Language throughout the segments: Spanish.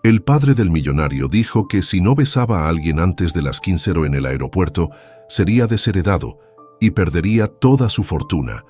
El padre del millonario dijo que si no besaba a alguien antes de las 15 en el aeropuerto, sería desheredado y perdería toda su fortuna.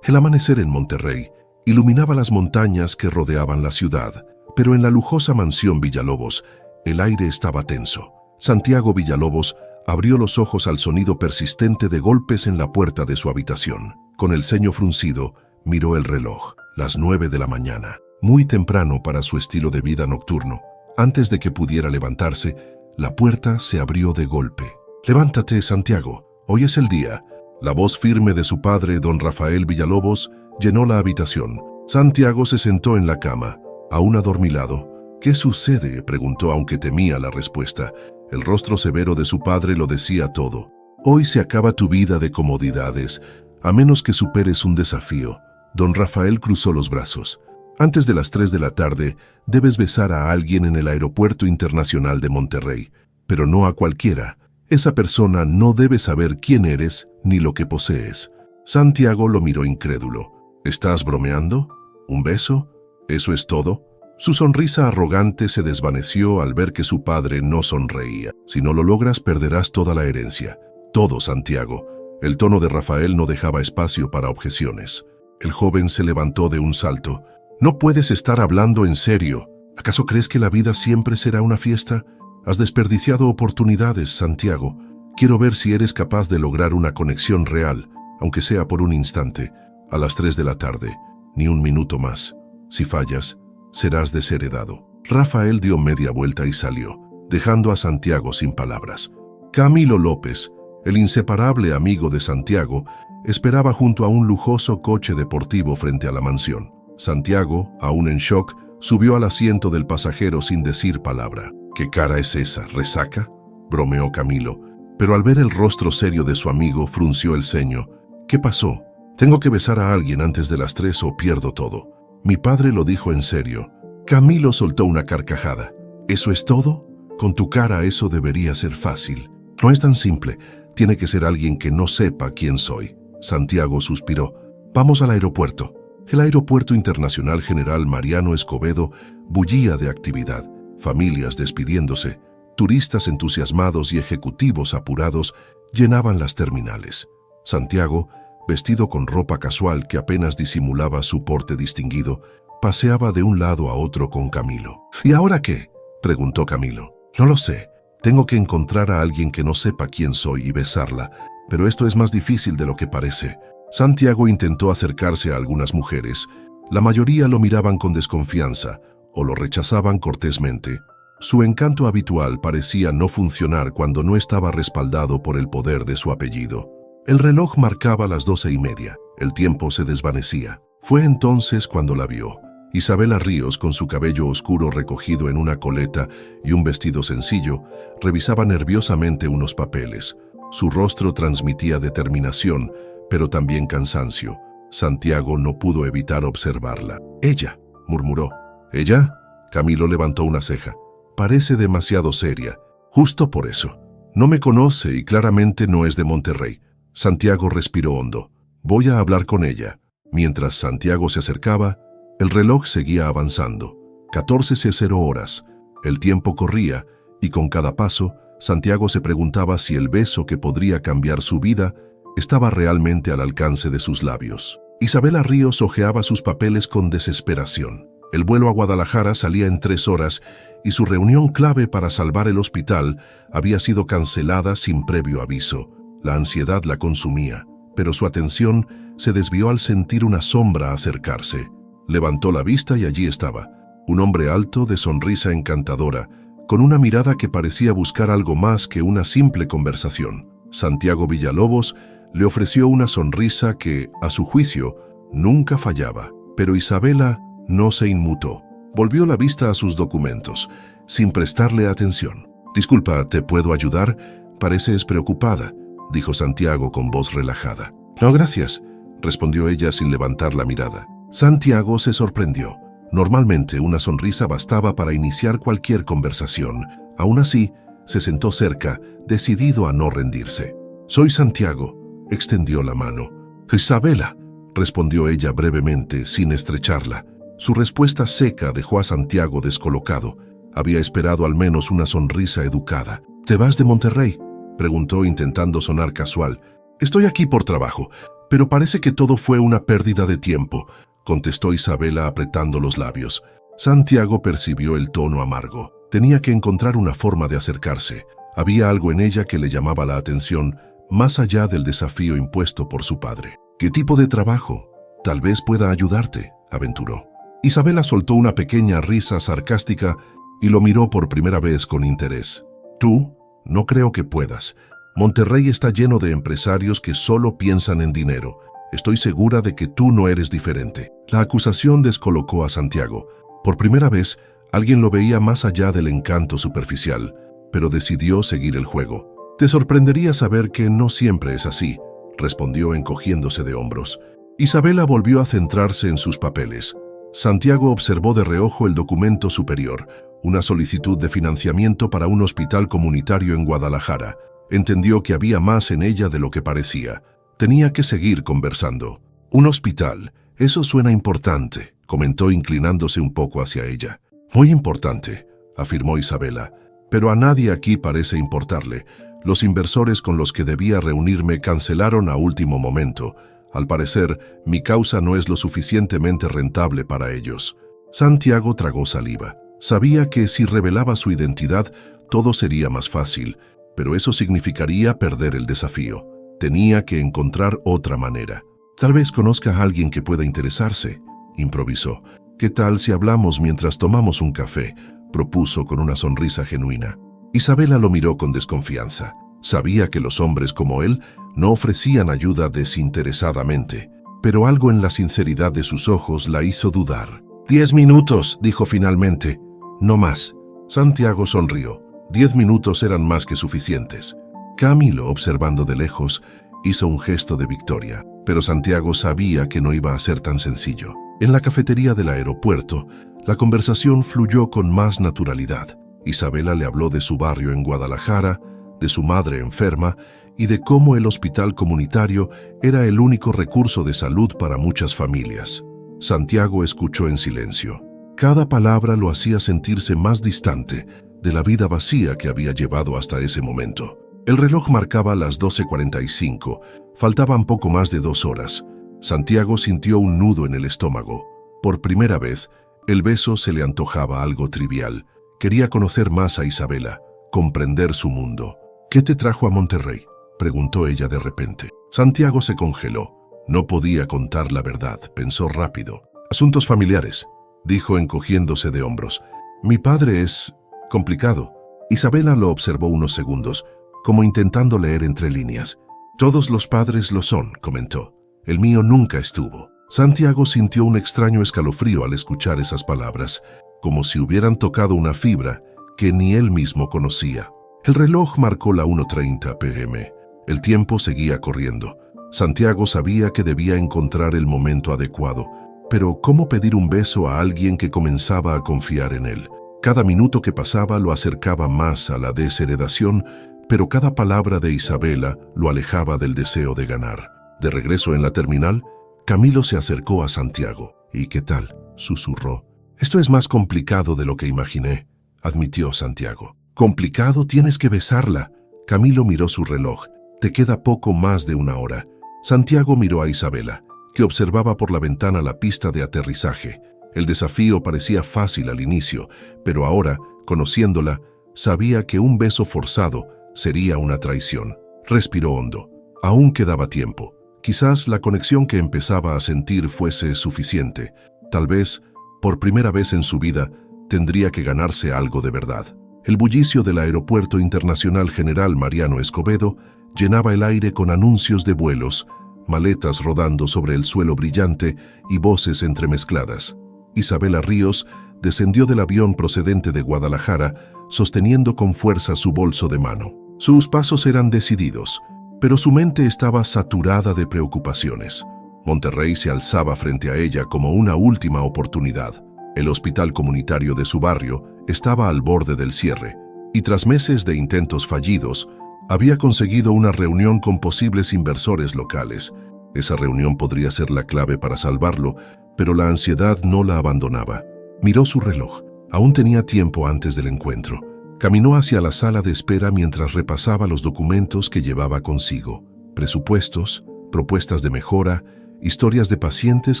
El amanecer en Monterrey iluminaba las montañas que rodeaban la ciudad, pero en la lujosa mansión Villalobos, el aire estaba tenso. Santiago Villalobos abrió los ojos al sonido persistente de golpes en la puerta de su habitación. Con el ceño fruncido, miró el reloj, las 9 de la mañana, muy temprano para su estilo de vida nocturno. Antes de que pudiera levantarse, la puerta se abrió de golpe. «Levántate, Santiago, hoy es el día». La voz firme de su padre, don Rafael Villalobos, llenó la habitación. Santiago se sentó en la cama, aún adormilado. «¿Qué sucede?», preguntó, aunque temía la respuesta. El rostro severo de su padre lo decía todo. «Hoy se acaba tu vida de comodidades, a menos que superes un desafío». Don Rafael cruzó los brazos. «Antes de las 3 de la tarde, debes besar a alguien en el Aeropuerto Internacional de Monterrey, pero no a cualquiera. Esa persona no debe saber quién eres ni lo que posees». Santiago lo miró incrédulo. «¿Estás bromeando? ¿Un beso? ¿Eso es todo?». Su sonrisa arrogante se desvaneció al ver que su padre no sonreía. «Si no lo logras, perderás toda la herencia». «Todo, Santiago». El tono de Rafael no dejaba espacio para objeciones. El joven se levantó de un salto. «No puedes estar hablando en serio. ¿Acaso crees que la vida siempre será una fiesta? Has desperdiciado oportunidades, Santiago. Quiero ver si eres capaz de lograr una conexión real, aunque sea por un instante, a las 3 de la tarde, ni un minuto más. Si fallas, serás desheredado». Rafael dio media vuelta y salió, dejando a Santiago sin palabras. Camilo López, el inseparable amigo de Santiago, esperaba junto a un lujoso coche deportivo frente a la mansión. Santiago, aún en shock, subió al asiento del pasajero sin decir palabra. «¿Qué cara es esa? ¿Resaca?», bromeó Camilo, pero al ver el rostro serio de su amigo frunció el ceño. «¿Qué pasó? Tengo que besar a alguien antes de las 3 o pierdo todo. Mi padre lo dijo en serio». Camilo soltó una carcajada. «¿Eso es todo? Con tu cara eso debería ser fácil». «No es tan simple. Tiene que ser alguien que no sepa quién soy». Santiago suspiró. «Vamos al aeropuerto». El Aeropuerto Internacional General Mariano Escobedo bullía de actividad. Familias despidiéndose, turistas entusiasmados y ejecutivos apurados llenaban las terminales. Santiago, vestido con ropa casual que apenas disimulaba su porte distinguido, paseaba de un lado a otro con Camilo. «¿Y ahora qué?», preguntó Camilo. «No lo sé. Tengo que encontrar a alguien que no sepa quién soy y besarla, pero esto es más difícil de lo que parece». Santiago intentó acercarse a algunas mujeres. La mayoría lo miraban con desconfianza o lo rechazaban cortésmente. Su encanto habitual parecía no funcionar cuando no estaba respaldado por el poder de su apellido. El reloj marcaba las 12:30. El tiempo se desvanecía. Fue entonces cuando la vio. Isabela Ríos, con su cabello oscuro recogido en una coleta y un vestido sencillo, revisaba nerviosamente unos papeles. Su rostro transmitía determinación, pero también cansancio. Santiago no pudo evitar observarla. «Ella», murmuró. «¿Ella?». Camilo levantó una ceja. «Parece demasiado seria». «Justo por eso. No me conoce y claramente no es de Monterrey». Santiago respiró hondo. «Voy a hablar con ella». Mientras Santiago se acercaba, el reloj seguía avanzando. 14:00 horas. El tiempo corría y con cada paso, Santiago se preguntaba si el beso que podría cambiar su vida estaba realmente al alcance de sus labios. Isabela Ríos hojeaba sus papeles con desesperación. El vuelo a Guadalajara salía en 3 horas y su reunión clave para salvar el hospital había sido cancelada sin previo aviso. La ansiedad la consumía, pero su atención se desvió al sentir una sombra acercarse. Levantó la vista y allí estaba, un hombre alto de sonrisa encantadora, con una mirada que parecía buscar algo más que una simple conversación. Santiago Villalobos le ofreció una sonrisa que, a su juicio, nunca fallaba, pero Isabela no se inmutó. Volvió la vista a sus documentos, sin prestarle atención. «Disculpa, ¿te puedo ayudar? Pareces preocupada», dijo Santiago con voz relajada. «No, gracias», respondió ella sin levantar la mirada. Santiago se sorprendió. Normalmente una sonrisa bastaba para iniciar cualquier conversación. Aún así, se sentó cerca, decidido a no rendirse. «Soy Santiago», extendió la mano. «Isabela», respondió ella brevemente, sin estrecharla. Su respuesta seca dejó a Santiago descolocado. Había esperado al menos una sonrisa educada. ¿Te vas de Monterrey?, preguntó intentando sonar casual. Estoy aquí por trabajo, pero parece que todo fue una pérdida de tiempo, contestó Isabela apretando los labios. Santiago percibió el tono amargo. Tenía que encontrar una forma de acercarse. Había algo en ella que le llamaba la atención, más allá del desafío impuesto por su padre. ¿Qué tipo de trabajo? Tal vez pueda ayudarte, aventuró. Isabela soltó una pequeña risa sarcástica y lo miró por primera vez con interés. ¿Tú? No creo que puedas. Monterrey está lleno de empresarios que solo piensan en dinero. Estoy segura de que tú no eres diferente. La acusación descolocó a Santiago. Por primera vez, alguien lo veía más allá del encanto superficial, pero decidió seguir el juego. Te sorprendería saber que no siempre es así, respondió encogiéndose de hombros. Isabela volvió a centrarse en sus papeles. Santiago observó de reojo el documento superior, una solicitud de financiamiento para un hospital comunitario en Guadalajara. Entendió que había más en ella de lo que parecía. Tenía que seguir conversando. Un hospital, eso suena importante, comentó inclinándose un poco hacia ella. Muy importante, afirmó Isabela, pero a nadie aquí parece importarle. Los inversores con los que debía reunirme cancelaron a último momento. Al parecer, mi causa no es lo suficientemente rentable para ellos. Santiago tragó saliva. Sabía que si revelaba su identidad, todo sería más fácil, pero eso significaría perder el desafío. Tenía que encontrar otra manera. Tal vez conozca a alguien que pueda interesarse, improvisó. ¿Qué tal si hablamos mientras tomamos un café?, propuso con una sonrisa genuina. Isabela lo miró con desconfianza. Sabía que los hombres como él no ofrecían ayuda desinteresadamente, pero algo en la sinceridad de sus ojos la hizo dudar. 10 minutos, dijo finalmente. No más. Santiago sonrió. 10 minutos eran más que suficientes. Camilo, observando de lejos, hizo un gesto de victoria, pero Santiago sabía que no iba a ser tan sencillo. En la cafetería del aeropuerto, la conversación fluyó con más naturalidad. Isabela le habló de su barrio en Guadalajara, de su madre enferma y de cómo el hospital comunitario era el único recurso de salud para muchas familias. Santiago escuchó en silencio. Cada palabra lo hacía sentirse más distante de la vida vacía que había llevado hasta ese momento. El reloj marcaba las 12:45. Faltaban poco más de 2 horas. Santiago sintió un nudo en el estómago. Por primera vez, el beso se le antojaba algo trivial. Quería conocer más a Isabela, comprender su mundo. ¿Qué te trajo a Monterrey?, preguntó ella de repente. Santiago se congeló. No podía contar la verdad, pensó rápido. Asuntos familiares, dijo encogiéndose de hombros. Mi padre es complicado. Isabela lo observó unos segundos, como intentando leer entre líneas. Todos los padres lo son, comentó. El mío nunca estuvo. Santiago sintió un extraño escalofrío al escuchar esas palabras, como si hubieran tocado una fibra que ni él mismo conocía. El reloj marcó la 1:30 p.m. El tiempo seguía corriendo. Santiago sabía que debía encontrar el momento adecuado, pero ¿cómo pedir un beso a alguien que comenzaba a confiar en él? Cada minuto que pasaba lo acercaba más a la desheredación, pero cada palabra de Isabela lo alejaba del deseo de ganar. De regreso en la terminal, Camilo se acercó a Santiago. ¿Y qué tal?, susurró. Esto es más complicado de lo que imaginé, admitió Santiago. ¿Complicado? Tienes que besarla. Camilo miró su reloj. Te queda poco más de 1 hora. Santiago miró a Isabela, que observaba por la ventana la pista de aterrizaje. El desafío parecía fácil al inicio, pero ahora, conociéndola, sabía que un beso forzado sería una traición. Respiró hondo. Aún quedaba tiempo. Quizás la conexión que empezaba a sentir fuese suficiente. Tal vez, por primera vez en su vida, tendría que ganarse algo de verdad. El bullicio del Aeropuerto Internacional General Mariano Escobedo llenaba el aire con anuncios de vuelos, maletas rodando sobre el suelo brillante y voces entremezcladas. Isabela Ríos descendió del avión procedente de Guadalajara, sosteniendo con fuerza su bolso de mano. Sus pasos eran decididos, pero su mente estaba saturada de preocupaciones. Monterrey se alzaba frente a ella como una última oportunidad. El hospital comunitario de su barrio estaba al borde del cierre, y tras meses de intentos fallidos, había conseguido una reunión con posibles inversores locales. Esa reunión podría ser la clave para salvarlo, pero la ansiedad no la abandonaba. Miró su reloj. Aún tenía tiempo antes del encuentro. Caminó hacia la sala de espera mientras repasaba los documentos que llevaba consigo. Presupuestos, propuestas de mejora, historias de pacientes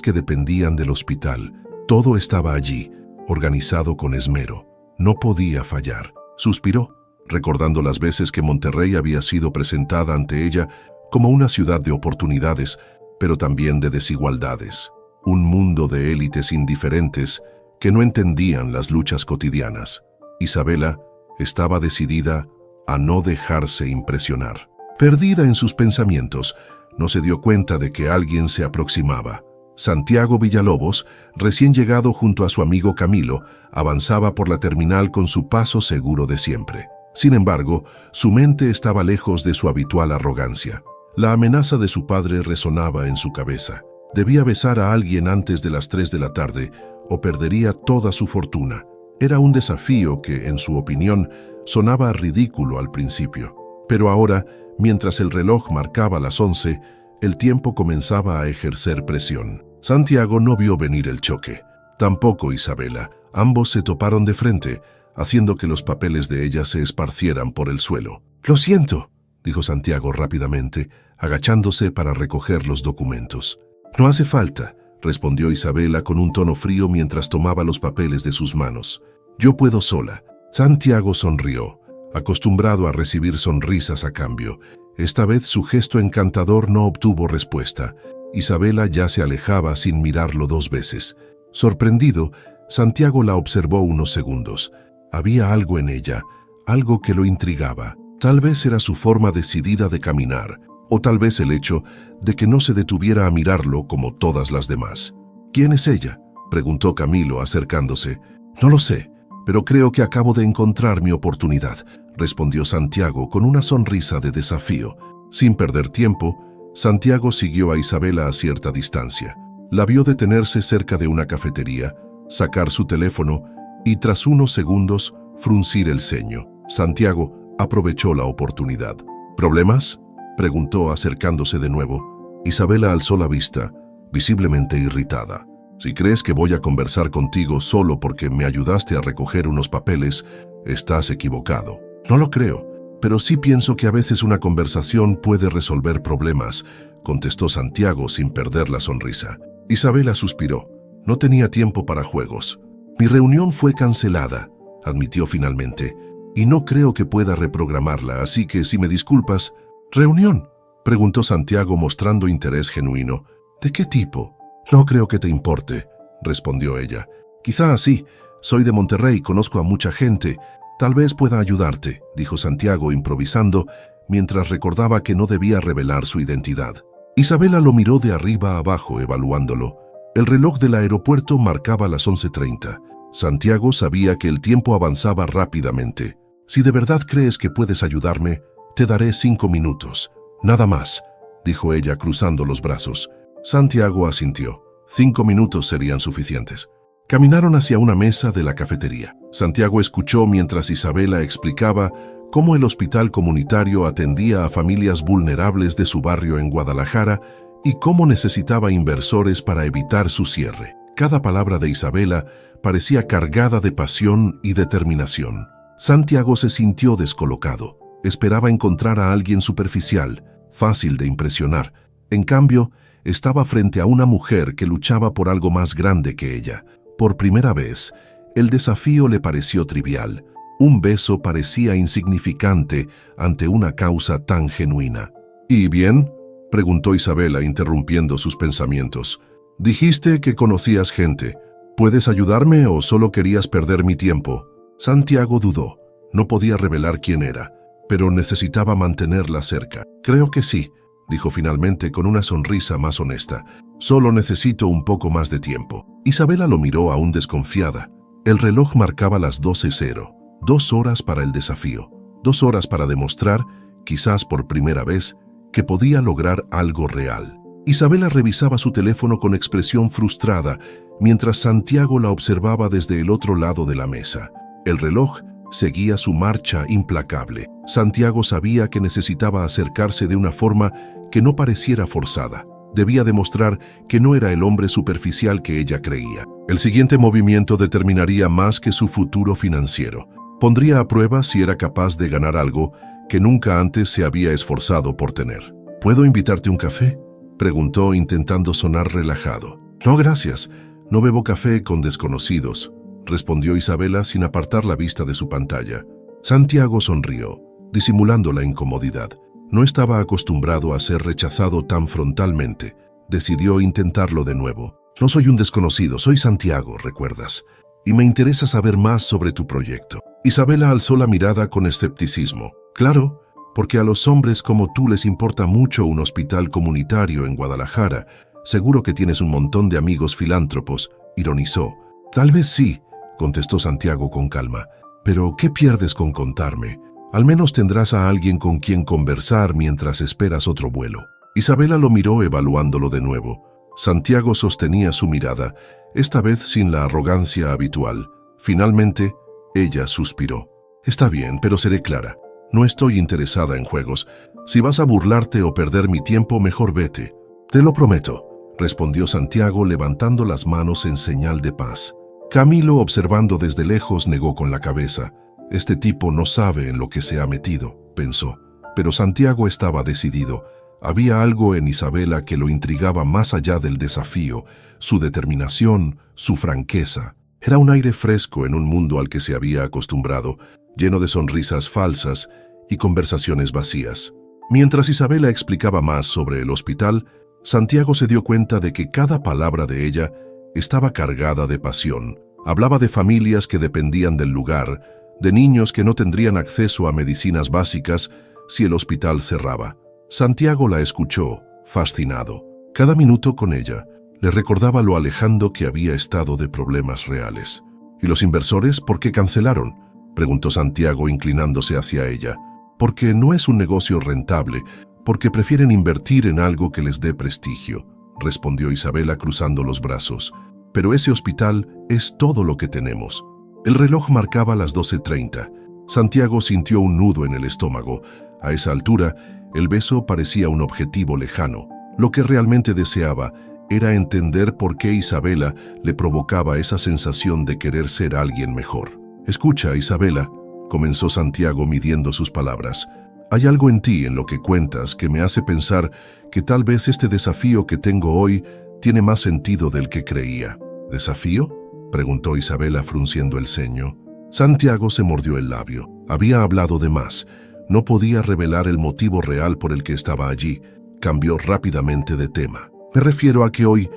que dependían del hospital. Todo estaba allí, organizado con esmero. No podía fallar. Suspiró, recordando las veces que Monterrey había sido presentada ante ella como una ciudad de oportunidades, pero también de desigualdades. Un mundo de élites indiferentes que no entendían las luchas cotidianas. Isabela estaba decidida a no dejarse impresionar. Perdida en sus pensamientos, no se dio cuenta de que alguien se aproximaba. Santiago Villalobos, recién llegado junto a su amigo Camilo, avanzaba por la terminal con su paso seguro de siempre. Sin embargo, su mente estaba lejos de su habitual arrogancia. La amenaza de su padre resonaba en su cabeza. Debía besar a alguien antes de las 3 de la tarde o perdería toda su fortuna. Era un desafío que, en su opinión, sonaba ridículo al principio. Pero ahora, mientras el reloj marcaba las 11, el tiempo comenzaba a ejercer presión. Santiago no vio venir el choque. Tampoco Isabela. Ambos se toparon de frente, haciendo que los papeles de ella se esparcieran por el suelo. «Lo siento», dijo Santiago rápidamente, agachándose para recoger los documentos. «No hace falta», respondió Isabela con un tono frío mientras tomaba los papeles de sus manos. «Yo puedo sola». Santiago sonrió, acostumbrado a recibir sonrisas a cambio. Esta vez su gesto encantador no obtuvo respuesta. Isabela ya se alejaba sin mirarlo 2 veces. Sorprendido, Santiago la observó unos segundos. Había algo en ella, algo que lo intrigaba. Tal vez era su forma decidida de caminar, o tal vez el hecho de que no se detuviera a mirarlo como todas las demás. «¿Quién es ella?», preguntó Camilo acercándose. «No lo sé, pero creo que acabo de encontrar mi oportunidad», respondió Santiago con una sonrisa de desafío. Sin perder tiempo, Santiago siguió a Isabela a cierta distancia. La vio detenerse cerca de una cafetería, sacar su teléfono y tras unos segundos fruncir el ceño. Santiago aprovechó la oportunidad. «¿Problemas?», preguntó acercándose de nuevo. Isabela alzó la vista, visiblemente irritada. «Si crees que voy a conversar contigo solo porque me ayudaste a recoger unos papeles, estás equivocado». «No lo creo, pero sí pienso que a veces una conversación puede resolver problemas», contestó Santiago sin perder la sonrisa. Isabela suspiró. No tenía tiempo para juegos. «Mi reunión fue cancelada», admitió finalmente, «y no creo que pueda reprogramarla, así que si me disculpas». «¿Reunión?», preguntó Santiago mostrando interés genuino. «¿De qué tipo?». «No creo que te importe», respondió ella. «Quizá sí. Soy de Monterrey, conozco a mucha gente. Tal vez pueda ayudarte», dijo Santiago improvisando, mientras recordaba que no debía revelar su identidad. Isabela lo miró de arriba a abajo, evaluándolo. El reloj del aeropuerto marcaba las 11:30. Santiago sabía que el tiempo avanzaba rápidamente. «Si de verdad crees que puedes ayudarme, te daré 5 minutos. Nada más», dijo ella cruzando los brazos. Santiago asintió. 5 minutos serían suficientes. Caminaron hacia una mesa de la cafetería. Santiago escuchó mientras Isabela explicaba cómo el hospital comunitario atendía a familias vulnerables de su barrio en Guadalajara y cómo necesitaba inversores para evitar su cierre. Cada palabra de Isabela parecía cargada de pasión y determinación. Santiago se sintió descolocado. Esperaba encontrar a alguien superficial, fácil de impresionar. En cambio, estaba frente a una mujer que luchaba por algo más grande que ella. Por primera vez, el desafío le pareció trivial. Un beso parecía insignificante ante una causa tan genuina. «¿Y bien?», preguntó Isabela interrumpiendo sus pensamientos. «Dijiste que conocías gente. ¿Puedes ayudarme o solo querías perder mi tiempo?». Santiago dudó. No podía revelar quién era, pero necesitaba mantenerla cerca. «Creo que sí», dijo finalmente con una sonrisa más honesta. «Solo necesito un poco más de tiempo». Isabela lo miró aún desconfiada. El reloj marcaba las 12:00. 2 horas para el desafío. 2 horas para demostrar, quizás por primera vez, que podía lograr algo real. Isabela revisaba su teléfono con expresión frustrada, mientras Santiago la observaba desde el otro lado de la mesa. El reloj seguía su marcha implacable. Santiago sabía que necesitaba acercarse de una forma que no pareciera forzada. Debía demostrar que no era el hombre superficial que ella creía. El siguiente movimiento determinaría más que su futuro financiero. Pondría a prueba si era capaz de ganar algo que nunca antes se había esforzado por tener. ¿Puedo invitarte un café?, preguntó intentando sonar relajado. No, gracias. No bebo café con desconocidos, respondió Isabela sin apartar la vista de su pantalla. Santiago sonrió, disimulando la incomodidad. No estaba acostumbrado a ser rechazado tan frontalmente. Decidió intentarlo de nuevo. No soy un desconocido, soy Santiago, ¿recuerdas? Y me interesa saber más sobre tu proyecto. Isabela alzó la mirada con escepticismo. Claro, porque a los hombres como tú les importa mucho un hospital comunitario en Guadalajara. Seguro que tienes un montón de amigos filántropos, ironizó. Tal vez sí, contestó Santiago con calma. Pero, ¿qué pierdes con contarme? Al menos tendrás a alguien con quien conversar mientras esperas otro vuelo. Isabela lo miró evaluándolo de nuevo. Santiago sostenía su mirada, esta vez sin la arrogancia habitual. Finalmente, ella suspiró. Está bien, pero seré clara. No estoy interesada en juegos. Si vas a burlarte o perder mi tiempo, mejor vete. Te lo prometo, respondió Santiago levantando las manos en señal de paz. Camilo, observando desde lejos, negó con la cabeza. Este tipo no sabe en lo que se ha metido, pensó. Pero Santiago estaba decidido. Había algo en Isabela que lo intrigaba más allá del desafío, su determinación, su franqueza. Era un aire fresco en un mundo al que se había acostumbrado, lleno de sonrisas falsas y conversaciones vacías. Mientras Isabela explicaba más sobre el hospital, Santiago se dio cuenta de que cada palabra de ella estaba cargada de pasión. Hablaba de familias que dependían del lugar, de niños que no tendrían acceso a medicinas básicas si el hospital cerraba. Santiago la escuchó, fascinado. Cada minuto con ella le recordaba lo alejado que había estado de problemas reales. ¿Y los inversores por qué cancelaron?, preguntó Santiago inclinándose hacia ella. Porque no es un negocio rentable, porque prefieren invertir en algo que les dé prestigio, respondió Isabela cruzando los brazos. Pero ese hospital es todo lo que tenemos. El reloj marcaba las 12:30. Santiago sintió un nudo en el estómago. A esa altura, el beso parecía un objetivo lejano. Lo que realmente deseaba era entender por qué Isabela le provocaba esa sensación de querer ser alguien mejor. Escucha, Isabela, comenzó Santiago midiendo sus palabras. Hay algo en ti, en lo que cuentas, que me hace pensar que tal vez este desafío que tengo hoy tiene más sentido del que creía. ¿Desafío?, preguntó Isabela frunciendo el ceño. Santiago se mordió el labio. Había hablado de más. No podía revelar el motivo real por el que estaba allí. Cambió rápidamente de tema. Me refiero a que hoy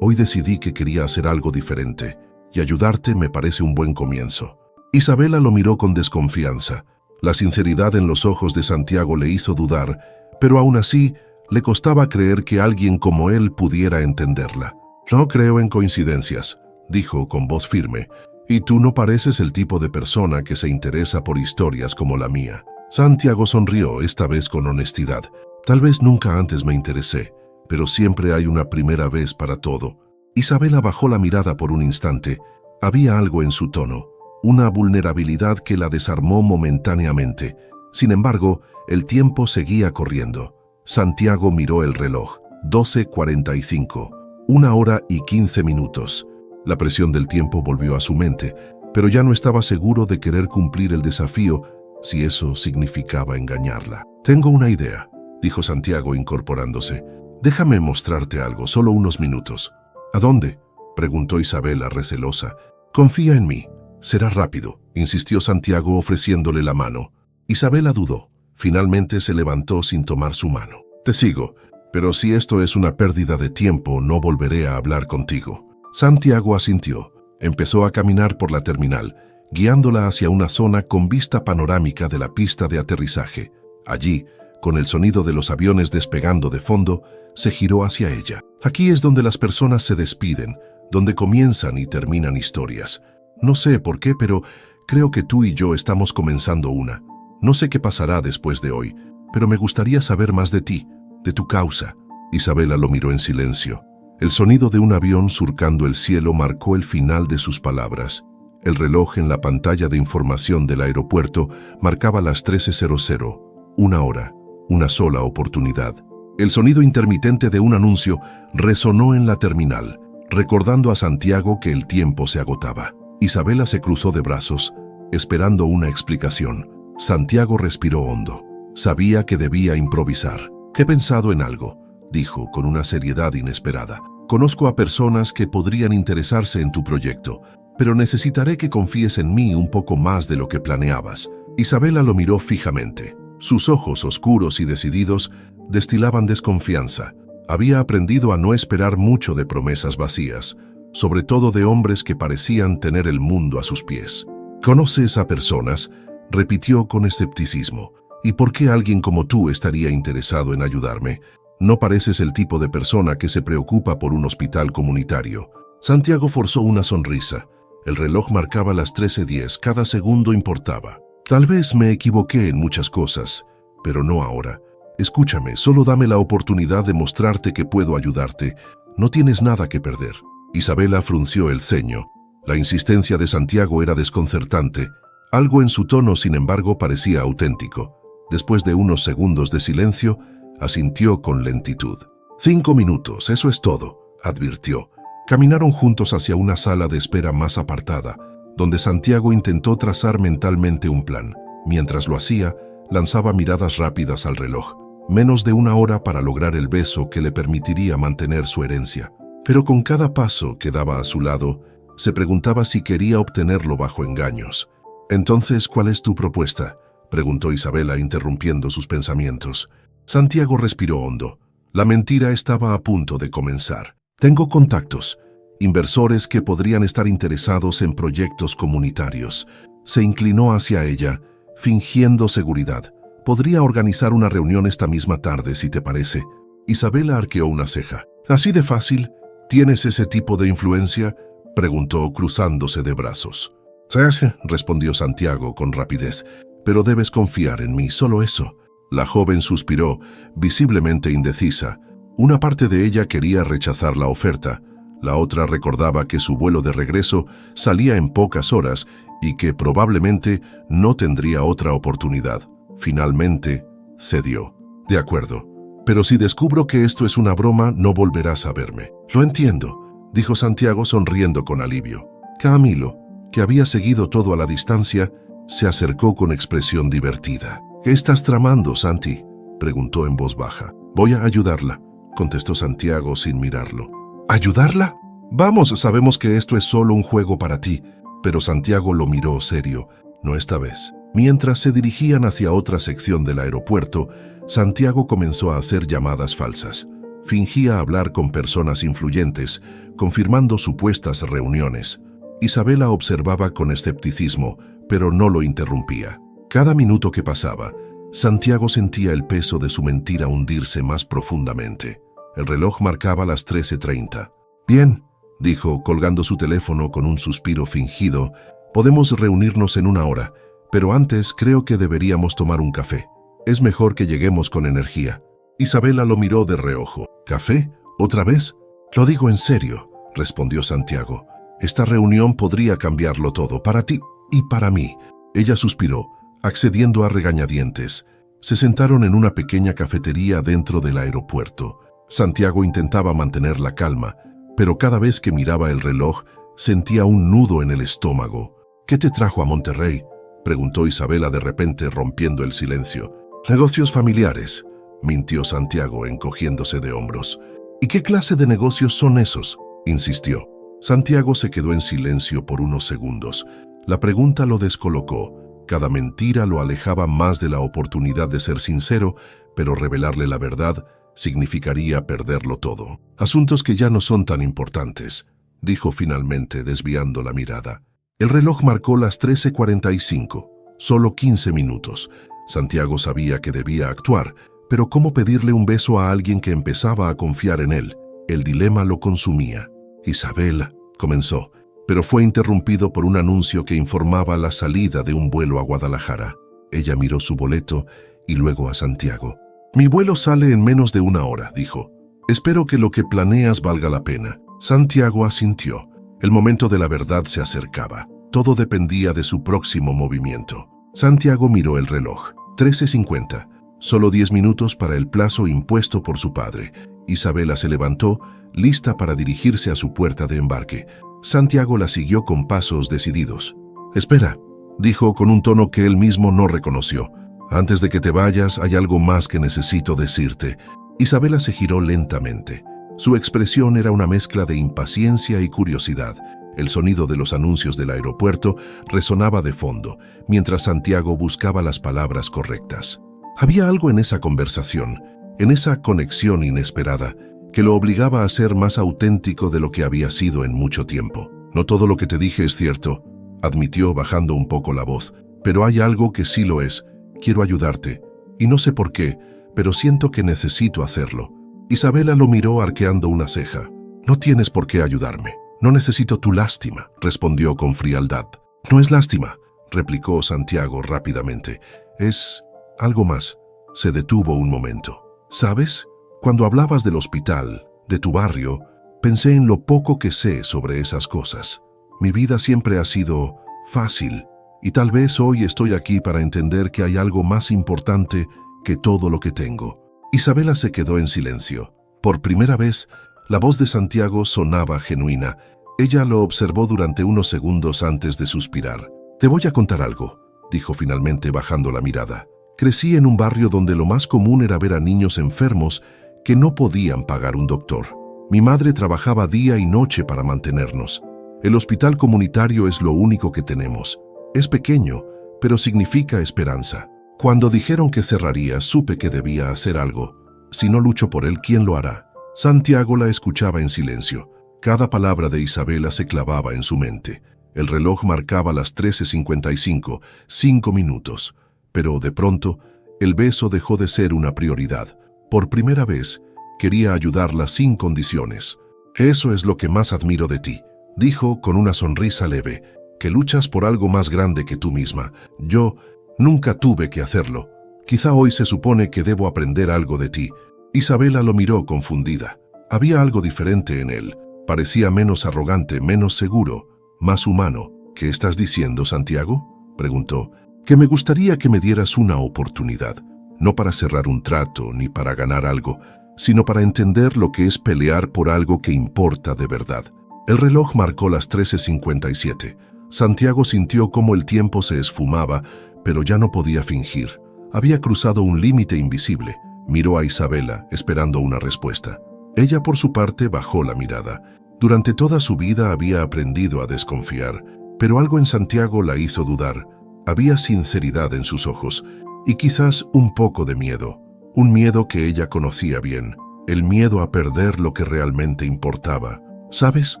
decidí que quería hacer algo diferente, y ayudarte me parece un buen comienzo. Isabela lo miró con desconfianza. La sinceridad en los ojos de Santiago le hizo dudar, pero aún así le costaba creer que alguien como él pudiera entenderla. No creo en coincidencias, dijo con voz firme, y tú no pareces el tipo de persona que se interesa por historias como la mía. Santiago sonrió, esta vez con honestidad. Tal vez nunca antes me interesé, pero siempre hay una primera vez para todo. Isabela bajó la mirada por un instante. Había algo en su tono, una vulnerabilidad que la desarmó momentáneamente. Sin embargo, el tiempo seguía corriendo. Santiago miró el reloj. 12:45. 1 hora y 15 minutos. La presión del tiempo volvió a su mente, pero ya no estaba seguro de querer cumplir el desafío si eso significaba engañarla. Tengo una idea, dijo Santiago incorporándose. Déjame mostrarte algo, solo unos minutos. ¿A dónde?, preguntó Isabela recelosa. Confía en mí. Será rápido, insistió Santiago ofreciéndole la mano. Isabela dudó. Finalmente se levantó sin tomar su mano. Te sigo, pero si esto es una pérdida de tiempo, no volveré a hablar contigo. Santiago asintió. Empezó a caminar por la terminal, guiándola hacia una zona con vista panorámica de la pista de aterrizaje. Allí, con el sonido de los aviones despegando de fondo, se giró hacia ella. Aquí es donde las personas se despiden, donde comienzan y terminan historias. No sé por qué, pero creo que tú y yo estamos comenzando una. No sé qué pasará después de hoy, pero me gustaría saber más de ti, de tu causa. Isabela lo miró en silencio. El sonido de un avión surcando el cielo marcó el final de sus palabras. El reloj en la pantalla de información del aeropuerto marcaba las 13:00. 1 hora, una sola oportunidad. El sonido intermitente de un anuncio resonó en la terminal. recordando a Santiago que el tiempo se agotaba. Isabela se cruzó de brazos, esperando una explicación. Santiago respiró hondo. Sabía que debía improvisar. «He pensado en algo», dijo con una seriedad inesperada. «Conozco a personas que podrían interesarse en tu proyecto, pero necesitaré que confíes en mí un poco más de lo que planeabas». Isabela lo miró fijamente. Sus ojos oscuros y decididos destilaban desconfianza. Había aprendido a no esperar mucho de promesas vacías, sobre todo de hombres que parecían tener el mundo a sus pies. «¿Conoces a personas?», repitió con escepticismo. «¿Y por qué alguien como tú estaría interesado en ayudarme? No pareces el tipo de persona que se preocupa por un hospital comunitario». Santiago forzó una sonrisa. El reloj marcaba las 13:10, cada segundo importaba. «Tal vez me equivoqué en muchas cosas, pero no ahora. Escúchame, solo dame la oportunidad de mostrarte que puedo ayudarte. No tienes nada que perder». Isabela frunció el ceño. La insistencia de Santiago era desconcertante. Algo en su tono, sin embargo, parecía auténtico. Después de unos segundos de silencio, asintió con lentitud. «5 minutos, eso es todo», advirtió. Caminaron juntos hacia una sala de espera más apartada, donde Santiago intentó trazar mentalmente un plan. Mientras lo hacía, lanzaba miradas rápidas al reloj. Menos de 1 hora para lograr el beso que le permitiría mantener su herencia. Pero con cada paso que daba a su lado, se preguntaba si quería obtenerlo bajo engaños. «Entonces, ¿cuál es tu propuesta?», preguntó Isabela, interrumpiendo sus pensamientos. Santiago respiró hondo. La mentira estaba a punto de comenzar. «Tengo contactos, inversores que podrían estar interesados en proyectos comunitarios». Se inclinó hacia ella, fingiendo seguridad. «Podría organizar una reunión esta misma tarde, si te parece». Isabela arqueó una ceja. «¿Así de fácil? ¿Tienes ese tipo de influencia?», preguntó, cruzándose de brazos. «Sí», respondió Santiago con rapidez. «Pero debes confiar en mí, solo eso». La joven suspiró, visiblemente indecisa. Una parte de ella quería rechazar la oferta. La otra recordaba que su vuelo de regreso salía en pocas horas y que probablemente no tendría otra oportunidad. Finalmente, cedió. «De acuerdo. Pero si descubro que esto es una broma, no volverás a verme». «Lo entiendo», dijo Santiago sonriendo con alivio. Camilo, que había seguido todo a la distancia, se acercó con expresión divertida. «¿Qué estás tramando, Santi?», preguntó en voz baja. «Voy a ayudarla», contestó Santiago sin mirarlo. «¿Ayudarla? Vamos, sabemos que esto es solo un juego para ti». Pero Santiago lo miró serio. «No esta vez». Mientras se dirigían hacia otra sección del aeropuerto, Santiago comenzó a hacer llamadas falsas. Fingía hablar con personas influyentes, confirmando supuestas reuniones. Isabela observaba con escepticismo, pero no lo interrumpía. Cada minuto que pasaba, Santiago sentía el peso de su mentira hundirse más profundamente. El reloj marcaba las 13:30. «Bien», dijo, colgando su teléfono con un suspiro fingido, «podemos reunirnos en 1 hora, pero antes creo que deberíamos tomar un café. Es mejor que lleguemos con energía». Isabela lo miró de reojo. «¿Café? ¿Otra vez?». «Lo digo en serio», respondió Santiago. «Esta reunión podría cambiarlo todo, para ti y para mí». Ella suspiró, accediendo a regañadientes. Se sentaron en una pequeña cafetería dentro del aeropuerto. Santiago intentaba mantener la calma, pero cada vez que miraba el reloj, sentía un nudo en el estómago. «¿Qué te trajo a Monterrey?», preguntó Isabela de repente, rompiendo el silencio. «Negocios familiares», mintió Santiago, encogiéndose de hombros. «¿Y qué clase de negocios son esos?», insistió. Santiago se quedó en silencio por unos segundos. La pregunta lo descolocó. Cada mentira lo alejaba más de la oportunidad de ser sincero, pero revelarle la verdad significaría perderlo todo. «Asuntos que ya no son tan importantes», dijo finalmente, desviando la mirada. El reloj marcó las 13:45. Solo 15 minutos. Santiago sabía que debía actuar, pero ¿cómo pedirle un beso a alguien que empezaba a confiar en él? El dilema lo consumía. «Isabela», comenzó, pero fue interrumpido por un anuncio que informaba la salida de un vuelo a Guadalajara. Ella miró su boleto y luego a Santiago. «Mi vuelo sale en menos de 1 hora», dijo. «Espero que lo que planeas valga la pena». Santiago asintió. El momento de la verdad se acercaba. Todo dependía de su próximo movimiento. Santiago miró el reloj. 13:50. Solo 10 minutos para el plazo impuesto por su padre. Isabela se levantó, lista para dirigirse a su puerta de embarque. Santiago la siguió con pasos decididos. «Espera», dijo con un tono que él mismo no reconoció. «Antes de que te vayas, hay algo más que necesito decirte». Isabela se giró lentamente. Su expresión era una mezcla de impaciencia y curiosidad. El sonido de los anuncios del aeropuerto resonaba de fondo, mientras Santiago buscaba las palabras correctas. Había algo en esa conversación, en esa conexión inesperada, que lo obligaba a ser más auténtico de lo que había sido en mucho tiempo. «No todo lo que te dije es cierto», admitió bajando un poco la voz, «pero hay algo que sí lo es. Quiero ayudarte, y no sé por qué, pero siento que necesito hacerlo». Isabela lo miró arqueando una ceja. «No tienes por qué ayudarme. No necesito tu lástima», respondió con frialdad. «No es lástima», replicó Santiago rápidamente. «Es algo más». Se detuvo un momento. «¿Sabes? Cuando hablabas del hospital, de tu barrio, pensé en lo poco que sé sobre esas cosas. Mi vida siempre ha sido fácil, y tal vez hoy estoy aquí para entender que hay algo más importante que todo lo que tengo». Isabela se quedó en silencio. Por primera vez, la voz de Santiago sonaba genuina. Ella lo observó durante unos segundos antes de suspirar. «Te voy a contar algo», dijo finalmente bajando la mirada. «Crecí en un barrio donde lo más común era ver a niños enfermos que no podían pagar un doctor. Mi madre trabajaba día y noche para mantenernos. El hospital comunitario es lo único que tenemos. Es pequeño, pero significa esperanza. Cuando dijeron que cerraría, supe que debía hacer algo. Si no lucho por él, ¿quién lo hará?». Santiago la escuchaba en silencio. Cada palabra de Isabela se clavaba en su mente. El reloj marcaba las 13:55, 5 minutos. Pero de pronto, el beso dejó de ser una prioridad. Por primera vez, quería ayudarla sin condiciones. «Eso es lo que más admiro de ti», dijo con una sonrisa leve, «que luchas por algo más grande que tú misma. Yo nunca tuve que hacerlo. Quizá hoy se supone que debo aprender algo de ti». Isabela lo miró confundida. Había algo diferente en él. Parecía menos arrogante, menos seguro, más humano. «¿Qué estás diciendo, Santiago?», preguntó. «Que me gustaría que me dieras una oportunidad. No para cerrar un trato ni para ganar algo, sino para entender lo que es pelear por algo que importa de verdad». El reloj marcó las 13:57. Santiago sintió cómo el tiempo se esfumaba, pero ya no podía fingir. Había cruzado un límite invisible. Miró a Isabela, esperando una respuesta. Ella, por su parte, bajó la mirada. Durante toda su vida había aprendido a desconfiar, pero algo en Santiago la hizo dudar. Había sinceridad en sus ojos, y quizás un poco de miedo. Un miedo que ella conocía bien, el miedo a perder lo que realmente importaba. «¿Sabes?»,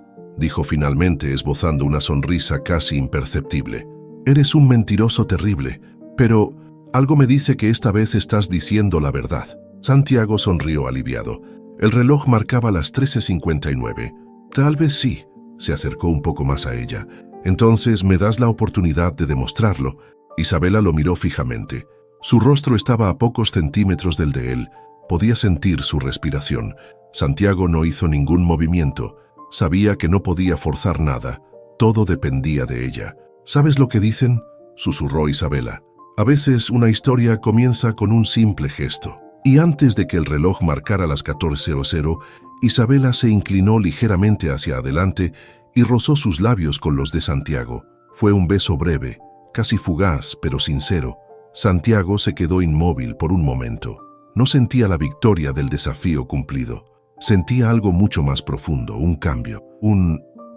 dijo finalmente, esbozando una sonrisa casi imperceptible. «Eres un mentiroso terrible, pero algo me dice que esta vez estás diciendo la verdad». Santiago sonrió aliviado. El reloj marcaba las 13:59. «Tal vez sí», se acercó un poco más a ella. «Entonces me das la oportunidad de demostrarlo». Isabela lo miró fijamente. Su rostro estaba a pocos centímetros del de él. Podía sentir su respiración. Santiago no hizo ningún movimiento. Sabía que no podía forzar nada. Todo dependía de ella. «¿Sabes lo que dicen?», susurró Isabela. «A veces una historia comienza con un simple gesto». Y antes de que el reloj marcara las 14:00, Isabela se inclinó ligeramente hacia adelante y rozó sus labios con los de Santiago. Fue un beso breve, casi fugaz, pero sincero. Santiago se quedó inmóvil por un momento. No sentía la victoria del desafío cumplido. Sentía algo mucho más profundo, un cambio,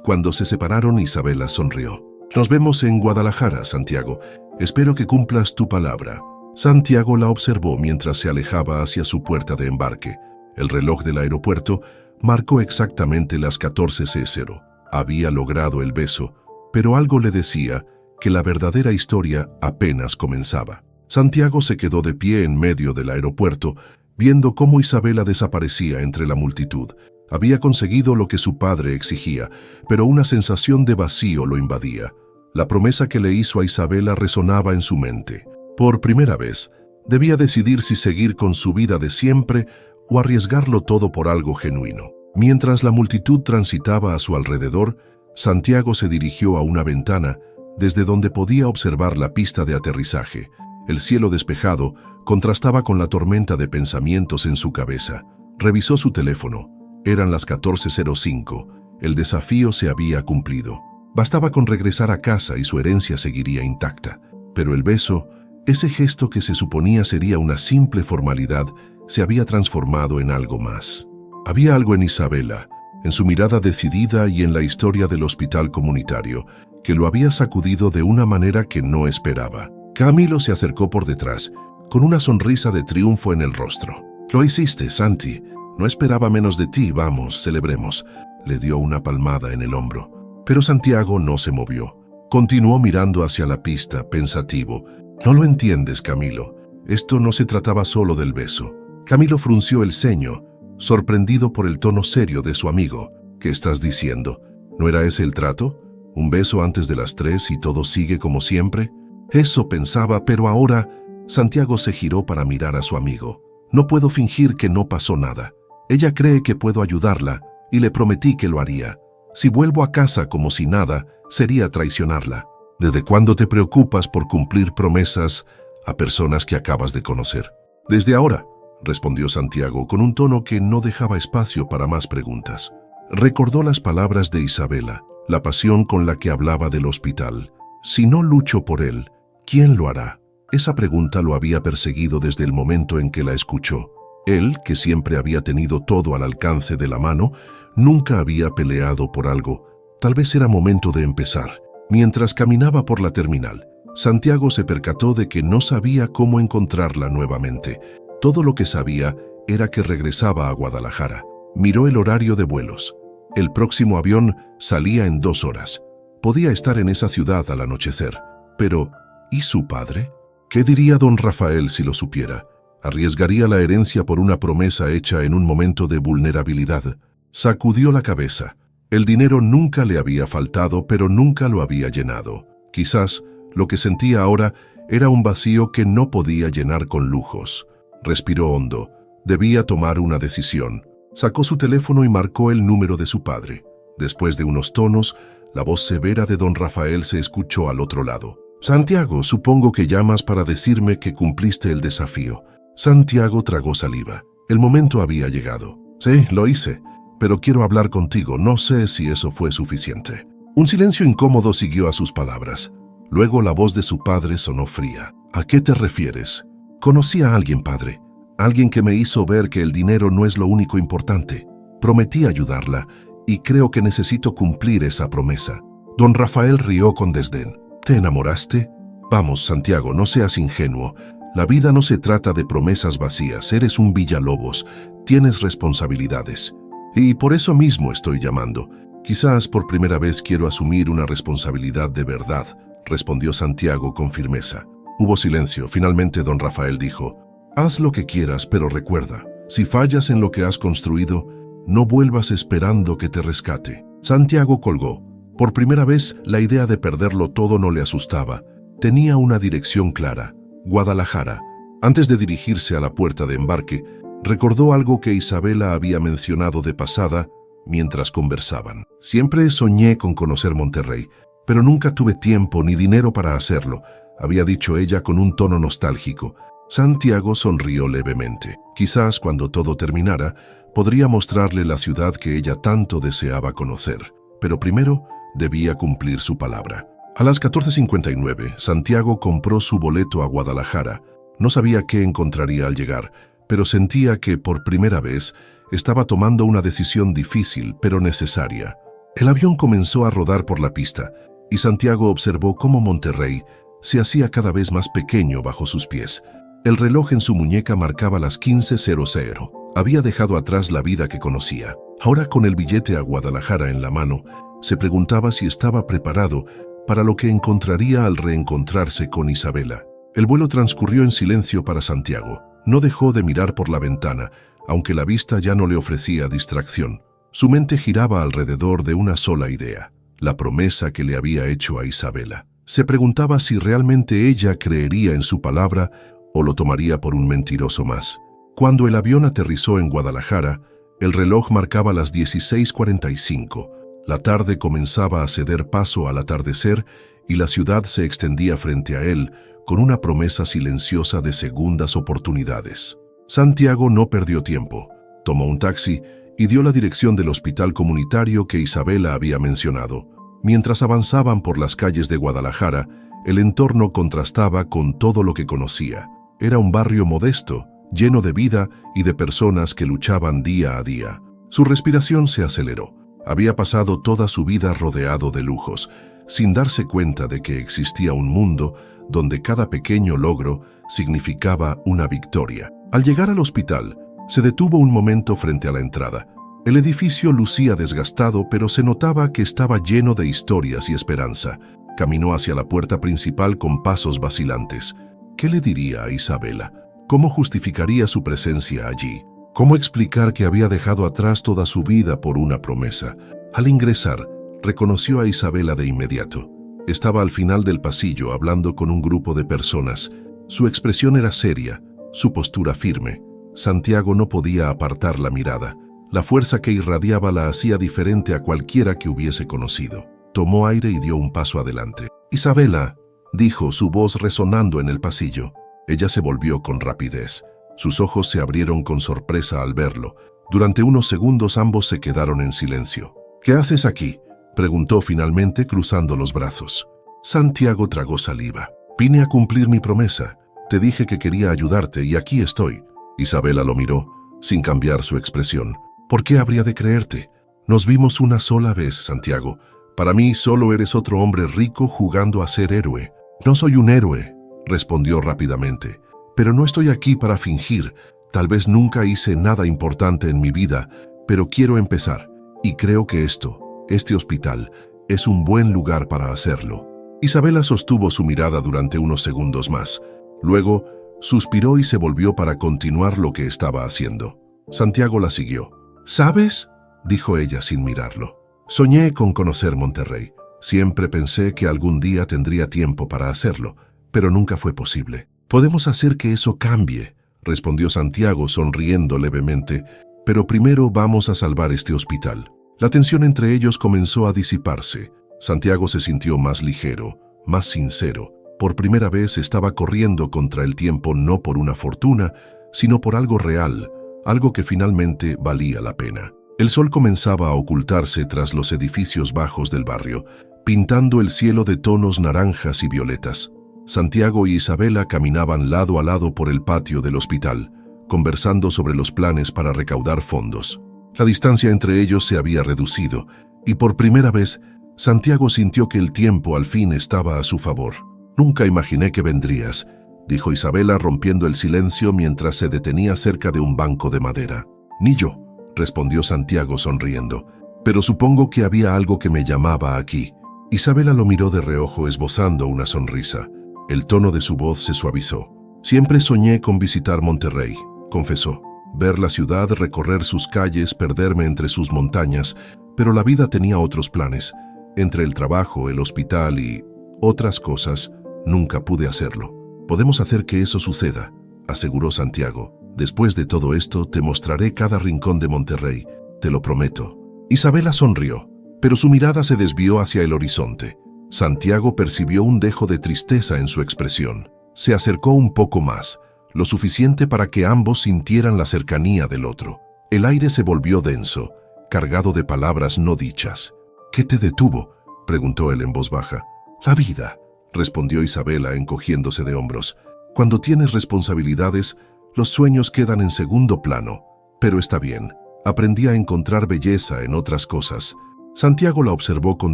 Cuando se separaron, Isabela sonrió. «Nos vemos en Guadalajara, Santiago. Espero que cumplas tu palabra». Santiago la observó mientras se alejaba hacia su puerta de embarque. El reloj del aeropuerto marcó exactamente las 14:00. Había logrado el beso, pero algo le decía que la verdadera historia apenas comenzaba. Santiago se quedó de pie en medio del aeropuerto, viendo cómo Isabela desaparecía entre la multitud. Había conseguido lo que su padre exigía, pero una sensación de vacío lo invadía. La promesa que le hizo a Isabela resonaba en su mente. Por primera vez, debía decidir si seguir con su vida de siempre o arriesgarlo todo por algo genuino. Mientras la multitud transitaba a su alrededor, Santiago se dirigió a una ventana desde donde podía observar la pista de aterrizaje. El cielo despejado contrastaba con la tormenta de pensamientos en su cabeza. Revisó su teléfono. Eran las 14:05. El desafío se había cumplido. Bastaba con regresar a casa y su herencia seguiría intacta. Pero el beso, ese gesto que se suponía sería una simple formalidad, se había transformado en algo más. Había algo en Isabela, en su mirada decidida y en la historia del hospital comunitario, que lo había sacudido de una manera que no esperaba. Camilo se acercó por detrás, con una sonrisa de triunfo en el rostro. «Lo hiciste, Santi. No esperaba menos de ti. Vamos, celebremos». Le dio una palmada en el hombro. Pero Santiago no se movió. Continuó mirando hacia la pista, pensativo. «No lo entiendes, Camilo. Esto no se trataba solo del beso». Camilo frunció el ceño, sorprendido por el tono serio de su amigo. «¿Qué estás diciendo? ¿No era ese el trato? ¿Un beso antes de las 3 y todo sigue como siempre?» Eso pensaba, pero ahora Santiago se giró para mirar a su amigo. «No puedo fingir que no pasó nada. Ella cree que puedo ayudarla y le prometí que lo haría. Si vuelvo a casa como si nada, sería traicionarla». «¿Desde cuándo te preocupas por cumplir promesas a personas que acabas de conocer?» «Desde ahora», respondió Santiago con un tono que no dejaba espacio para más preguntas. Recordó las palabras de Isabela, la pasión con la que hablaba del hospital. «Si no lucho por él, ¿quién lo hará?». Esa pregunta lo había perseguido desde el momento en que la escuchó. Él, que siempre había tenido todo al alcance de la mano, nunca había peleado por algo. Tal vez era momento de empezar. Mientras caminaba por la terminal, Santiago se percató de que no sabía cómo encontrarla nuevamente. Todo lo que sabía era que regresaba a Guadalajara. Miró el horario de vuelos. El próximo avión salía en 2 horas. Podía estar en esa ciudad al anochecer. Pero, ¿y su padre? ¿Qué diría don Rafael si lo supiera? ¿Arriesgaría la herencia por una promesa hecha en un momento de vulnerabilidad? Sacudió la cabeza. El dinero nunca le había faltado, pero nunca lo había llenado. Quizás lo que sentía ahora era un vacío que no podía llenar con lujos. Respiró hondo. Debía tomar una decisión. Sacó su teléfono y marcó el número de su padre. Después de unos tonos, la voz severa de don Rafael se escuchó al otro lado. «Santiago, supongo que llamas para decirme que cumpliste el desafío». Santiago tragó saliva. El momento había llegado. «Sí, lo hice, pero quiero hablar contigo. No sé si eso fue suficiente». Un silencio incómodo siguió a sus palabras. Luego la voz de su padre sonó fría. «¿A qué te refieres?» «Conocí a alguien, padre. Alguien que me hizo ver que el dinero no es lo único importante. Prometí ayudarla y creo que necesito cumplir esa promesa». Don Rafael rió con desdén. «¿Te enamoraste? Vamos, Santiago, no seas ingenuo. La vida no se trata de promesas vacías. Eres un Villalobos. Tienes responsabilidades. Y por eso mismo estoy llamando. Quizás por primera vez quiero asumir una responsabilidad de verdad», respondió Santiago con firmeza. Hubo silencio. Finalmente don Rafael dijo: «Haz lo que quieras, pero recuerda, si fallas en lo que has construido, no vuelvas esperando que te rescate». Santiago colgó. Por primera vez, la idea de perderlo todo no le asustaba. Tenía una dirección clara: Guadalajara. Antes de dirigirse a la puerta de embarque, recordó algo que Isabela había mencionado de pasada mientras conversaban. «Siempre soñé con conocer Monterrey, pero nunca tuve tiempo ni dinero para hacerlo», había dicho ella con un tono nostálgico. Santiago sonrió levemente. Quizás cuando todo terminara, podría mostrarle la ciudad que ella tanto deseaba conocer. Pero primero debía cumplir su palabra. A las 14:59, Santiago compró su boleto a Guadalajara. No sabía qué encontraría al llegar, pero sentía que por primera vez estaba tomando una decisión difícil pero necesaria. El avión comenzó a rodar por la pista y Santiago observó cómo Monterrey se hacía cada vez más pequeño bajo sus pies. El reloj en su muñeca marcaba las 15:00. Había dejado atrás la vida que conocía. Ahora, con el billete a Guadalajara en la mano, se preguntaba si estaba preparado para lo que encontraría al reencontrarse con Isabela. El vuelo transcurrió en silencio para Santiago. No dejó de mirar por la ventana, aunque la vista ya no le ofrecía distracción. Su mente giraba alrededor de una sola idea: la promesa que le había hecho a Isabela. Se preguntaba si realmente ella creería en su palabra o lo tomaría por un mentiroso más. Cuando el avión aterrizó en Guadalajara, el reloj marcaba las 16:45. La tarde comenzaba a ceder paso al atardecer y la ciudad se extendía frente a él con una promesa silenciosa de segundas oportunidades. Santiago no perdió tiempo. Tomó un taxi y dio la dirección del hospital comunitario que Isabela había mencionado. Mientras avanzaban por las calles de Guadalajara, el entorno contrastaba con todo lo que conocía. Era un barrio modesto, lleno de vida y de personas que luchaban día a día. Su respiración se aceleró. Había pasado toda su vida rodeado de lujos, sin darse cuenta de que existía un mundo donde cada pequeño logro significaba una victoria. Al llegar al hospital, se detuvo un momento frente a la entrada. El edificio lucía desgastado, pero se notaba que estaba lleno de historias y esperanza. Caminó hacia la puerta principal con pasos vacilantes. ¿Qué le diría a Isabela? ¿Cómo justificaría su presencia allí? ¿Cómo explicar que había dejado atrás toda su vida por una promesa? Al ingresar, reconoció a Isabela de inmediato. Estaba al final del pasillo hablando con un grupo de personas. Su expresión era seria, su postura firme. Santiago no podía apartar la mirada. La fuerza que irradiaba la hacía diferente a cualquiera que hubiese conocido. Tomó aire y dio un paso adelante. «Isabela», dijo, su voz resonando en el pasillo. Ella se volvió con rapidez. Sus ojos se abrieron con sorpresa al verlo. Durante unos segundos ambos se quedaron en silencio. «¿Qué haces aquí?», preguntó finalmente cruzando los brazos. Santiago tragó saliva. «Vine a cumplir mi promesa. Te dije que quería ayudarte y aquí estoy». Isabela lo miró, sin cambiar su expresión. «¿Por qué habría de creerte? Nos vimos una sola vez, Santiago. Para mí solo eres otro hombre rico jugando a ser héroe». «No soy un héroe», respondió rápidamente. «Pero no estoy aquí para fingir. Tal vez nunca hice nada importante en mi vida, pero quiero empezar. Y creo que este hospital, es un buen lugar para hacerlo». Isabela sostuvo su mirada durante unos segundos más. Luego, suspiró y se volvió para continuar lo que estaba haciendo. Santiago la siguió. «¿Sabes?», dijo ella sin mirarlo. «Soñé con conocer Monterrey. Siempre pensé que algún día tendría tiempo para hacerlo, pero nunca fue posible». «Podemos hacer que eso cambie», respondió Santiago sonriendo levemente, «pero primero vamos a salvar este hospital». La tensión entre ellos comenzó a disiparse. Santiago se sintió más ligero, más sincero. Por primera vez estaba corriendo contra el tiempo no por una fortuna, sino por algo real, algo que finalmente valía la pena. El sol comenzaba a ocultarse tras los edificios bajos del barrio, pintando el cielo de tonos naranjas y violetas. Santiago y Isabela caminaban lado a lado por el patio del hospital, conversando sobre los planes para recaudar fondos. La distancia entre ellos se había reducido, y por primera vez, Santiago sintió que el tiempo al fin estaba a su favor. «Nunca imaginé que vendrías», dijo Isabela rompiendo el silencio mientras se detenía cerca de un banco de madera. «Ni yo», respondió Santiago sonriendo, «pero supongo que había algo que me llamaba aquí». Isabela lo miró de reojo esbozando una sonrisa. El tono de su voz se suavizó. «Siempre soñé con visitar Monterrey», confesó. «Ver la ciudad, recorrer sus calles, perderme entre sus montañas, pero la vida tenía otros planes. Entre el trabajo, el hospital y otras cosas, nunca pude hacerlo». «Podemos hacer que eso suceda», aseguró Santiago. «Después de todo esto, te mostraré cada rincón de Monterrey, te lo prometo». Isabela sonrió, pero su mirada se desvió hacia el horizonte. Santiago percibió un dejo de tristeza en su expresión. Se acercó un poco más, lo suficiente para que ambos sintieran la cercanía del otro. El aire se volvió denso, cargado de palabras no dichas. «¿Qué te detuvo?», preguntó él en voz baja. «La vida», respondió Isabela encogiéndose de hombros. «Cuando tienes responsabilidades, los sueños quedan en segundo plano. Pero está bien, aprendí a encontrar belleza en otras cosas». Santiago la observó con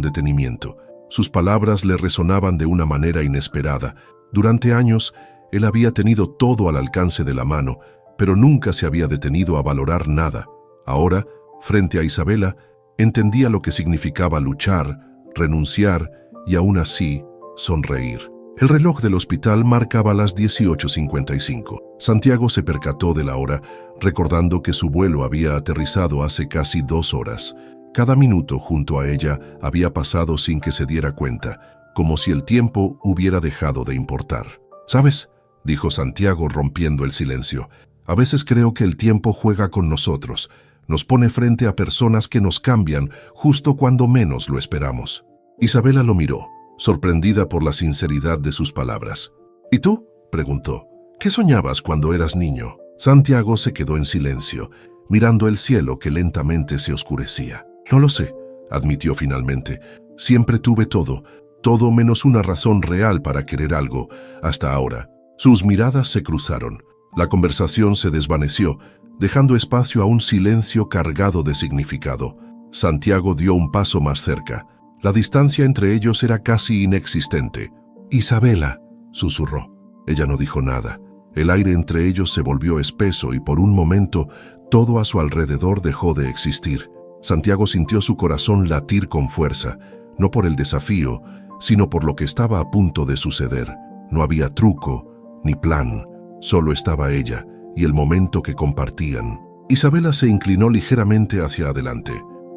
detenimiento. Sus palabras le resonaban de una manera inesperada. Durante años, él había tenido todo al alcance de la mano, pero nunca se había detenido a valorar nada. Ahora, frente a Isabela, entendía lo que significaba luchar, renunciar y aún así sonreír. El reloj del hospital marcaba las 18:55. Santiago se percató de la hora, recordando que su vuelo había aterrizado hace casi 2 horas. Cada minuto junto a ella había pasado sin que se diera cuenta, como si el tiempo hubiera dejado de importar. «¿Sabes?», dijo Santiago rompiendo el silencio. «A veces creo que el tiempo juega con nosotros. Nos pone frente a personas que nos cambian justo cuando menos lo esperamos». Isabela lo miró, sorprendida por la sinceridad de sus palabras. «¿Y tú?», preguntó. «¿Qué soñabas cuando eras niño?». Santiago se quedó en silencio, mirando el cielo que lentamente se oscurecía. No lo sé, admitió finalmente. Siempre tuve todo menos una razón real para querer algo, hasta ahora. Sus miradas se cruzaron. La conversación se desvaneció, dejando espacio a un silencio cargado de significado. Santiago dio un paso más cerca. La distancia entre ellos era casi inexistente. «Isabela», susurró. Ella no dijo nada. El aire entre ellos se volvió espeso y por un momento todo a su alrededor dejó de existir. Santiago sintió su corazón latir con fuerza, no por el desafío, sino por lo que estaba a punto de suceder. No había truco ni plan, solo estaba ella y el momento que compartían. Isabela se inclinó ligeramente hacia adelante.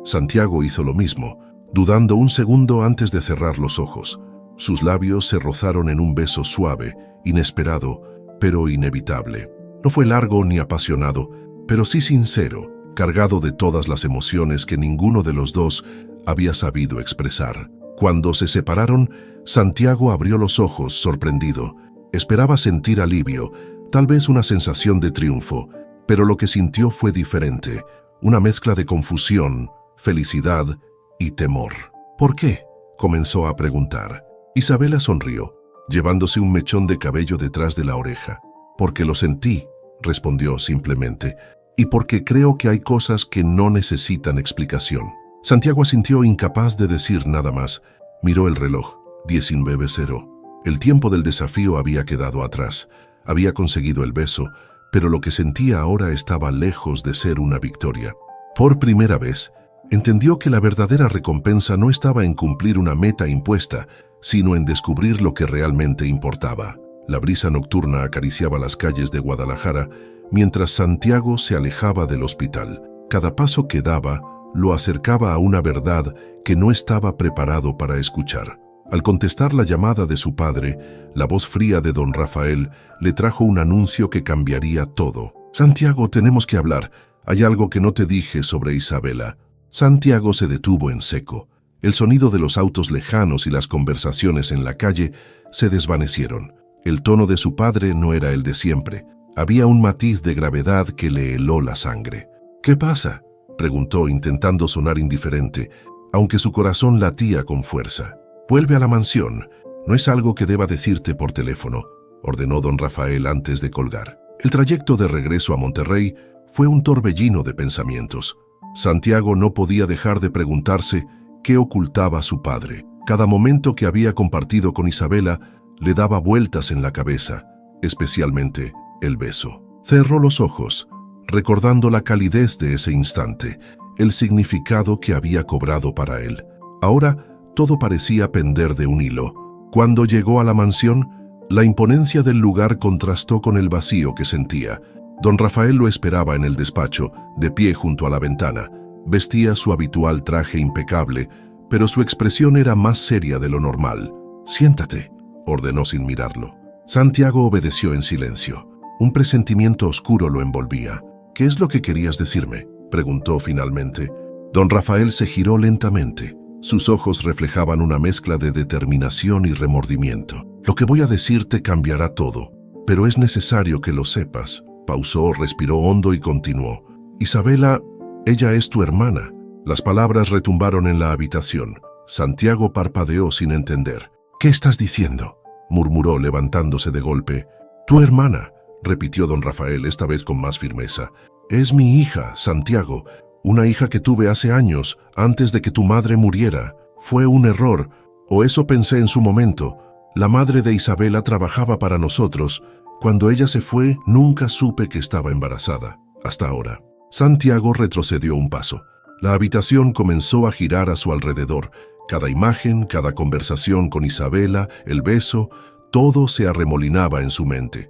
Santiago hizo lo mismo, dudando un segundo antes de cerrar los ojos. Sus labios se rozaron en un beso suave, inesperado, pero inevitable. No fue largo ni apasionado, pero sí sincero, cargado de todas las emociones que ninguno de los dos había sabido expresar. Cuando se separaron, Santiago abrió los ojos, sorprendido. Esperaba sentir alivio, tal vez una sensación de triunfo, pero lo que sintió fue diferente, una mezcla de confusión, felicidad y temor. «¿Por qué?», comenzó a preguntar. Isabela sonrió, llevándose un mechón de cabello detrás de la oreja. «Porque lo sentí», respondió simplemente, «y porque creo que hay cosas que no necesitan explicación». Santiago asintió, incapaz de decir nada más. Miró el reloj, 19:00. El tiempo del desafío había quedado atrás. Había conseguido el beso, pero lo que sentía ahora estaba lejos de ser una victoria. Por primera vez, entendió que la verdadera recompensa no estaba en cumplir una meta impuesta, sino en descubrir lo que realmente importaba. La brisa nocturna acariciaba las calles de Guadalajara, mientras Santiago se alejaba del hospital. Cada paso que daba lo acercaba a una verdad que no estaba preparado para escuchar. Al contestar la llamada de su padre, la voz fría de don Rafael le trajo un anuncio que cambiaría todo. «Santiago, tenemos que hablar. Hay algo que no te dije sobre Isabela». Santiago se detuvo en seco. El sonido de los autos lejanos y las conversaciones en la calle se desvanecieron. El tono de su padre no era el de siempre. Había un matiz de gravedad que le heló la sangre. «¿Qué pasa?», preguntó intentando sonar indiferente, aunque su corazón latía con fuerza. «Vuelve a la mansión. No es algo que deba decirte por teléfono», ordenó don Rafael antes de colgar. El trayecto de regreso a Monterrey fue un torbellino de pensamientos. Santiago no podía dejar de preguntarse qué ocultaba su padre. Cada momento que había compartido con Isabela le daba vueltas en la cabeza, especialmente el beso. Cerró los ojos, recordando la calidez de ese instante, el significado que había cobrado para él. Ahora, todo parecía pender de un hilo. Cuando llegó a la mansión, la imponencia del lugar contrastó con el vacío que sentía. Don Rafael lo esperaba en el despacho, de pie junto a la ventana. Vestía su habitual traje impecable, pero su expresión era más seria de lo normal. «Siéntate», ordenó sin mirarlo. Santiago obedeció en silencio. Un presentimiento oscuro lo envolvía. «¿Qué es lo que querías decirme?», preguntó finalmente. Don Rafael se giró lentamente. Sus ojos reflejaban una mezcla de determinación y remordimiento. «Lo que voy a decirte cambiará todo, pero es necesario que lo sepas». Pausó, respiró hondo y continuó. «Isabela, ella es tu hermana». Las palabras retumbaron en la habitación. Santiago parpadeó sin entender. «¿Qué estás diciendo?», murmuró levantándose de golpe. «Tu hermana», repitió don Rafael, esta vez con más firmeza. «Es mi hija, Santiago. Una hija que tuve hace años, antes de que tu madre muriera. Fue un error, o eso pensé en su momento. La madre de Isabela trabajaba para nosotros. Cuando ella se fue, nunca supe que estaba embarazada. Hasta ahora». Santiago retrocedió un paso. La habitación comenzó a girar a su alrededor. Cada imagen, cada conversación con Isabela, el beso, todo se arremolinaba en su mente.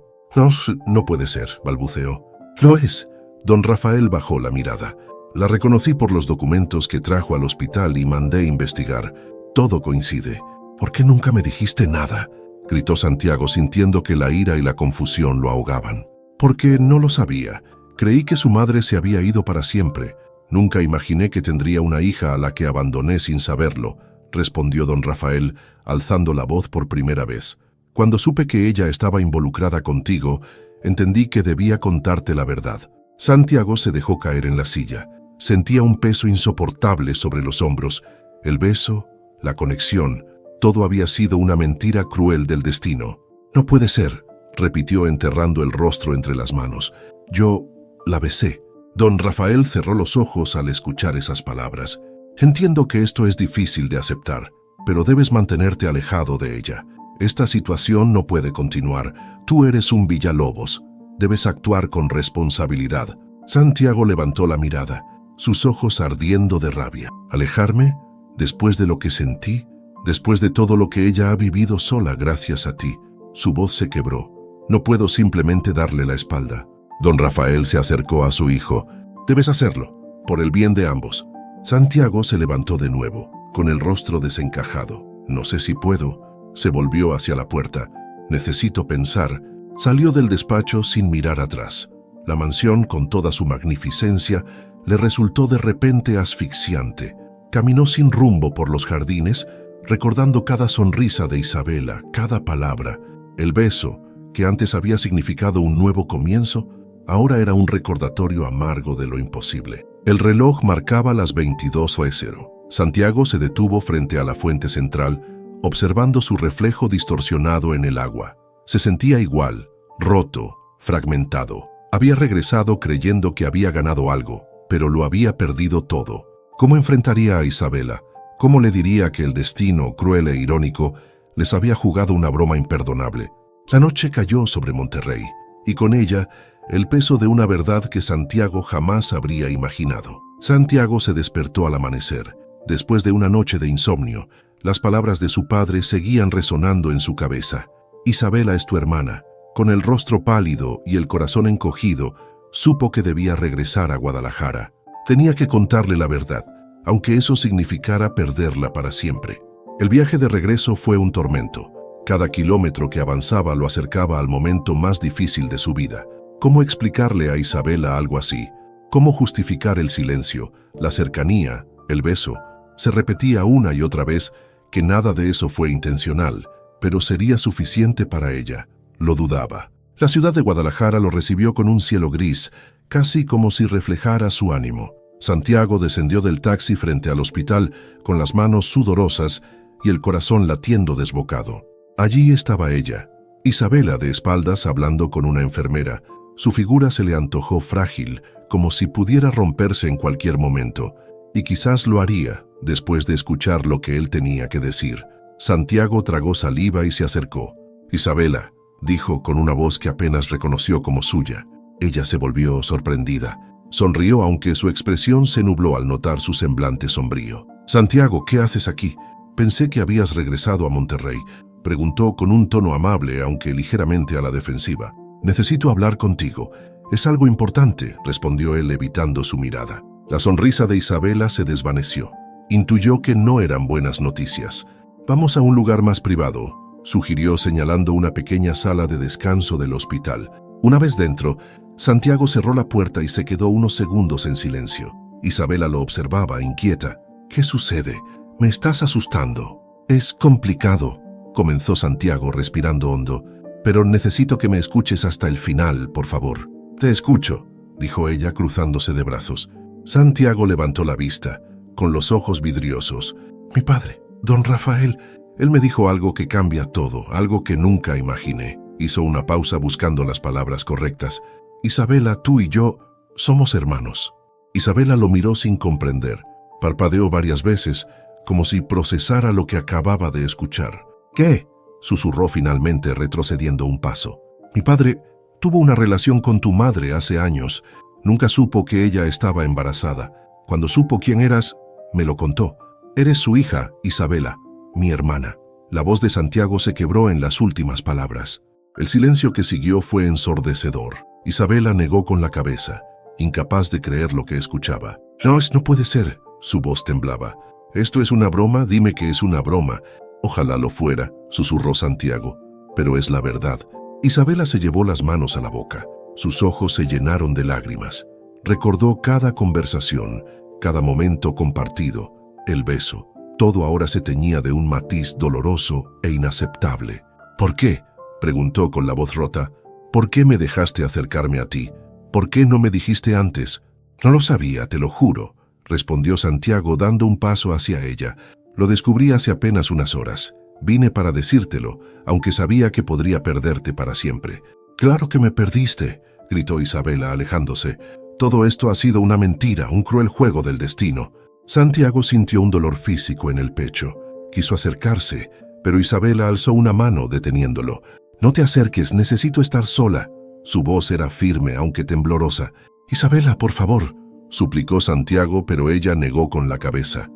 No puede ser», balbuceó. «Lo es». Don Rafael bajó la mirada. «La reconocí por los documentos que trajo al hospital y mandé investigar. Todo coincide». «¿Por qué nunca me dijiste nada?», gritó Santiago, sintiendo que la ira y la confusión lo ahogaban. «Porque no lo sabía. Creí que su madre se había ido para siempre. Nunca imaginé que tendría una hija a la que abandoné sin saberlo», respondió don Rafael, alzando la voz por primera vez. «Cuando supe que ella estaba involucrada contigo, entendí que debía contarte la verdad. Santiago se dejó caer en la silla. Sentía un peso insoportable sobre los hombros. El beso, la conexión, todo había sido una mentira cruel del destino. «No puede ser», repitió enterrando el rostro entre las manos. «Yo la besé». Don Rafael cerró los ojos al escuchar esas palabras. «Entiendo que esto es difícil de aceptar, pero debes mantenerte alejado de ella. Esta situación no puede continuar. Tú eres un Villalobos. Debes actuar con responsabilidad». Santiago levantó la mirada, sus ojos ardiendo de rabia. «¿Alejarme? Después de lo que sentí, después de todo lo que ella ha vivido sola gracias a ti». Su voz se quebró. «No puedo simplemente darle la espalda». Don Rafael se acercó a su hijo. «Debes hacerlo, por el bien de ambos». Santiago se levantó de nuevo, con el rostro desencajado. «No sé si puedo». Se volvió hacia la puerta. «Necesito pensar». Salió del despacho sin mirar atrás. La mansión, con toda su magnificencia, le resultó de repente asfixiante. Caminó sin rumbo por los jardines, recordando cada sonrisa de Isabela, cada palabra. El beso, que antes había significado un nuevo comienzo, ahora era un recordatorio amargo de lo imposible. El reloj marcaba las 22:00. Santiago se detuvo frente a la fuente central, observando su reflejo distorsionado en el agua. Se sentía igual, roto, fragmentado. Había regresado creyendo que había ganado algo, pero lo había perdido todo. ¿Cómo enfrentaría a Isabela? ¿Cómo le diría que el destino, cruel e irónico, les había jugado una broma imperdonable? La noche cayó sobre Monterrey, y con ella el peso de una verdad que Santiago jamás habría imaginado. Santiago se despertó al amanecer. Después de una noche de insomnio, las palabras de su padre seguían resonando en su cabeza. «Isabela es tu hermana». Con el rostro pálido y el corazón encogido, supo que debía regresar a Guadalajara. Tenía que contarle la verdad, aunque eso significara perderla para siempre. El viaje de regreso fue un tormento. Cada kilómetro que avanzaba lo acercaba al momento más difícil de su vida. ¿Cómo explicarle a Isabela algo así? ¿Cómo justificar el silencio, la cercanía, el beso? Se repetía una y otra vez que nada de eso fue intencional, pero sería suficiente para ella. Lo dudaba. La ciudad de Guadalajara lo recibió con un cielo gris, casi como si reflejara su ánimo. Santiago descendió del taxi frente al hospital con las manos sudorosas y el corazón latiendo desbocado. Allí estaba ella, Isabela de espaldas hablando con una enfermera. Su figura se le antojó frágil, como si pudiera romperse en cualquier momento, y quizás lo haría después de escuchar lo que él tenía que decir. Santiago tragó saliva y se acercó. «Isabela», dijo con una voz que apenas reconoció como suya. Ella se volvió sorprendida. Sonrió aunque su expresión se nubló al notar su semblante sombrío. «Santiago, ¿qué haces aquí? Pensé que habías regresado a Monterrey», preguntó con un tono amable aunque ligeramente a la defensiva. «Necesito hablar contigo. Es algo importante», respondió él evitando su mirada. La sonrisa de Isabela se desvaneció. Intuyó que no eran buenas noticias. «Vamos a un lugar más privado», sugirió señalando una pequeña sala de descanso del hospital. Una vez dentro, Santiago cerró la puerta y se quedó unos segundos en silencio. Isabela lo observaba, inquieta. «¿Qué sucede? Me estás asustando». «Es complicado», comenzó Santiago respirando hondo, «pero necesito que me escuches hasta el final, por favor». «Te escucho», dijo ella cruzándose de brazos. Santiago levantó la vista, con los ojos vidriosos. «Mi padre, don Rafael, él me dijo algo que cambia todo, algo que nunca imaginé». Hizo una pausa buscando las palabras correctas. «Isabela, tú y yo somos hermanos». Isabela lo miró sin comprender. Parpadeó varias veces, como si procesara lo que acababa de escuchar. «¿Qué?», susurró finalmente, retrocediendo un paso. «Mi padre tuvo una relación con tu madre hace años. Nunca supo que ella estaba embarazada. Cuando supo quién eras, me lo contó. Eres su hija, Isabela, mi hermana». La voz de Santiago se quebró en las últimas palabras. El silencio que siguió fue ensordecedor. Isabela negó con la cabeza, incapaz de creer lo que escuchaba. «No, no puede ser», su voz temblaba. «¿Esto es una broma? Dime que es una broma». «Ojalá lo fuera», susurró Santiago, «pero es la verdad». Isabela se llevó las manos a la boca. Sus ojos se llenaron de lágrimas. Recordó cada conversación, cada momento compartido, el beso. Todo ahora se teñía de un matiz doloroso e inaceptable. «¿Por qué?», preguntó con la voz rota. «¿Por qué me dejaste acercarme a ti? ¿Por qué no me dijiste antes? No lo sabía, te lo juro, respondió Santiago dando un paso hacia ella. Lo descubrí hace apenas unas horas. Vine para decírtelo, aunque sabía que podría perderte para siempre. Claro que me perdiste, gritó Isabela alejándose. Todo esto ha sido una mentira, un cruel juego del destino. Santiago sintió un dolor físico en el pecho. Quiso acercarse, pero Isabela alzó una mano deteniéndolo. No te acerques, necesito estar sola. Su voz era firme, aunque temblorosa. Isabela, por favor, suplicó Santiago, pero ella negó con la cabeza.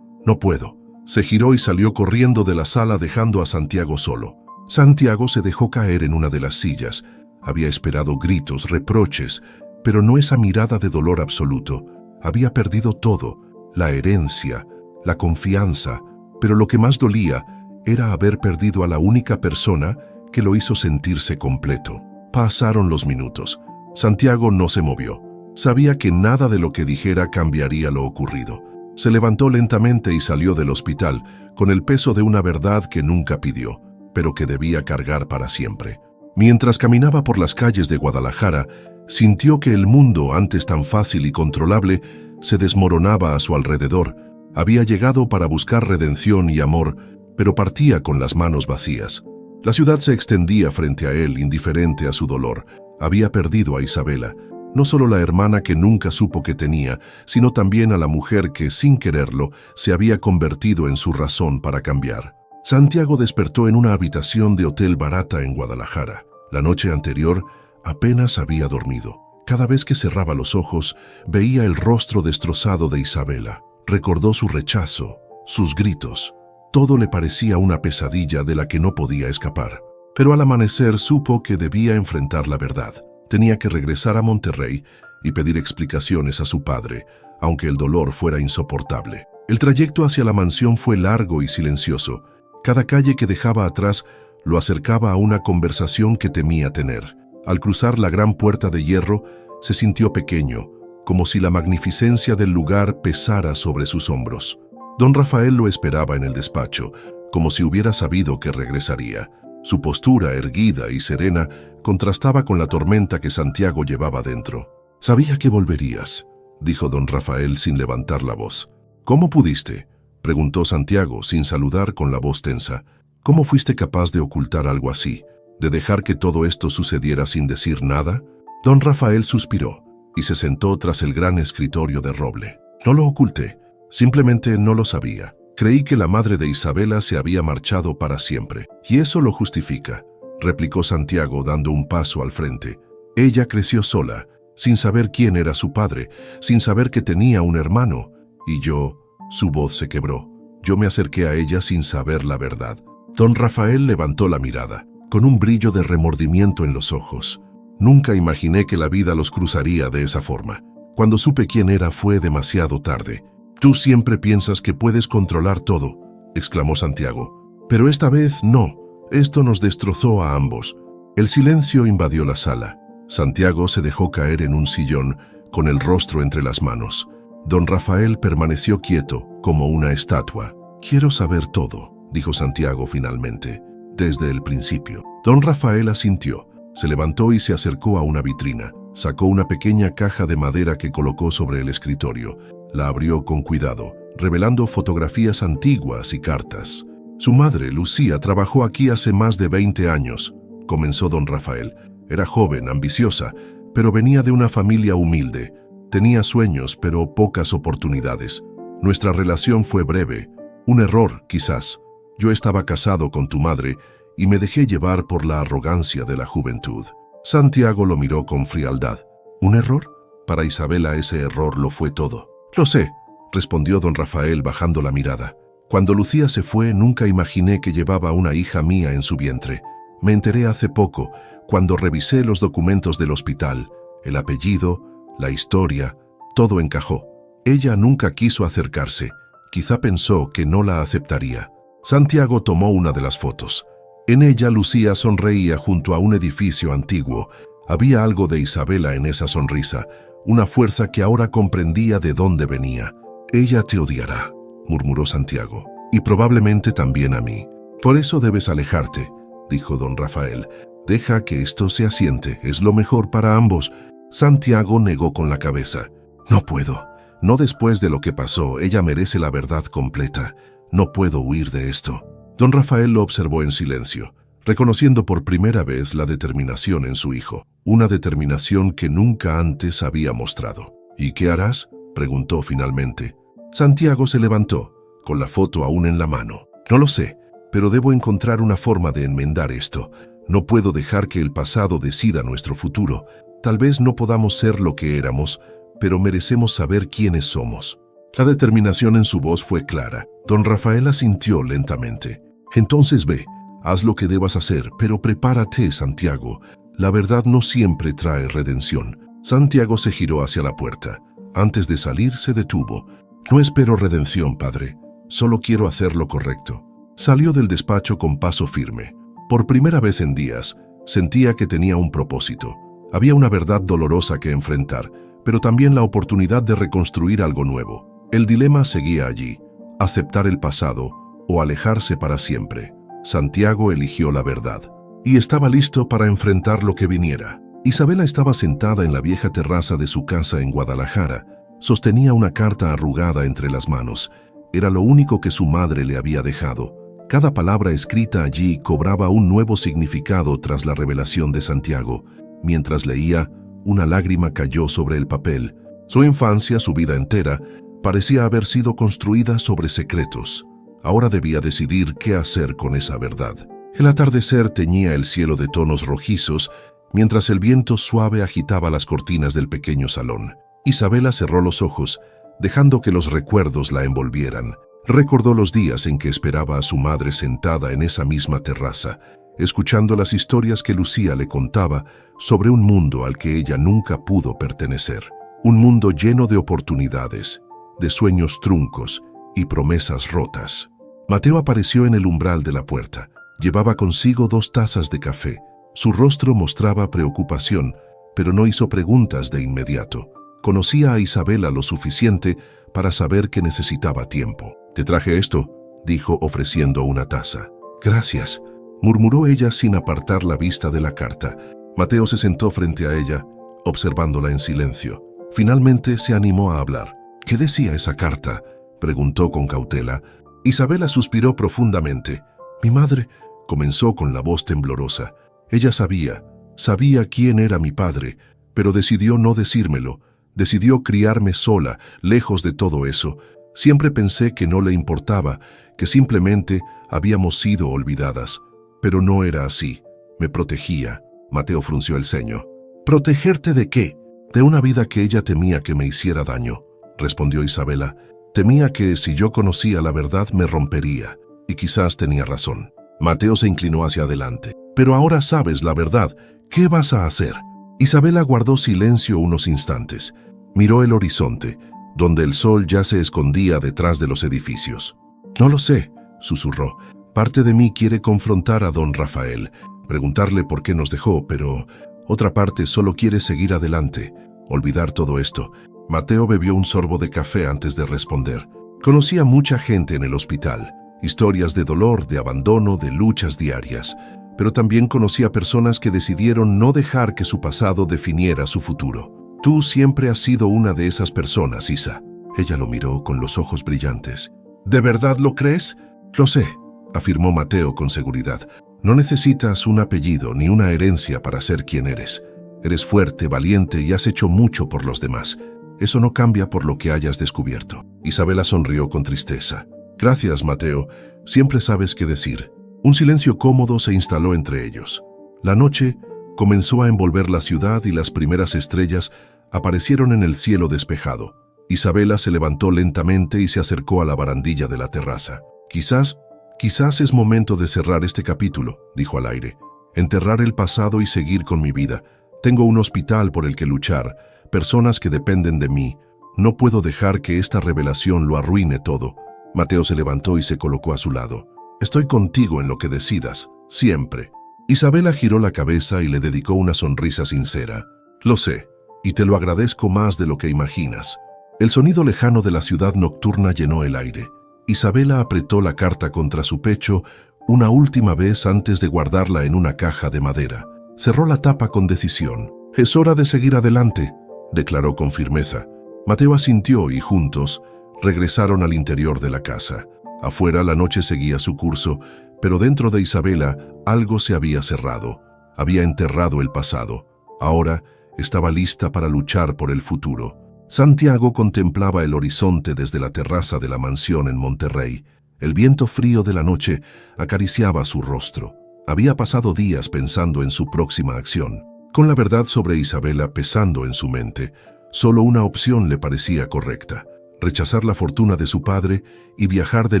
No puedo. Se giró y salió corriendo de la sala dejando a Santiago solo. Santiago se dejó caer en una de las sillas. Había esperado gritos, reproches, pero no esa mirada de dolor absoluto. Había perdido todo, la herencia, la confianza, pero lo que más dolía era haber perdido a la única persona que lo hizo sentirse completo. Pasaron los minutos. Santiago no se movió. Sabía que nada de lo que dijera cambiaría lo ocurrido. Se levantó lentamente y salió del hospital, con el peso de una verdad que nunca pidió, pero que debía cargar para siempre. Mientras caminaba por las calles de Guadalajara, sintió que el mundo, antes tan fácil y controlable, se desmoronaba a su alrededor. Había llegado para buscar redención y amor, pero partía con las manos vacías. La ciudad se extendía frente a él, indiferente a su dolor. Había perdido a Isabela, no solo la hermana que nunca supo que tenía, sino también a la mujer que, sin quererlo, se había convertido en su razón para cambiar. Santiago despertó en una habitación de hotel barata en Guadalajara. La noche anterior apenas había dormido. Cada vez que cerraba los ojos, veía el rostro destrozado de Isabela. Recordó su rechazo, sus gritos. Todo le parecía una pesadilla de la que no podía escapar. Pero al amanecer supo que debía enfrentar la verdad. Tenía que regresar a Monterrey y pedir explicaciones a su padre, aunque el dolor fuera insoportable. El trayecto hacia la mansión fue largo y silencioso. Cada calle que dejaba atrás lo acercaba a una conversación que temía tener. Al cruzar la gran puerta de hierro, se sintió pequeño, como si la magnificencia del lugar pesara sobre sus hombros. Don Rafael lo esperaba en el despacho, como si hubiera sabido que regresaría. Su postura, erguida y serena, contrastaba con la tormenta que Santiago llevaba dentro. «Sabía que volverías», dijo don Rafael sin levantar la voz. «¿Cómo pudiste?», preguntó Santiago sin saludar con la voz tensa. «¿Cómo fuiste capaz de ocultar algo así? ¿De dejar que todo esto sucediera sin decir nada?» Don Rafael suspiró y se sentó tras el gran escritorio de roble. «No lo oculté, simplemente no lo sabía. Creí que la madre de Isabela se había marchado para siempre, y eso lo justifica», replicó Santiago dando un paso al frente. «Ella creció sola, sin saber quién era su padre, sin saber que tenía un hermano, y yo...» Su voz se quebró. «Yo me acerqué a ella sin saber la verdad». Don Rafael levantó la mirada, con un brillo de remordimiento en los ojos. «Nunca imaginé que la vida los cruzaría de esa forma. Cuando supe quién era fue demasiado tarde». «Tú siempre piensas que puedes controlar todo», exclamó Santiago. «Pero esta vez no. Esto nos destrozó a ambos». El silencio invadió la sala. Santiago se dejó caer en un sillón, con el rostro entre las manos. Don Rafael permaneció quieto, como una estatua. «Quiero saber todo», dijo Santiago finalmente, «desde el principio». Don Rafael asintió. Se levantó y se acercó a una vitrina. Sacó una pequeña caja de madera que colocó sobre el escritorio. La abrió con cuidado, revelando fotografías antiguas y cartas. «Su madre, Lucía, trabajó aquí hace más de 20 años», comenzó don Rafael. «Era joven, ambiciosa, pero venía de una familia humilde. Tenía sueños, pero pocas oportunidades. Nuestra relación fue breve. Un error, quizás. Yo estaba casado con tu madre y me dejé llevar por la arrogancia de la juventud». Santiago lo miró con frialdad. «¿Un error? Para Isabela ese error lo fue todo». «Lo sé», respondió don Rafael bajando la mirada. «Cuando Lucía se fue, nunca imaginé que llevaba una hija mía en su vientre. Me enteré hace poco, cuando revisé los documentos del hospital. El apellido, la historia, todo encajó. Ella nunca quiso acercarse. Quizá pensó que no la aceptaría». Santiago tomó una de las fotos. En ella Lucía sonreía junto a un edificio antiguo. Había algo de Isabela en esa sonrisa, una fuerza que ahora comprendía de dónde venía. «Ella te odiará», murmuró Santiago, «y probablemente también a mí. Por eso debes alejarte», dijo don Rafael. «Deja que esto se asiente, es lo mejor para ambos». Santiago negó con la cabeza. No puedo. No después de lo que pasó, ella merece la verdad completa. No puedo huir de esto. Don Rafael lo observó en silencio, reconociendo por primera vez la determinación en su hijo, una determinación que nunca antes había mostrado. ¿Y qué harás?, preguntó finalmente. Santiago se levantó, con la foto aún en la mano. No lo sé, pero debo encontrar una forma de enmendar esto. No puedo dejar que el pasado decida nuestro futuro. Tal vez no podamos ser lo que éramos, pero merecemos saber quiénes somos. La determinación en su voz fue clara. Don Rafael asintió lentamente. Entonces ve, haz lo que debas hacer, pero prepárate, Santiago. La verdad no siempre trae redención. Santiago se giró hacia la puerta. Antes de salir, se detuvo. No espero redención, padre. Solo quiero hacer lo correcto. Salió del despacho con paso firme. Por primera vez en días, sentía que tenía un propósito. Había una verdad dolorosa que enfrentar, pero también la oportunidad de reconstruir algo nuevo. El dilema seguía allí: aceptar el pasado o alejarse para siempre. Santiago eligió la verdad y estaba listo para enfrentar lo que viniera. Isabela estaba sentada en la vieja terraza de su casa en Guadalajara. Sostenía una carta arrugada entre las manos. Era lo único que su madre le había dejado. Cada palabra escrita allí cobraba un nuevo significado tras la revelación de Santiago. Mientras leía, una lágrima cayó sobre el papel. Su infancia, su vida entera, parecía haber sido construida sobre secretos. Ahora debía decidir qué hacer con esa verdad. El atardecer teñía el cielo de tonos rojizos, mientras el viento suave agitaba las cortinas del pequeño salón. Isabela cerró los ojos, dejando que los recuerdos la envolvieran. Recordó los días en que esperaba a su madre sentada en esa misma terraza, escuchando las historias que Lucía le contaba sobre un mundo al que ella nunca pudo pertenecer. Un mundo lleno de oportunidades, de sueños truncos y promesas rotas. Mateo apareció en el umbral de la puerta. Llevaba consigo 2 tazas de café. Su rostro mostraba preocupación, pero no hizo preguntas de inmediato. Conocía a Isabela lo suficiente para saber que necesitaba tiempo. «Te traje esto», dijo ofreciendo una taza. «Gracias», murmuró ella sin apartar la vista de la carta. Mateo se sentó frente a ella, observándola en silencio. Finalmente se animó a hablar. «¿Qué decía esa carta?», preguntó con cautela. Isabela suspiró profundamente. «Mi madre», comenzó con la voz temblorosa. «Ella sabía quién era mi padre, pero decidió no decírmelo. Decidió criarme sola, lejos de todo eso. Siempre pensé que no le importaba, que simplemente habíamos sido olvidadas. Pero no era así. Me protegía». Mateo frunció el ceño. «¿Protegerte de qué?». «De una vida que ella temía que me hiciera daño», respondió Isabela. «Temía que si yo conocía la verdad me rompería». Y quizás tenía razón. Mateo se inclinó hacia adelante. «Pero ahora sabes la verdad. ¿Qué vas a hacer?». Isabela guardó silencio unos instantes. Miró el horizonte, donde el sol ya se escondía detrás de los edificios. «No lo sé», susurró. «Parte de mí quiere confrontar a don Rafael, preguntarle por qué nos dejó, pero otra parte solo quiere seguir adelante, olvidar todo esto». Mateo bebió un sorbo de café antes de responder. Conocía mucha gente en el hospital, historias de dolor, de abandono, de luchas diarias, pero también conocía personas que decidieron no dejar que su pasado definiera su futuro. «Tú siempre has sido una de esas personas, Isa». Ella lo miró con los ojos brillantes. «¿De verdad lo crees?». «Lo sé», afirmó Mateo con seguridad. «No necesitas un apellido ni una herencia para ser quien eres. Eres fuerte, valiente y has hecho mucho por los demás. Eso no cambia por lo que hayas descubierto». Isabela sonrió con tristeza. «Gracias, Mateo. Siempre sabes qué decir». Un silencio cómodo se instaló entre ellos. La noche comenzó a envolver la ciudad y las primeras estrellas aparecieron en el cielo despejado. Isabela se levantó lentamente y se acercó a la barandilla de la terraza. Quizás es momento de cerrar este capítulo», dijo al aire. «Enterrar el pasado y seguir con mi vida. Tengo un hospital por el que luchar, personas que dependen de mí. No puedo dejar que esta revelación lo arruine todo». Mateo se levantó y se colocó a su lado. «Estoy contigo en lo que decidas, siempre». Isabela giró la cabeza y le dedicó una sonrisa sincera. «Lo sé, y te lo agradezco más de lo que imaginas». El sonido lejano de la ciudad nocturna llenó el aire. Isabela apretó la carta contra su pecho una última vez antes de guardarla en una caja de madera. Cerró la tapa con decisión. Es hora de seguir adelante, declaró con firmeza. Mateo asintió y juntos regresaron al interior de la casa. Afuera la noche seguía su curso, pero dentro de Isabela algo se había cerrado. Había enterrado el pasado. Ahora estaba lista para luchar por el futuro. Santiago contemplaba el horizonte desde la terraza de la mansión en Monterrey. El viento frío de la noche acariciaba su rostro. Había pasado días pensando en su próxima acción. Con la verdad sobre Isabela pesando en su mente, solo una opción le parecía correcta: rechazar la fortuna de su padre y viajar de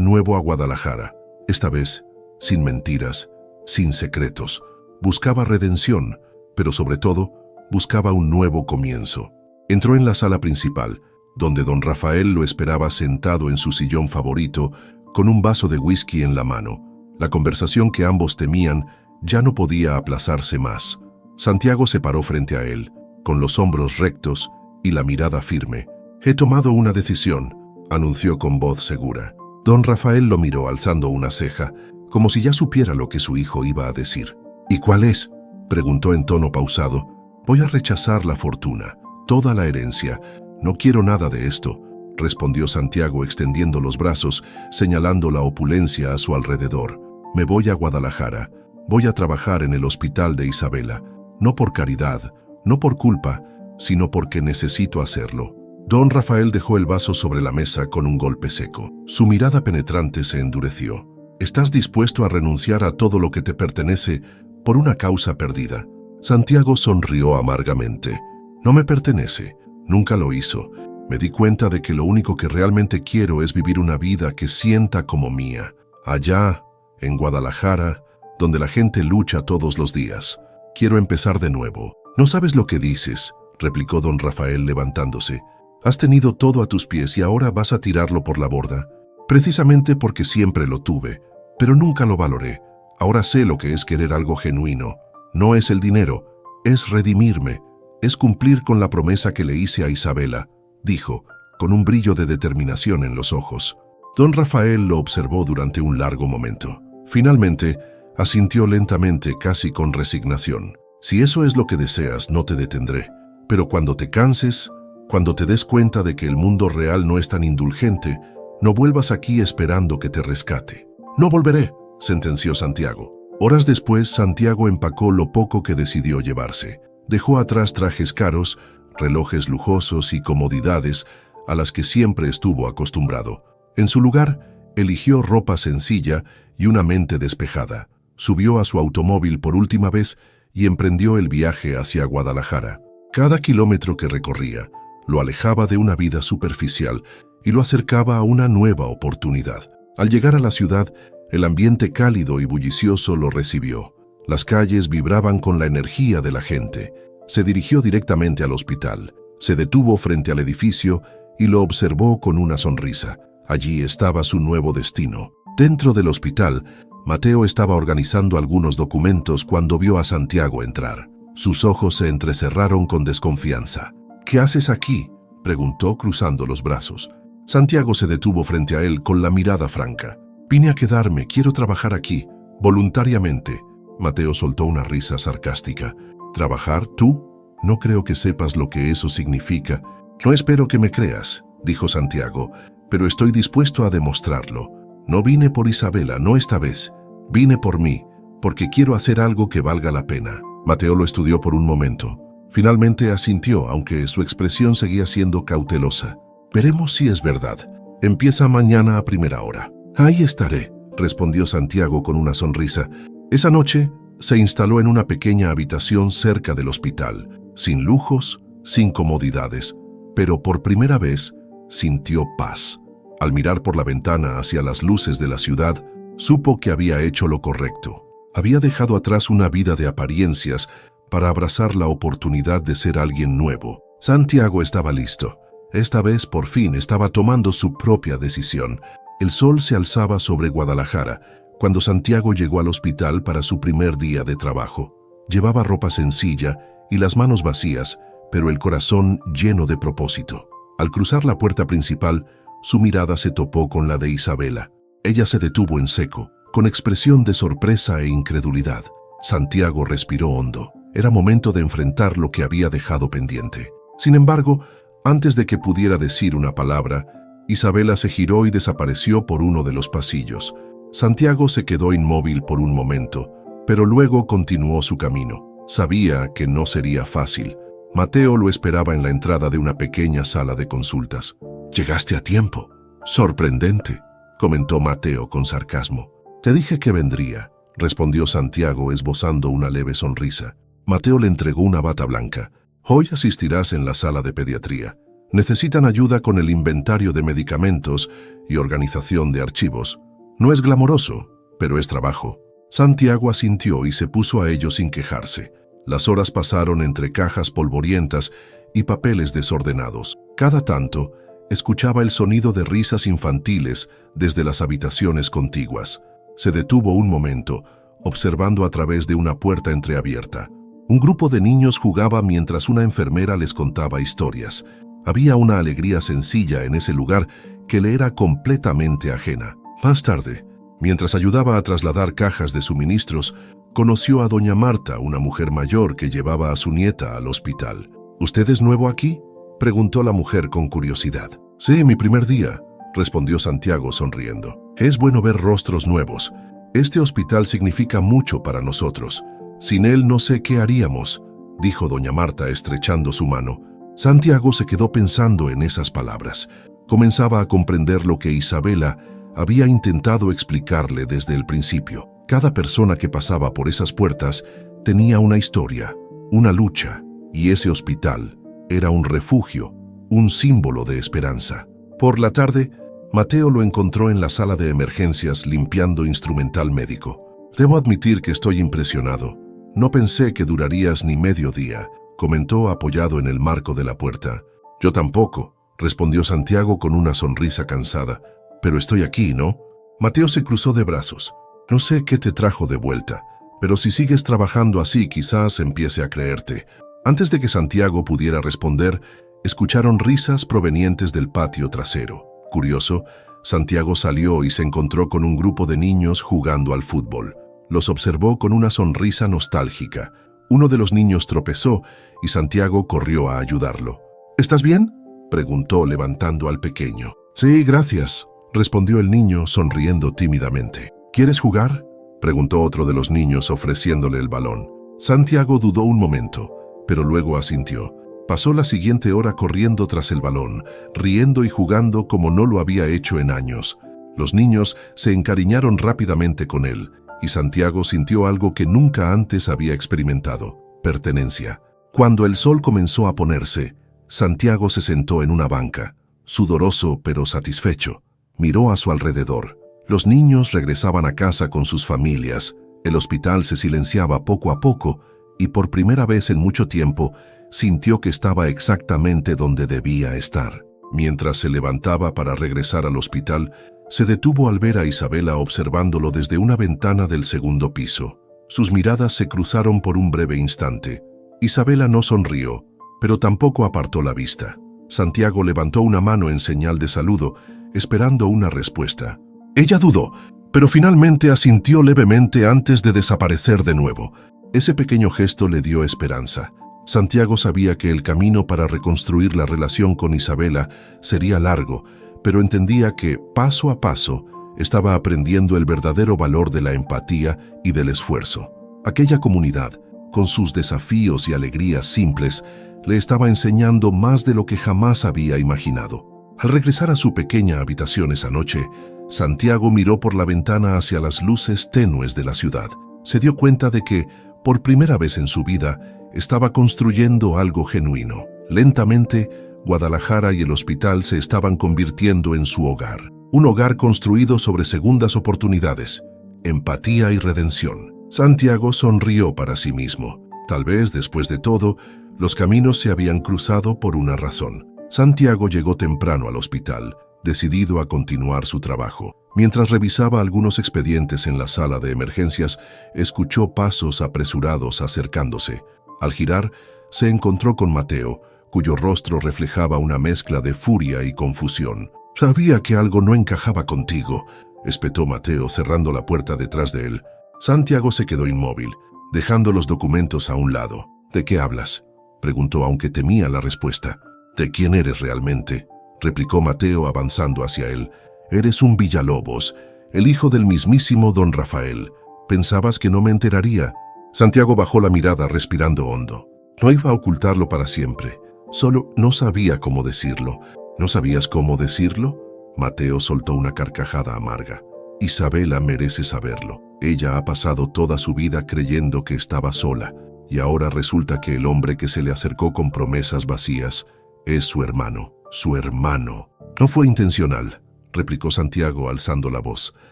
nuevo a Guadalajara. Esta vez, sin mentiras, sin secretos. Buscaba redención, pero sobre todo, buscaba un nuevo comienzo. Entró en la sala principal, donde don Rafael lo esperaba sentado en su sillón favorito, con un vaso de whisky en la mano. La conversación que ambos temían ya no podía aplazarse más. Santiago se paró frente a él, con los hombros rectos y la mirada firme. «He tomado una decisión», anunció con voz segura. Don Rafael lo miró alzando una ceja, como si ya supiera lo que su hijo iba a decir. «¿Y cuál es?», preguntó en tono pausado. «Voy a rechazar la fortuna, toda la herencia. No quiero nada de esto», respondió Santiago extendiendo los brazos, señalando la opulencia a su alrededor. «Me voy a Guadalajara. Voy a trabajar en el hospital de Isabela. No por caridad, no por culpa, sino porque necesito hacerlo». Don Rafael dejó el vaso sobre la mesa con un golpe seco. Su mirada penetrante se endureció. «¿Estás dispuesto a renunciar a todo lo que te pertenece por una causa perdida?» Santiago sonrió amargamente. «No me pertenece. Nunca lo hizo. Me di cuenta de que lo único que realmente quiero es vivir una vida que sienta como mía. Allá, en Guadalajara, donde la gente lucha todos los días. Quiero empezar de nuevo». «No sabes lo que dices», replicó don Rafael levantándose. «Has tenido todo a tus pies y ahora vas a tirarlo por la borda». «Precisamente porque siempre lo tuve, pero nunca lo valoré. Ahora sé lo que es querer algo genuino. No es el dinero, es redimirme, es cumplir con la promesa que le hice a Isabela», dijo, con un brillo de determinación en los ojos. Don Rafael lo observó durante un largo momento. Finalmente, asintió lentamente, casi con resignación. «Si eso es lo que deseas, no te detendré. Pero cuando te canses, cuando te des cuenta de que el mundo real no es tan indulgente, no vuelvas aquí esperando que te rescate». «No volveré», sentenció Santiago. Horas después, Santiago empacó lo poco que decidió llevarse. Dejó atrás trajes caros, relojes lujosos y comodidades a las que siempre estuvo acostumbrado. En su lugar, eligió ropa sencilla y una mente despejada. Subió a su automóvil por última vez y emprendió el viaje hacia Guadalajara. Cada kilómetro que recorría lo alejaba de una vida superficial y lo acercaba a una nueva oportunidad. Al llegar a la ciudad, el ambiente cálido y bullicioso lo recibió. Las calles vibraban con la energía de la gente. Se dirigió directamente al hospital. Se detuvo frente al edificio y lo observó con una sonrisa. Allí estaba su nuevo destino. Dentro del hospital, Mateo estaba organizando algunos documentos cuando vio a Santiago entrar. Sus ojos se entrecerraron con desconfianza. «¿Qué haces aquí?», preguntó cruzando los brazos. Santiago se detuvo frente a él con la mirada franca. «Vine a quedarme, quiero trabajar aquí, voluntariamente». Mateo soltó una risa sarcástica. «¿Trabajar tú? No creo que sepas lo que eso significa». «No espero que me creas», dijo Santiago, «pero estoy dispuesto a demostrarlo. No vine por Isabela, no esta vez. Vine por mí, porque quiero hacer algo que valga la pena». Mateo lo estudió por un momento. Finalmente asintió, aunque su expresión seguía siendo cautelosa. «Veremos si es verdad. Empieza mañana a primera hora». «Ahí estaré», respondió Santiago con una sonrisa. Esa noche se instaló en una pequeña habitación cerca del hospital, sin lujos, sin comodidades, pero por primera vez sintió paz. Al mirar por la ventana hacia las luces de la ciudad, supo que había hecho lo correcto. Había dejado atrás una vida de apariencias para abrazar la oportunidad de ser alguien nuevo. Santiago estaba listo. Esta vez, por fin, estaba tomando su propia decisión. El sol se alzaba sobre Guadalajara cuando Santiago llegó al hospital para su primer día de trabajo. Llevaba ropa sencilla y las manos vacías, pero el corazón lleno de propósito. Al cruzar la puerta principal, su mirada se topó con la de Isabela. Ella se detuvo en seco, con expresión de sorpresa e incredulidad. Santiago respiró hondo. Era momento de enfrentar lo que había dejado pendiente. Sin embargo, antes de que pudiera decir una palabra, Isabela se giró y desapareció por uno de los pasillos. Santiago se quedó inmóvil por un momento, pero luego continuó su camino. Sabía que no sería fácil. Mateo lo esperaba en la entrada de una pequeña sala de consultas. «Llegaste a tiempo. Sorprendente», comentó Mateo con sarcasmo. «Te dije que vendría», respondió Santiago esbozando una leve sonrisa. Mateo le entregó una bata blanca. «Hoy asistirás en la sala de pediatría. Necesitan ayuda con el inventario de medicamentos y organización de archivos. No es glamoroso, pero es trabajo». Santiago asintió y se puso a ello sin quejarse. Las horas pasaron entre cajas polvorientas y papeles desordenados. Cada tanto, escuchaba el sonido de risas infantiles desde las habitaciones contiguas. Se detuvo un momento, observando a través de una puerta entreabierta. Un grupo de niños jugaba mientras una enfermera les contaba historias. Había una alegría sencilla en ese lugar que le era completamente ajena. Más tarde, mientras ayudaba a trasladar cajas de suministros, conoció a doña Marta, una mujer mayor que llevaba a su nieta al hospital. «¿Usted es nuevo aquí?», preguntó la mujer con curiosidad. «Sí, mi primer día», respondió Santiago sonriendo. «Es bueno ver rostros nuevos. Este hospital significa mucho para nosotros. Sin él no sé qué haríamos», dijo doña Marta estrechando su mano. Santiago se quedó pensando en esas palabras. Comenzaba a comprender lo que Isabela había intentado explicarle desde el principio. Cada persona que pasaba por esas puertas tenía una historia, una lucha, y ese hospital era un refugio, un símbolo de esperanza. Por la tarde, Mateo lo encontró en la sala de emergencias limpiando instrumental médico. «Debo admitir que estoy impresionado. No pensé que durarías ni medio día», comentó apoyado en el marco de la puerta. «Yo tampoco», respondió Santiago con una sonrisa cansada. «Pero estoy aquí, ¿no?». Mateo se cruzó de brazos. «No sé qué te trajo de vuelta, pero si sigues trabajando así quizás empiece a creerte». Antes de que Santiago pudiera responder, escucharon risas provenientes del patio trasero. Curioso, Santiago salió y se encontró con un grupo de niños jugando al fútbol. Los observó con una sonrisa nostálgica. Uno de los niños tropezó y Santiago corrió a ayudarlo. «¿Estás bien?», preguntó levantando al pequeño. «Sí, gracias», respondió el niño sonriendo tímidamente. «¿Quieres jugar?», preguntó otro de los niños ofreciéndole el balón. Santiago dudó un momento, pero luego asintió. Pasó la siguiente hora corriendo tras el balón, riendo y jugando como no lo había hecho en años. Los niños se encariñaron rápidamente con él, y Santiago sintió algo que nunca antes había experimentado: pertenencia. Cuando el sol comenzó a ponerse, Santiago se sentó en una banca, sudoroso pero satisfecho. Miró a su alrededor. Los niños regresaban a casa con sus familias. El hospital se silenciaba poco a poco y por primera vez en mucho tiempo sintió que estaba exactamente donde debía estar. Mientras se levantaba para regresar al hospital, se detuvo al ver a Isabela observándolo desde una ventana del segundo piso. Sus miradas se cruzaron por un breve instante. Isabela no sonrió, pero tampoco apartó la vista. Santiago levantó una mano en señal de saludo, esperando una respuesta. Ella dudó, pero finalmente asintió levemente antes de desaparecer de nuevo. Ese pequeño gesto le dio esperanza. Santiago sabía que el camino para reconstruir la relación con Isabela sería largo, pero entendía que, paso a paso, estaba aprendiendo el verdadero valor de la empatía y del esfuerzo. Aquella comunidad, con sus desafíos y alegrías simples, le estaba enseñando más de lo que jamás había imaginado. Al regresar a su pequeña habitación esa noche, Santiago miró por la ventana hacia las luces tenues de la ciudad. Se dio cuenta de que, por primera vez en su vida, estaba construyendo algo genuino. Lentamente, Guadalajara y el hospital se estaban convirtiendo en su hogar. Un hogar construido sobre segundas oportunidades, empatía y redención. Santiago sonrió para sí mismo. Tal vez, después de todo, los caminos se habían cruzado por una razón. Santiago llegó temprano al hospital, decidido a continuar su trabajo. Mientras revisaba algunos expedientes en la sala de emergencias, escuchó pasos apresurados acercándose. Al girar, se encontró con Mateo, cuyo rostro reflejaba una mezcla de furia y confusión. «Sabía que algo no encajaba contigo», espetó Mateo cerrando la puerta detrás de él. Santiago se quedó inmóvil. dejando los documentos a un lado. ¿De qué hablas?, preguntó, aunque temía la respuesta. ¿De quién eres realmente?, replicó Mateo avanzando hacia él. Eres un Villalobos, el hijo del mismísimo don Rafael. ¿Pensabas que no me enteraría? Santiago bajó la mirada respirando hondo. No iba a ocultarlo para siempre, solo no sabía cómo decirlo. ¿No sabías cómo decirlo? Mateo soltó una carcajada amarga. Isabela merece saberlo. Ella ha pasado toda su vida creyendo que estaba sola, y ahora resulta que el hombre que se le acercó con promesas vacías es su hermano. Su hermano. No fue intencional, replicó Santiago alzando la voz.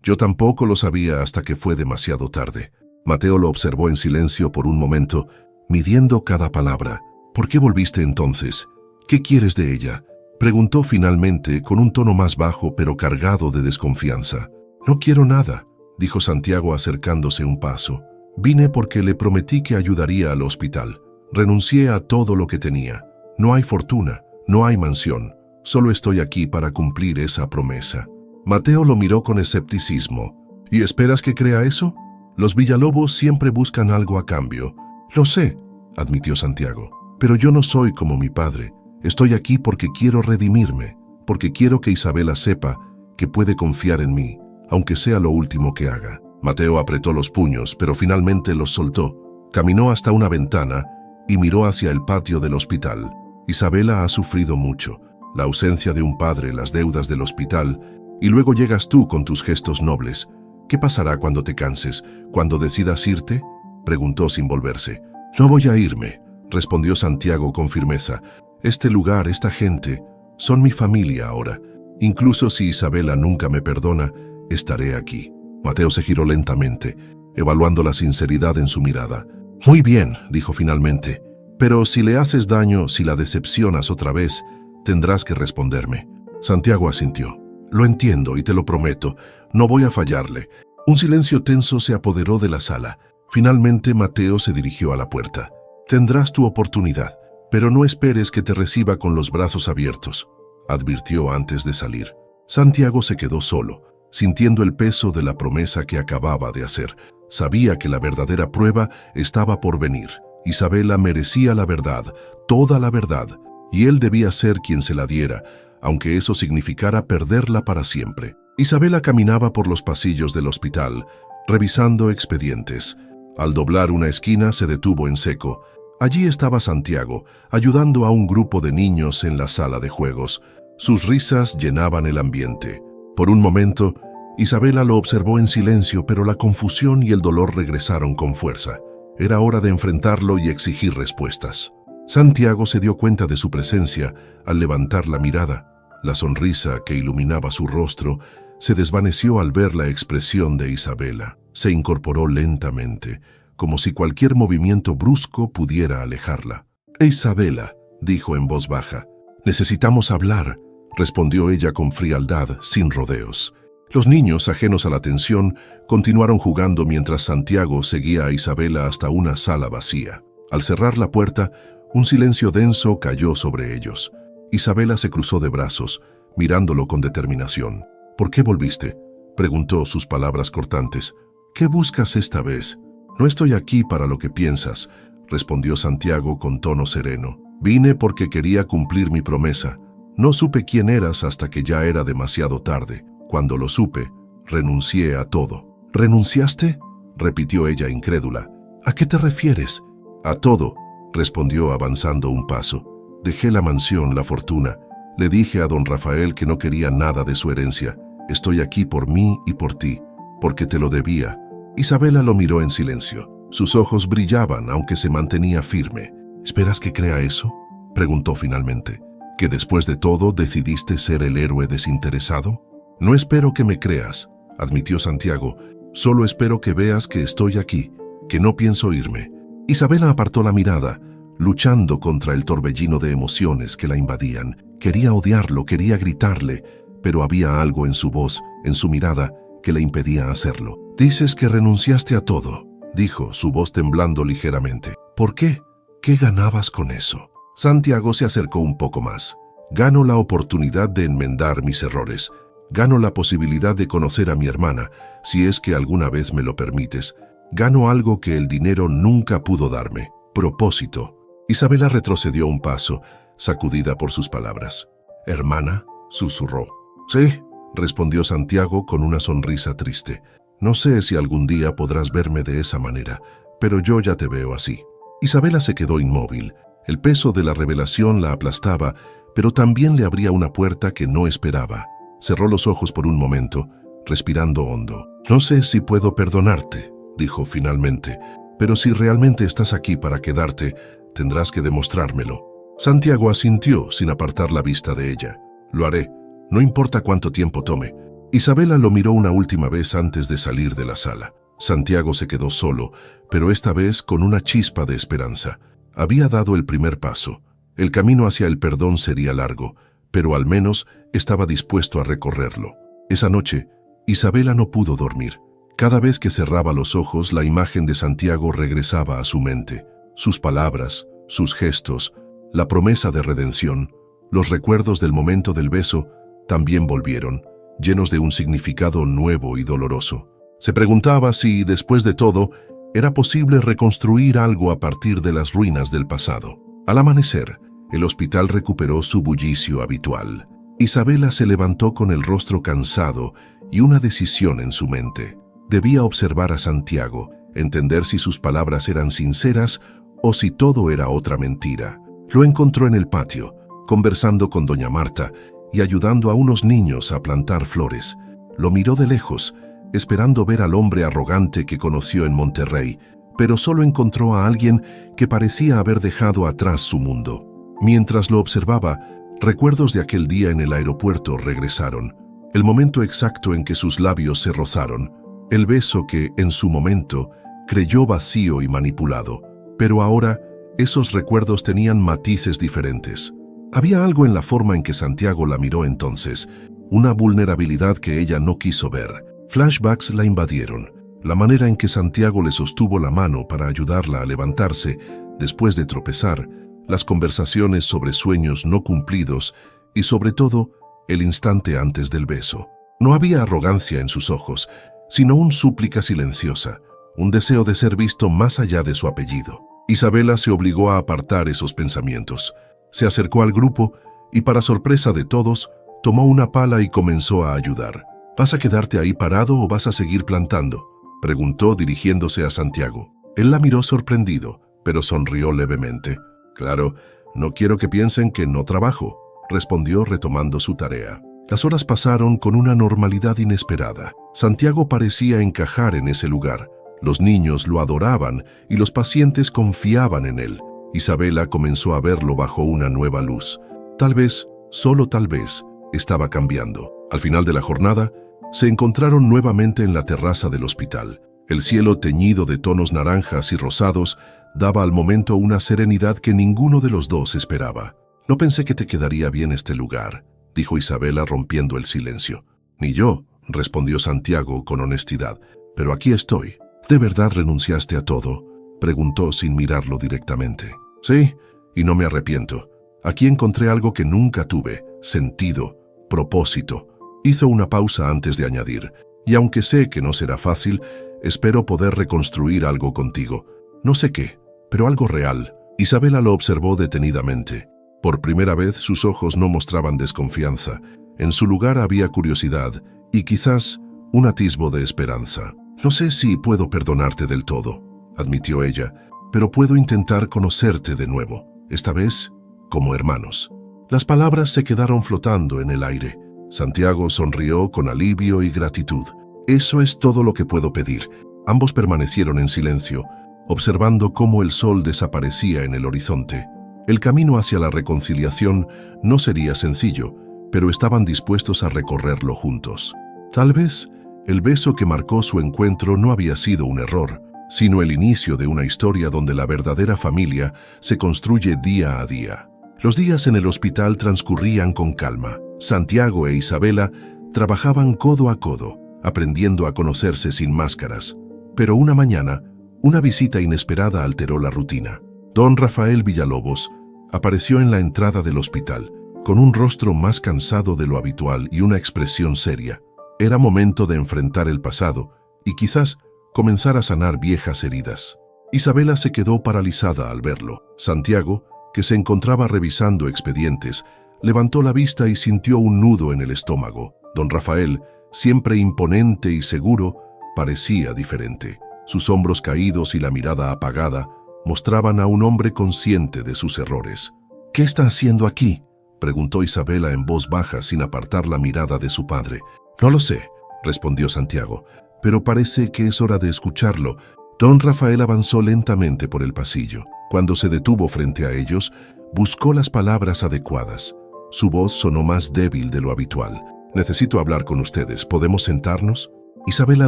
Yo tampoco lo sabía hasta que fue demasiado tarde. Mateo lo observó en silencio por un momento, midiendo cada palabra. ¿Por qué volviste entonces? ¿Qué quieres de ella?, preguntó finalmente con un tono más bajo pero cargado de desconfianza. No quiero nada, dijo Santiago acercándose un paso. Vine porque le prometí que ayudaría al hospital. Renuncié a todo lo que tenía. No hay fortuna, no hay mansión. Solo estoy aquí para cumplir esa promesa. Mateo lo miró con escepticismo. ¿Y esperas que crea eso? Los Villalobos siempre buscan algo a cambio. Lo sé, admitió Santiago, pero yo no soy como mi padre. Estoy aquí porque quiero redimirme, porque quiero que Isabela sepa que puede confiar en mí, aunque sea lo último que haga. Mateo apretó los puños, pero finalmente los soltó. Caminó hasta una ventana y miró hacia el patio del hospital. Isabela ha sufrido mucho. La ausencia de un padre, las deudas del hospital, y luego llegas tú con tus gestos nobles. ¿Qué pasará cuando te canses, cuando decidas irte?, preguntó sin volverse. No voy a irme, respondió Santiago con firmeza. Este lugar, esta gente, son mi familia ahora. Incluso si Isabela nunca me perdona, estaré aquí. Mateo se giró lentamente, evaluando la sinceridad en su mirada. Muy bien, dijo finalmente, pero si le haces daño, si la decepcionas otra vez, tendrás que responderme. Santiago asintió. Lo entiendo y te lo prometo, no voy a fallarle. Un silencio tenso se apoderó de la sala. Finalmente Mateo se dirigió a la puerta. Tendrás tu oportunidad, pero no esperes que te reciba con los brazos abiertos, advirtió antes de salir. Santiago se quedó solo, sintiendo el peso de la promesa que acababa de hacer. Sabía que la verdadera prueba estaba por venir. Isabela merecía la verdad, toda la verdad, y él debía ser quien se la diera, aunque eso significara perderla para siempre. Isabela caminaba por los pasillos del hospital, revisando expedientes. Al doblar una esquina se detuvo en seco. Allí estaba Santiago, ayudando a un grupo de niños en la sala de juegos. Sus risas llenaban el ambiente. Por un momento, Isabela lo observó en silencio, pero la confusión y el dolor regresaron con fuerza. Era hora de enfrentarlo y exigir respuestas. Santiago se dio cuenta de su presencia al levantar la mirada. La sonrisa que iluminaba su rostro se desvaneció al ver la expresión de Isabela. Se incorporó lentamente, como si cualquier movimiento brusco pudiera alejarla. «Isabela», dijo en voz baja. «Necesitamos hablar», respondió ella con frialdad, sin rodeos. Los niños, ajenos a la atención, continuaron jugando mientras Santiago seguía a Isabela hasta una sala vacía. Al cerrar la puerta, un silencio denso cayó sobre ellos. Isabela se cruzó de brazos, mirándolo con determinación. «¿Por qué volviste?», preguntó, sus palabras cortantes. «¿Qué buscas esta vez?». «No estoy aquí para lo que piensas», respondió Santiago con tono sereno. «Vine porque quería cumplir mi promesa. No supe quién eras hasta que ya era demasiado tarde. Cuando lo supe, renuncié a todo». «¿Renunciaste?», repitió ella incrédula. «¿A qué te refieres?». «A todo», respondió avanzando un paso. «Dejé la mansión, la fortuna. Le dije a don Rafael que no quería nada de su herencia. Estoy aquí por mí y por ti, porque te lo debía». Isabela lo miró en silencio. Sus ojos brillaban, aunque se mantenía firme. «¿Esperas que crea eso?», preguntó finalmente. «¿Que después de todo decidiste ser el héroe desinteresado?». «No espero que me creas», admitió Santiago. «Solo espero que veas que estoy aquí, que no pienso irme». Isabela apartó la mirada, luchando contra el torbellino de emociones que la invadían. Quería odiarlo, quería gritarle, pero había algo en su voz, en su mirada, que le impedía hacerlo. «Dices que renunciaste a todo», dijo, su voz temblando ligeramente. «¿Por qué? ¿Qué ganabas con eso?». Santiago se acercó un poco más. «Gano la oportunidad de enmendar mis errores. Gano la posibilidad de conocer a mi hermana, si es que alguna vez me lo permites. Gano algo que el dinero nunca pudo darme. Propósito. Isabela retrocedió un paso, sacudida por sus palabras. «Hermana», susurró. «Sí», respondió Santiago con una sonrisa triste. «No sé si algún día podrás verme de esa manera, pero yo ya te veo así». Isabela se quedó inmóvil. El peso de la revelación la aplastaba, pero también le abría una puerta que no esperaba. Cerró los ojos por un momento, respirando hondo. «No sé si puedo perdonarte», dijo finalmente, «pero si realmente estás aquí para quedarte, tendrás que demostrármelo». Santiago asintió sin apartar la vista de ella. «Lo haré, no importa cuánto tiempo tome». Isabela lo miró una última vez antes de salir de la sala. Santiago se quedó solo, pero esta vez con una chispa de esperanza. Había dado el primer paso. El camino hacia el perdón sería largo, pero al menos estaba dispuesto a recorrerlo. Esa noche, Isabela no pudo dormir. Cada vez que cerraba los ojos, la imagen de Santiago regresaba a su mente. Sus palabras, sus gestos, la promesa de redención, los recuerdos del momento del beso, también volvieron, llenos de un significado nuevo y doloroso. Se preguntaba si, después de todo, era posible reconstruir algo a partir de las ruinas del pasado. Al amanecer, el hospital recuperó su bullicio habitual. Isabela se levantó con el rostro cansado y una decisión en su mente. Debía observar a Santiago, entender si sus palabras eran sinceras o si todo era otra mentira. Lo encontró en el patio, conversando con doña Marta y ayudando a unos niños a plantar flores. Lo miró de lejos, esperando ver al hombre arrogante que conoció en Monterrey, pero solo encontró a alguien que parecía haber dejado atrás su mundo. Mientras lo observaba, recuerdos de aquel día en el aeropuerto regresaron. El momento exacto en que sus labios se rozaron, el beso que, en su momento, creyó vacío y manipulado. Pero ahora, esos recuerdos tenían matices diferentes. Había algo en la forma en que Santiago la miró entonces, una vulnerabilidad que ella no quiso ver. Flashbacks la invadieron. La manera en que Santiago le sostuvo la mano para ayudarla a levantarse después de tropezar, las conversaciones sobre sueños no cumplidos y, sobre todo, el instante antes del beso. No había arrogancia en sus ojos, sino una súplica silenciosa, un deseo de ser visto más allá de su apellido. Isabela se obligó a apartar esos pensamientos. Se acercó al grupo y, para sorpresa de todos, tomó una pala y comenzó a ayudar. «¿Vas a quedarte ahí parado o vas a seguir plantando?», preguntó dirigiéndose a Santiago. Él la miró sorprendido, pero sonrió levemente. «Claro, no quiero que piensen que no trabajo», respondió retomando su tarea. Las horas pasaron con una normalidad inesperada. Santiago parecía encajar en ese lugar. Los niños lo adoraban y los pacientes confiaban en él. Isabela comenzó a verlo bajo una nueva luz. Tal vez, solo tal vez, estaba cambiando. Al final de la jornada, se encontraron nuevamente en la terraza del hospital. El cielo, teñido de tonos naranjas y rosados, daba al momento una serenidad que ninguno de los dos esperaba. «No pensé que te quedaría bien este lugar», dijo Isabela rompiendo el silencio. «Ni yo», respondió Santiago con honestidad, «pero aquí estoy». «¿De verdad renunciaste a todo?», preguntó sin mirarlo directamente. «Sí, y no me arrepiento. Aquí encontré algo que nunca tuve: sentido, propósito». Hizo una pausa antes de añadir: «Y aunque sé que no será fácil, espero poder reconstruir algo contigo. No sé qué, pero algo real». Isabela lo observó detenidamente. Por primera vez sus ojos no mostraban desconfianza. En su lugar había curiosidad y quizás un atisbo de esperanza. «No sé si puedo perdonarte del todo», admitió ella, «pero puedo intentar conocerte de nuevo, esta vez como hermanos». Las palabras se quedaron flotando en el aire. Santiago sonrió con alivio y gratitud. «Eso es todo lo que puedo pedir». Ambos permanecieron en silencio, observando cómo el sol desaparecía en el horizonte. El camino hacia la reconciliación no sería sencillo, pero estaban dispuestos a recorrerlo juntos. Tal vez el beso que marcó su encuentro no había sido un error, sino el inicio de una historia donde la verdadera familia se construye día a día. Los días en el hospital transcurrían con calma. Santiago e Isabela trabajaban codo a codo, aprendiendo a conocerse sin máscaras. Pero una mañana, una visita inesperada alteró la rutina. Don Rafael Villalobos apareció en la entrada del hospital, con un rostro más cansado de lo habitual y una expresión seria. Era momento de enfrentar el pasado y quizás comenzar a sanar viejas heridas. Isabela se quedó paralizada al verlo. Santiago, que se encontraba revisando expedientes, levantó la vista y sintió un nudo en el estómago. Don Rafael, siempre imponente y seguro, parecía diferente. Sus hombros caídos y la mirada apagada mostraban a un hombre consciente de sus errores. «¿Qué está haciendo aquí?», preguntó Isabela en voz baja sin apartar la mirada de su padre. «No lo sé», respondió Santiago, «pero parece que es hora de escucharlo». Don Rafael avanzó lentamente por el pasillo. Cuando se detuvo frente a ellos, buscó las palabras adecuadas. Su voz sonó más débil de lo habitual. «Necesito hablar con ustedes. ¿Podemos sentarnos?». Isabela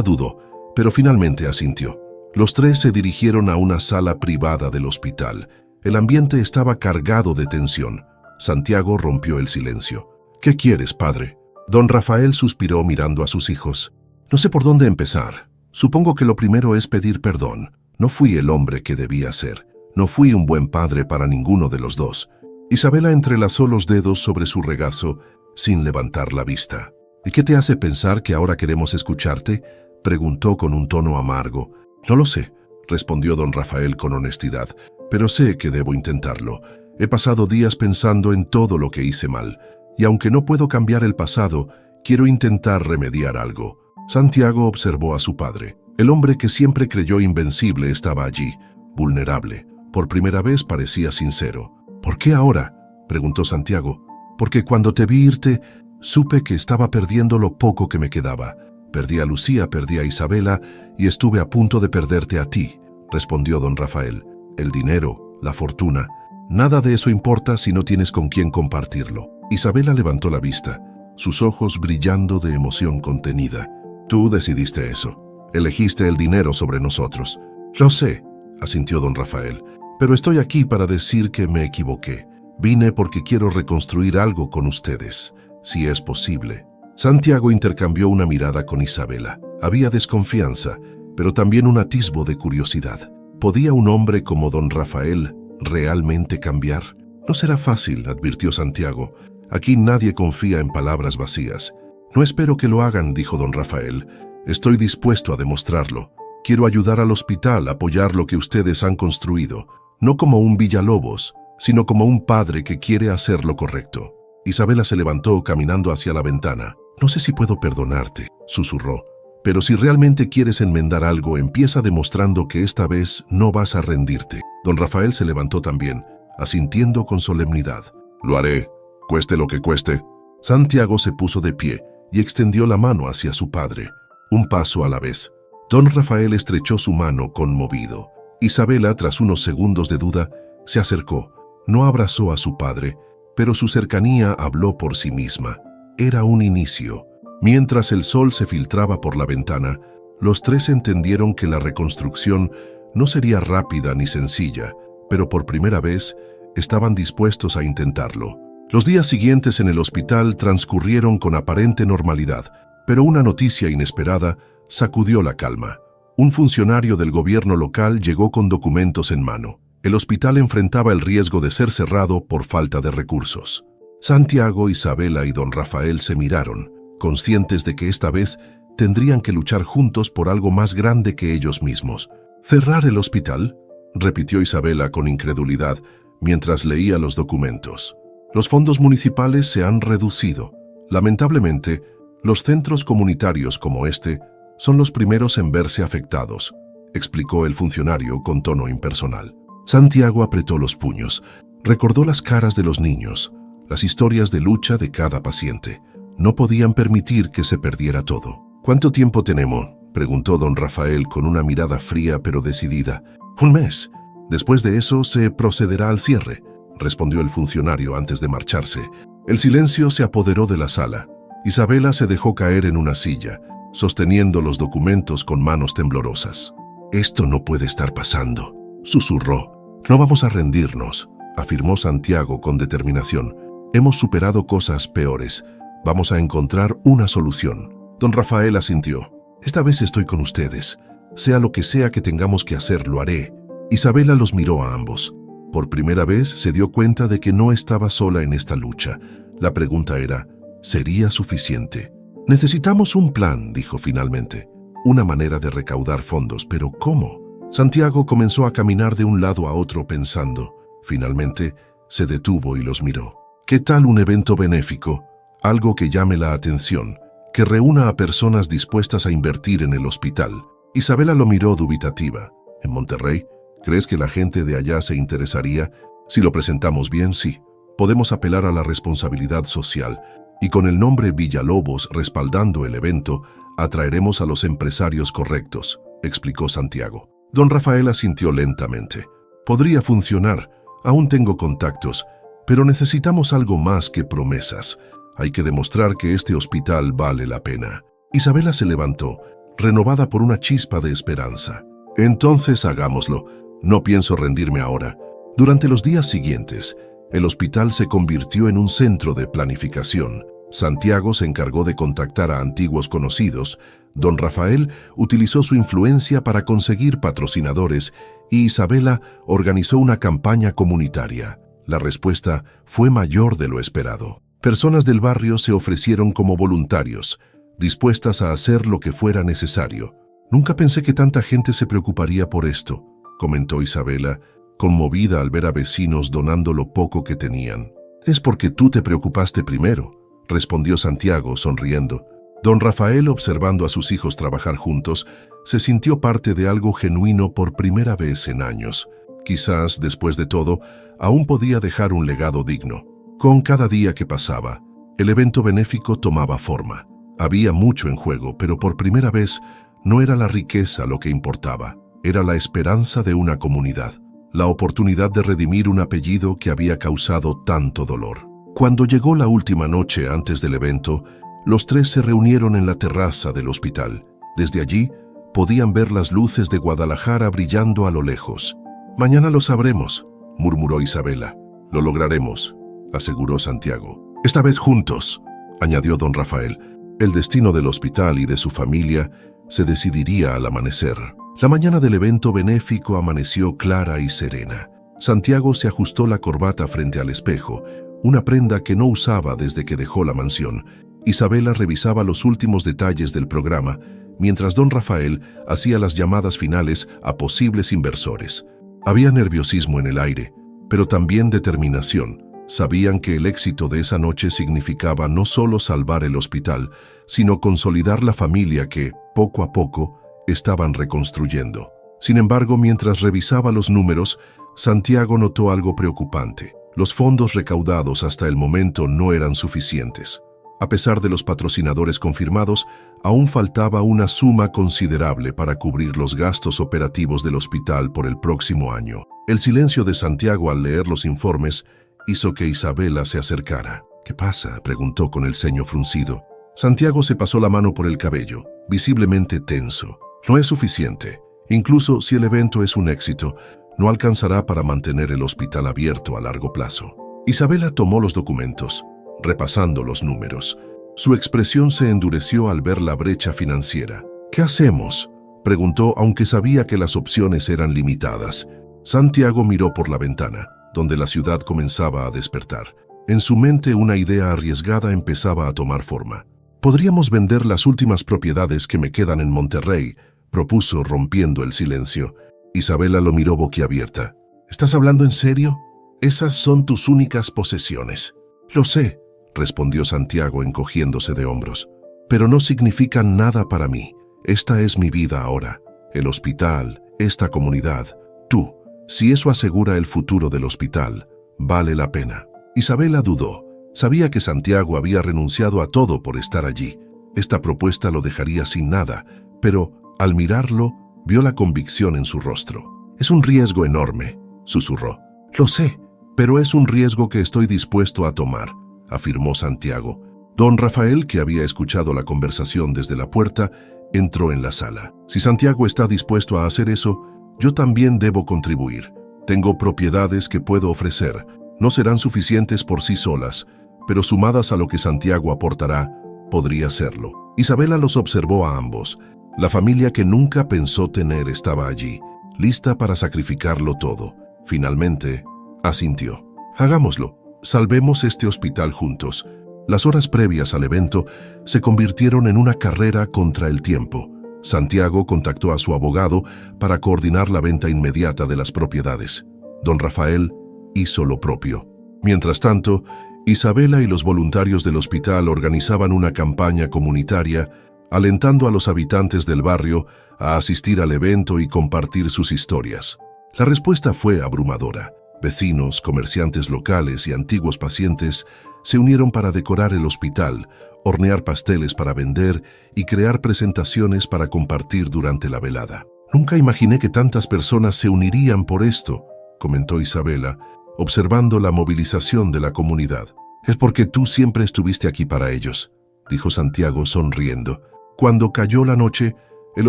dudó, pero finalmente asintió. Los tres se dirigieron a una sala privada del hospital. El ambiente estaba cargado de tensión. Santiago rompió el silencio. «¿Qué quieres, padre?». Don Rafael suspiró mirando a sus hijos. «No sé por dónde empezar. Supongo que lo primero es pedir perdón. No fui el hombre que debía ser. No fui un buen padre para ninguno de los dos». Isabela entrelazó los dedos sobre su regazo sin levantar la vista. «¿Y qué te hace pensar que ahora queremos escucharte?», preguntó con un tono amargo. «No lo sé», respondió don Rafael con honestidad, «pero sé que debo intentarlo. He pasado días pensando en todo lo que hice mal, y aunque no puedo cambiar el pasado, quiero intentar remediar algo». Santiago observó a su padre. El hombre que siempre creyó invencible estaba allí, vulnerable. Por primera vez parecía sincero. «¿Por qué ahora?», preguntó Santiago. «Porque cuando te vi irte, supe que estaba perdiendo lo poco que me quedaba. Perdí a Lucía, perdí a Isabela y estuve a punto de perderte a ti», respondió don Rafael. «El dinero, la fortuna, nada de eso importa si no tienes con quién compartirlo». Isabela levantó la vista, sus ojos brillando de emoción contenida. «Tú decidiste eso. Elegiste el dinero sobre nosotros». «Lo sé», asintió don Rafael, «pero estoy aquí para decir que me equivoqué. Vine porque quiero reconstruir algo con ustedes, si es posible». Santiago intercambió una mirada con Isabela. Había desconfianza, pero también un atisbo de curiosidad. ¿Podía un hombre como don Rafael realmente cambiar? «No será fácil», advirtió Santiago. «Aquí nadie confía en palabras vacías». «No espero que lo hagan», dijo don Rafael. «Estoy dispuesto a demostrarlo. Quiero ayudar al hospital, apoyar lo que ustedes han construido, no como un Villalobos, sino como un padre que quiere hacer lo correcto». Isabela se levantó caminando hacia la ventana. «No sé si puedo perdonarte», susurró, «pero si realmente quieres enmendar algo, empieza demostrando que esta vez no vas a rendirte». Don Rafael se levantó también, asintiendo con solemnidad. «Lo haré, cueste lo que cueste». Santiago se puso de pie y extendió la mano hacia su padre, un paso a la vez. Don Rafael estrechó su mano conmovido. Isabela, tras unos segundos de duda, se acercó. No abrazó a su padre, pero su cercanía habló por sí misma. Era un inicio. Mientras el sol se filtraba por la ventana, los tres entendieron que la reconstrucción no sería rápida ni sencilla, pero por primera vez estaban dispuestos a intentarlo. Los días siguientes en el hospital transcurrieron con aparente normalidad, pero una noticia inesperada sacudió la calma. Un funcionario del gobierno local llegó con documentos en mano. El hospital enfrentaba el riesgo de ser cerrado por falta de recursos. Santiago, Isabela y don Rafael se miraron, conscientes de que esta vez tendrían que luchar juntos por algo más grande que ellos mismos. «¿Cerrar el hospital?», repitió Isabela con incredulidad mientras leía los documentos. «Los fondos municipales se han reducido. Lamentablemente, los centros comunitarios como este son los primeros en verse afectados», explicó el funcionario con tono impersonal. Santiago apretó los puños. Recordó las caras de los niños, las historias de lucha de cada paciente. No podían permitir que se perdiera todo. «¿Cuánto tiempo tenemos?», preguntó don Rafael con una mirada fría pero decidida. «Un mes. Después de eso se procederá al cierre», respondió el funcionario antes de marcharse. El silencio se apoderó de la sala. Isabela se dejó caer en una silla, sosteniendo los documentos con manos temblorosas. «Esto no puede estar pasando», susurró. «No vamos a rendirnos», afirmó Santiago con determinación. «Hemos superado cosas peores. Vamos a encontrar una solución». Don Rafael asintió. «Esta vez estoy con ustedes. Sea lo que sea que tengamos que hacer, lo haré». Isabela los miró a ambos. Por primera vez se dio cuenta de que no estaba sola en esta lucha. La pregunta era, ¿sería suficiente? «Necesitamos un plan», dijo finalmente. una manera de recaudar fondos, pero ¿cómo? Santiago comenzó a caminar de un lado a otro pensando. Finalmente, se detuvo y los miró. ¿Qué tal un evento benéfico? Algo que llame la atención, que reúna a personas dispuestas a invertir en el hospital. Isabela lo miró dubitativa. ¿En Monterrey? ¿Crees que la gente de allá se interesaría? Si lo presentamos bien, sí. Podemos apelar a la responsabilidad social y con el nombre Villalobos respaldando el evento, atraeremos a los empresarios correctos, explicó Santiago. Don Rafael asintió lentamente. Podría funcionar. Aún tengo contactos, pero necesitamos algo más que promesas. Hay que demostrar que este hospital vale la pena. Isabela se levantó, renovada por una chispa de esperanza. Entonces hagámoslo. No pienso rendirme ahora. Durante los días siguientes, el hospital se convirtió en un centro de planificación. Santiago se encargó de contactar a antiguos conocidos. Don Rafael utilizó su influencia para conseguir patrocinadores y Isabela organizó una campaña comunitaria. La respuesta fue mayor de lo esperado. Personas del barrio se ofrecieron como voluntarios, dispuestas a hacer lo que fuera necesario. Nunca pensé que tanta gente se preocuparía por esto, comentó Isabela, conmovida al ver a vecinos donando lo poco que tenían. Es porque tú te preocupaste primero, respondió Santiago sonriendo. Don Rafael, observando a sus hijos trabajar juntos, se sintió parte de algo genuino por primera vez en años. Quizás, después de todo, aún podía dejar un legado digno. Con cada día que pasaba, el evento benéfico tomaba forma. Había mucho en juego, pero por primera vez no era la riqueza lo que importaba. Era la esperanza de una comunidad, la oportunidad de redimir un apellido que había causado tanto dolor. Cuando llegó la última noche antes del evento, los tres se reunieron en la terraza del hospital. Desde allí, podían ver las luces de Guadalajara brillando a lo lejos. «Mañana lo sabremos», murmuró Isabela. «Lo lograremos», aseguró Santiago. «Esta vez juntos», añadió don Rafael. El destino del hospital y de su familia se decidiría al amanecer. La mañana del evento benéfico amaneció clara y serena. Santiago se ajustó la corbata frente al espejo, una prenda que no usaba desde que dejó la mansión. Isabela revisaba los últimos detalles del programa, mientras don Rafael hacía las llamadas finales a posibles inversores. Había nerviosismo en el aire, pero también determinación. Sabían que el éxito de esa noche significaba no solo salvar el hospital, sino consolidar la familia que, poco a poco, estaban reconstruyendo. Sin embargo, mientras revisaba los números, Santiago notó algo preocupante. Los fondos recaudados hasta el momento no eran suficientes. A pesar de los patrocinadores confirmados, aún faltaba una suma considerable para cubrir los gastos operativos del hospital por el próximo año. El silencio de Santiago al leer los informes hizo que Isabela se acercara. «¿Qué pasa?», preguntó con el ceño fruncido. Santiago se pasó la mano por el cabello, visiblemente tenso. «No es suficiente. Incluso si el evento es un éxito, no alcanzará para mantener el hospital abierto a largo plazo». Isabela tomó los documentos, repasando los números. Su expresión se endureció al ver la brecha financiera. «¿Qué hacemos?», preguntó, aunque sabía que las opciones eran limitadas. Santiago miró por la ventana, donde la ciudad comenzaba a despertar. En su mente una idea arriesgada empezaba a tomar forma. «Podríamos vender las últimas propiedades que me quedan en Monterrey», propuso, rompiendo el silencio. Isabela lo miró boquiabierta. «¿Estás hablando en serio? Esas son tus únicas posesiones». «Lo sé», respondió Santiago encogiéndose de hombros. «Pero no significan nada para mí. Esta es mi vida ahora. El hospital, esta comunidad, tú. Si eso asegura el futuro del hospital, vale la pena». Isabela dudó. Sabía que Santiago había renunciado a todo por estar allí. Esta propuesta lo dejaría sin nada, pero al mirarlo, vio la convicción en su rostro. «Es un riesgo enorme», susurró. «Lo sé, pero es un riesgo que estoy dispuesto a tomar», afirmó Santiago. Don Rafael, que había escuchado la conversación desde la puerta, entró en la sala. «Si Santiago está dispuesto a hacer eso, yo también debo contribuir. Tengo propiedades que puedo ofrecer. No serán suficientes por sí solas, pero sumadas a lo que Santiago aportará, podría serlo». Isabela los observó a ambos. La familia que nunca pensó tener estaba allí, lista para sacrificarlo todo. Finalmente, asintió. «Hagámoslo. Salvemos este hospital juntos». Las horas previas al evento se convirtieron en una carrera contra el tiempo. Santiago contactó a su abogado para coordinar la venta inmediata de las propiedades. Don Rafael hizo lo propio. Mientras tanto, Isabela y los voluntarios del hospital organizaban una campaña comunitaria alentando a los habitantes del barrio a asistir al evento y compartir sus historias. La respuesta fue abrumadora. Vecinos, comerciantes locales y antiguos pacientes se unieron para decorar el hospital, hornear pasteles para vender y crear presentaciones para compartir durante la velada. «Nunca imaginé que tantas personas se unirían por esto», comentó Isabela, observando la movilización de la comunidad. «Es porque tú siempre estuviste aquí para ellos», dijo Santiago sonriendo. Cuando cayó la noche, el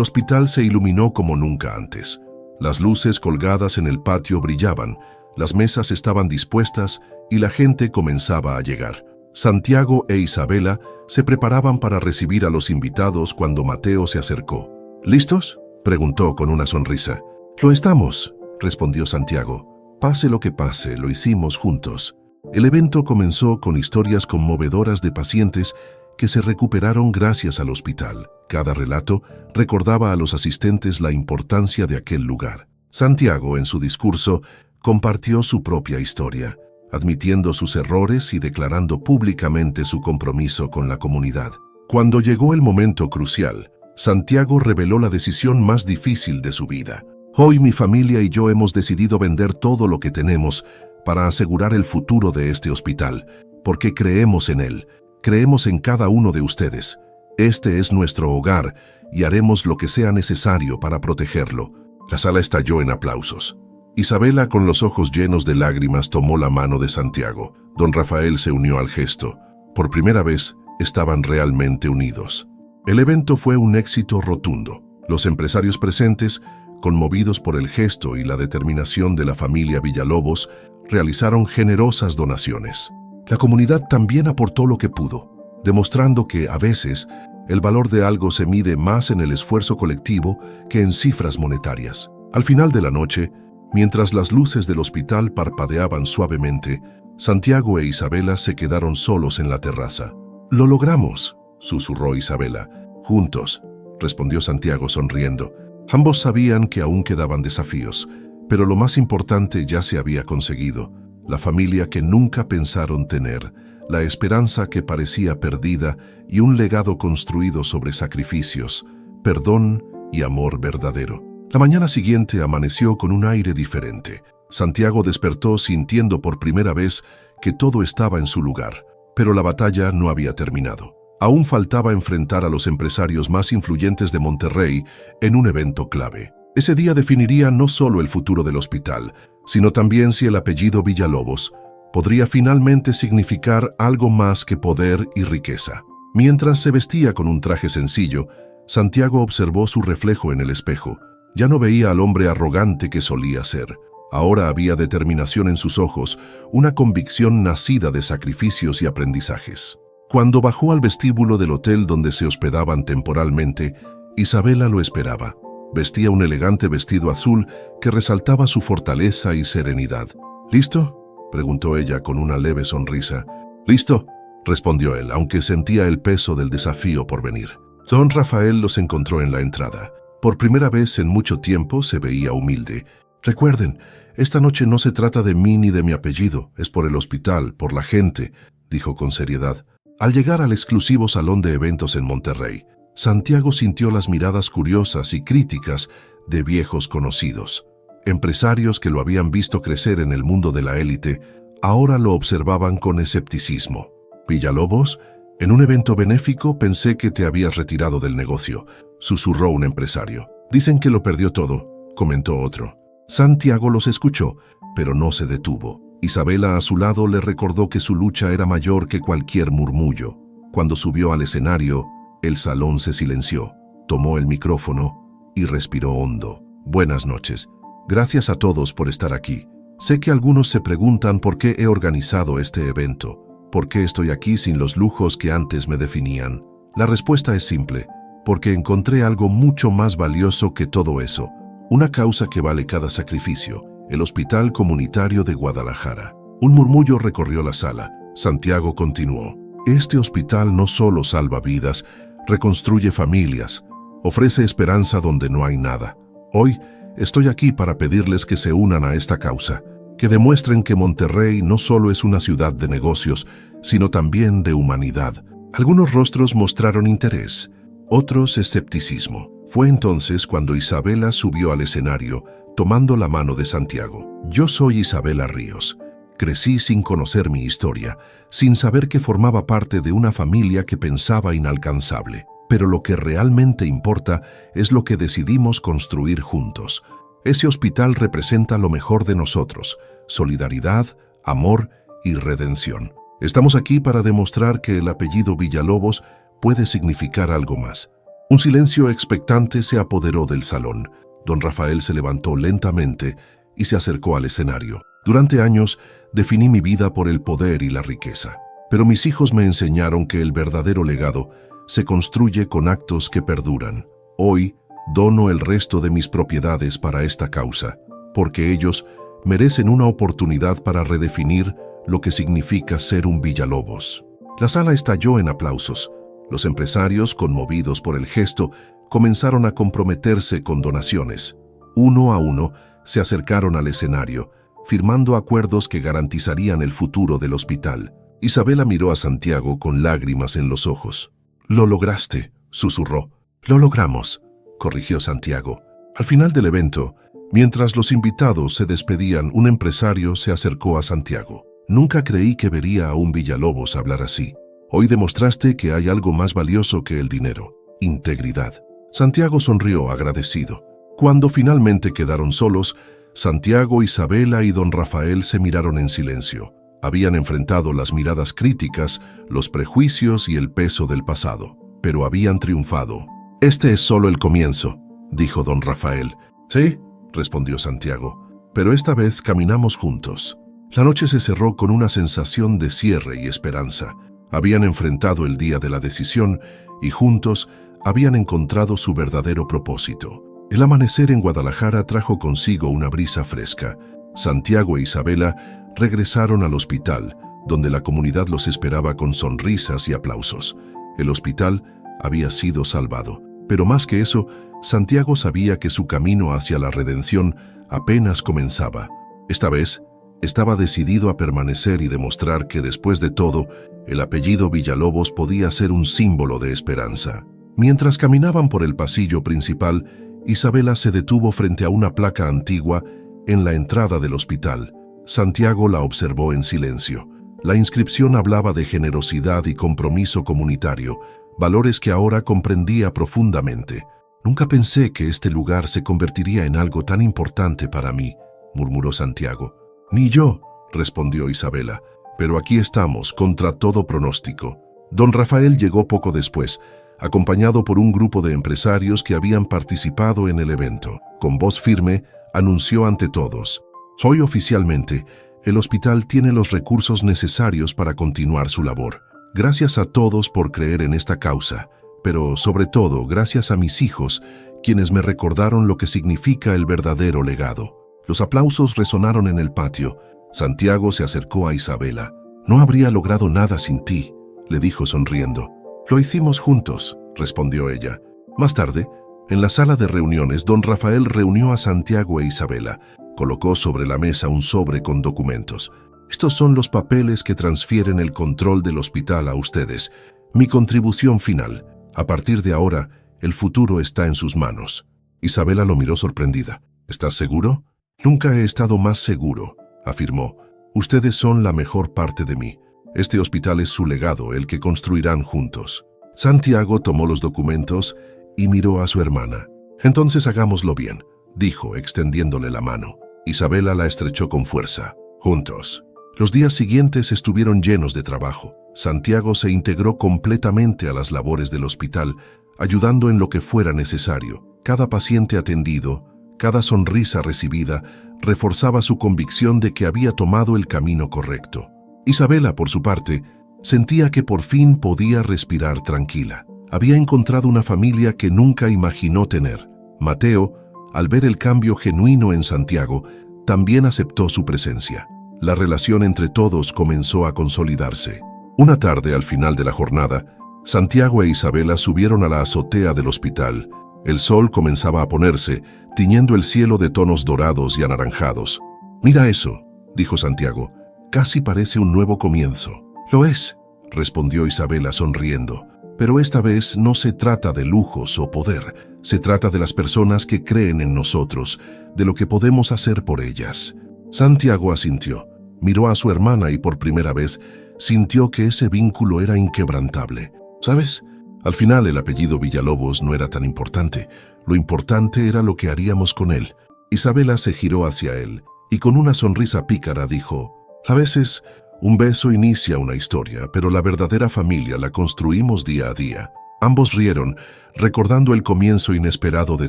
hospital se iluminó como nunca antes. Las luces colgadas en el patio brillaban, las mesas estaban dispuestas y la gente comenzaba a llegar. Santiago e Isabela se preparaban para recibir a los invitados cuando Mateo se acercó. «¿Listos?», preguntó con una sonrisa. «Lo estamos», respondió Santiago. «Pase lo que pase, lo hicimos juntos». El evento comenzó con historias conmovedoras de pacientes que se recuperaron gracias al hospital. Cada relato recordaba a los asistentes la importancia de aquel lugar. Santiago, en su discurso, compartió su propia historia, admitiendo sus errores y declarando públicamente su compromiso con la comunidad. Cuando llegó el momento crucial, Santiago reveló la decisión más difícil de su vida. «Hoy mi familia y yo hemos decidido vender todo lo que tenemos para asegurar el futuro de este hospital, porque creemos en él, creemos en cada uno de ustedes. Este es nuestro hogar y haremos lo que sea necesario para protegerlo». La sala estalló en aplausos. Isabela, con los ojos llenos de lágrimas, tomó la mano de Santiago. Don Rafael se unió al gesto. Por primera vez, estaban realmente unidos. El evento fue un éxito rotundo. Los empresarios presentes, conmovidos por el gesto y la determinación de la familia Villalobos, realizaron generosas donaciones. La comunidad también aportó lo que pudo, demostrando que, a veces, el valor de algo se mide más en el esfuerzo colectivo que en cifras monetarias. Al final de la noche, mientras las luces del hospital parpadeaban suavemente, Santiago e Isabela se quedaron solos en la terraza. «Lo logramos», susurró Isabela. «Juntos», respondió Santiago sonriendo. Ambos sabían que aún quedaban desafíos, pero lo más importante ya se había conseguido. La familia que nunca pensaron tener, la esperanza que parecía perdida y un legado construido sobre sacrificios, perdón y amor verdadero. La mañana siguiente amaneció con un aire diferente. Santiago despertó sintiendo por primera vez que todo estaba en su lugar, pero la batalla no había terminado. Aún faltaba enfrentar a los empresarios más influyentes de Monterrey en un evento clave. Ese día definiría no solo el futuro del hospital, sino también si el apellido Villalobos podría finalmente significar algo más que poder y riqueza. Mientras se vestía con un traje sencillo, Santiago observó su reflejo en el espejo. Ya no veía al hombre arrogante que solía ser. Ahora había determinación en sus ojos, una convicción nacida de sacrificios y aprendizajes. Cuando bajó al vestíbulo del hotel donde se hospedaban temporalmente, Isabela lo esperaba. Vestía un elegante vestido azul que resaltaba su fortaleza y serenidad. «¿Listo?», preguntó ella con una leve sonrisa. «Listo», respondió él, aunque sentía el peso del desafío por venir. Don Rafael los encontró en la entrada. Por primera vez en mucho tiempo se veía humilde. «Recuerden, esta noche no se trata de mí ni de mi apellido, es por el hospital, por la gente», dijo con seriedad. Al llegar al exclusivo salón de eventos en Monterrey, Santiago sintió las miradas curiosas y críticas de viejos conocidos. Empresarios que lo habían visto crecer en el mundo de la élite, ahora lo observaban con escepticismo. «Villalobos, en un evento benéfico pensé que te habías retirado del negocio», susurró un empresario. «Dicen que lo perdió todo», comentó otro. Santiago los escuchó, pero no se detuvo. Isabela a su lado le recordó que su lucha era mayor que cualquier murmullo. Cuando subió al escenario, el salón se silenció, tomó el micrófono y respiró hondo. «Buenas noches. Gracias a todos por estar aquí. Sé que algunos se preguntan por qué he organizado este evento, por qué estoy aquí sin los lujos que antes me definían. La respuesta es simple, porque encontré algo mucho más valioso que todo eso, una causa que vale cada sacrificio, el Hospital Comunitario de Guadalajara». Un murmullo recorrió la sala. Santiago continuó. «Este hospital no solo salva vidas, reconstruye familias, ofrece esperanza donde no hay nada. Hoy estoy aquí para pedirles que se unan a esta causa, que demuestren que Monterrey no solo es una ciudad de negocios, sino también de humanidad. Algunos rostros mostraron interés, otros escepticismo. Fue entonces cuando Isabela subió al escenario, tomando la mano de Santiago. Yo soy Isabela Ríos. Crecí sin conocer mi historia, sin saber que formaba parte de una familia que pensaba inalcanzable. Pero lo que realmente importa es lo que decidimos construir juntos. Ese hospital representa lo mejor de nosotros: solidaridad, amor y redención. Estamos aquí para demostrar que el apellido Villalobos puede significar algo más. Un silencio expectante se apoderó del salón. Don Rafael se levantó lentamente y se acercó al escenario. Durante años definí mi vida por el poder y la riqueza, pero mis hijos me enseñaron que el verdadero legado se construye con actos que perduran. Hoy dono el resto de mis propiedades para esta causa, porque ellos merecen una oportunidad para redefinir lo que significa ser un Villalobos. La sala estalló en aplausos. Los empresarios, conmovidos por el gesto, comenzaron a comprometerse con donaciones. Uno a uno se acercaron al escenario, firmando acuerdos que garantizarían el futuro del hospital. Isabela miró a Santiago con lágrimas en los ojos. «Lo lograste», susurró. «Lo logramos», corrigió Santiago. Al final del evento, mientras los invitados se despedían, un empresario se acercó a Santiago. «Nunca creí que vería a un Villalobos hablar así. Hoy demostraste que hay algo más valioso que el dinero: integridad». Santiago sonrió agradecido. Cuando finalmente quedaron solos, Santiago, Isabela y don Rafael se miraron en silencio. Habían enfrentado las miradas críticas, los prejuicios y el peso del pasado, pero habían triunfado. «Este es solo el comienzo», dijo don Rafael. «Sí», respondió Santiago, «pero esta vez caminamos juntos». La noche se cerró con una sensación de cierre y esperanza. Habían enfrentado el día de la decisión y juntos habían encontrado su verdadero propósito. El amanecer en Guadalajara trajo consigo una brisa fresca. Santiago e Isabela regresaron al hospital, donde la comunidad los esperaba con sonrisas y aplausos. El hospital había sido salvado, pero más que eso, Santiago sabía que su camino hacia la redención apenas comenzaba. Esta vez, estaba decidido a permanecer y demostrar que después de todo, el apellido Villalobos podía ser un símbolo de esperanza. Mientras caminaban por el pasillo principal, Isabela se detuvo frente a una placa antigua en la entrada del hospital. Santiago la observó en silencio. La inscripción hablaba de generosidad y compromiso comunitario, valores que ahora comprendía profundamente. «Nunca pensé que este lugar se convertiría en algo tan importante para mí», murmuró Santiago. «Ni yo», respondió Isabela, «pero aquí estamos, contra todo pronóstico». Don Rafael llegó poco después, acompañado por un grupo de empresarios que habían participado en el evento. Con voz firme, anunció ante todos: «Hoy oficialmente, el hospital tiene los recursos necesarios para continuar su labor. Gracias a todos por creer en esta causa, pero sobre todo gracias a mis hijos, quienes me recordaron lo que significa el verdadero legado». Los aplausos resonaron en el patio. Santiago se acercó a Isabela. «No habría logrado nada sin ti», le dijo sonriendo. «Lo hicimos juntos», respondió ella. Más tarde, en la sala de reuniones, don Rafael reunió a Santiago e Isabela. Colocó sobre la mesa un sobre con documentos. «Estos son los papeles que transfieren el control del hospital a ustedes. Mi contribución final. A partir de ahora, el futuro está en sus manos». Isabela lo miró sorprendida. «¿Estás seguro?» «Nunca he estado más seguro», afirmó. «Ustedes son la mejor parte de mí. Este hospital es su legado, el que construirán juntos». Santiago tomó los documentos y miró a su hermana. «Entonces hagámoslo bien», dijo, extendiéndole la mano. Isabela la estrechó con fuerza. «Juntos». Los días siguientes estuvieron llenos de trabajo. Santiago se integró completamente a las labores del hospital, ayudando en lo que fuera necesario. Cada paciente atendido, cada sonrisa recibida, reforzaba su convicción de que había tomado el camino correcto. Isabela, por su parte, sentía que por fin podía respirar tranquila. Había encontrado una familia que nunca imaginó tener. Mateo, al ver el cambio genuino en Santiago, también aceptó su presencia. La relación entre todos comenzó a consolidarse. Una tarde, al final de la jornada, Santiago e Isabela subieron a la azotea del hospital. El sol comenzaba a ponerse, tiñendo el cielo de tonos dorados y anaranjados. «Mira eso», dijo Santiago, «casi parece un nuevo comienzo». «Lo es», respondió Isabela sonriendo, «pero esta vez no se trata de lujos o poder, se trata de las personas que creen en nosotros, de lo que podemos hacer por ellas». Santiago asintió, miró a su hermana y por primera vez sintió que ese vínculo era inquebrantable. ¿Sabes? Al final el apellido Villalobos no era tan importante, lo importante era lo que haríamos con él. Isabela se giró hacia él y con una sonrisa pícara dijo, «A veces un beso inicia una historia, pero la verdadera familia la construimos día a día». Ambos rieron, recordando el comienzo inesperado de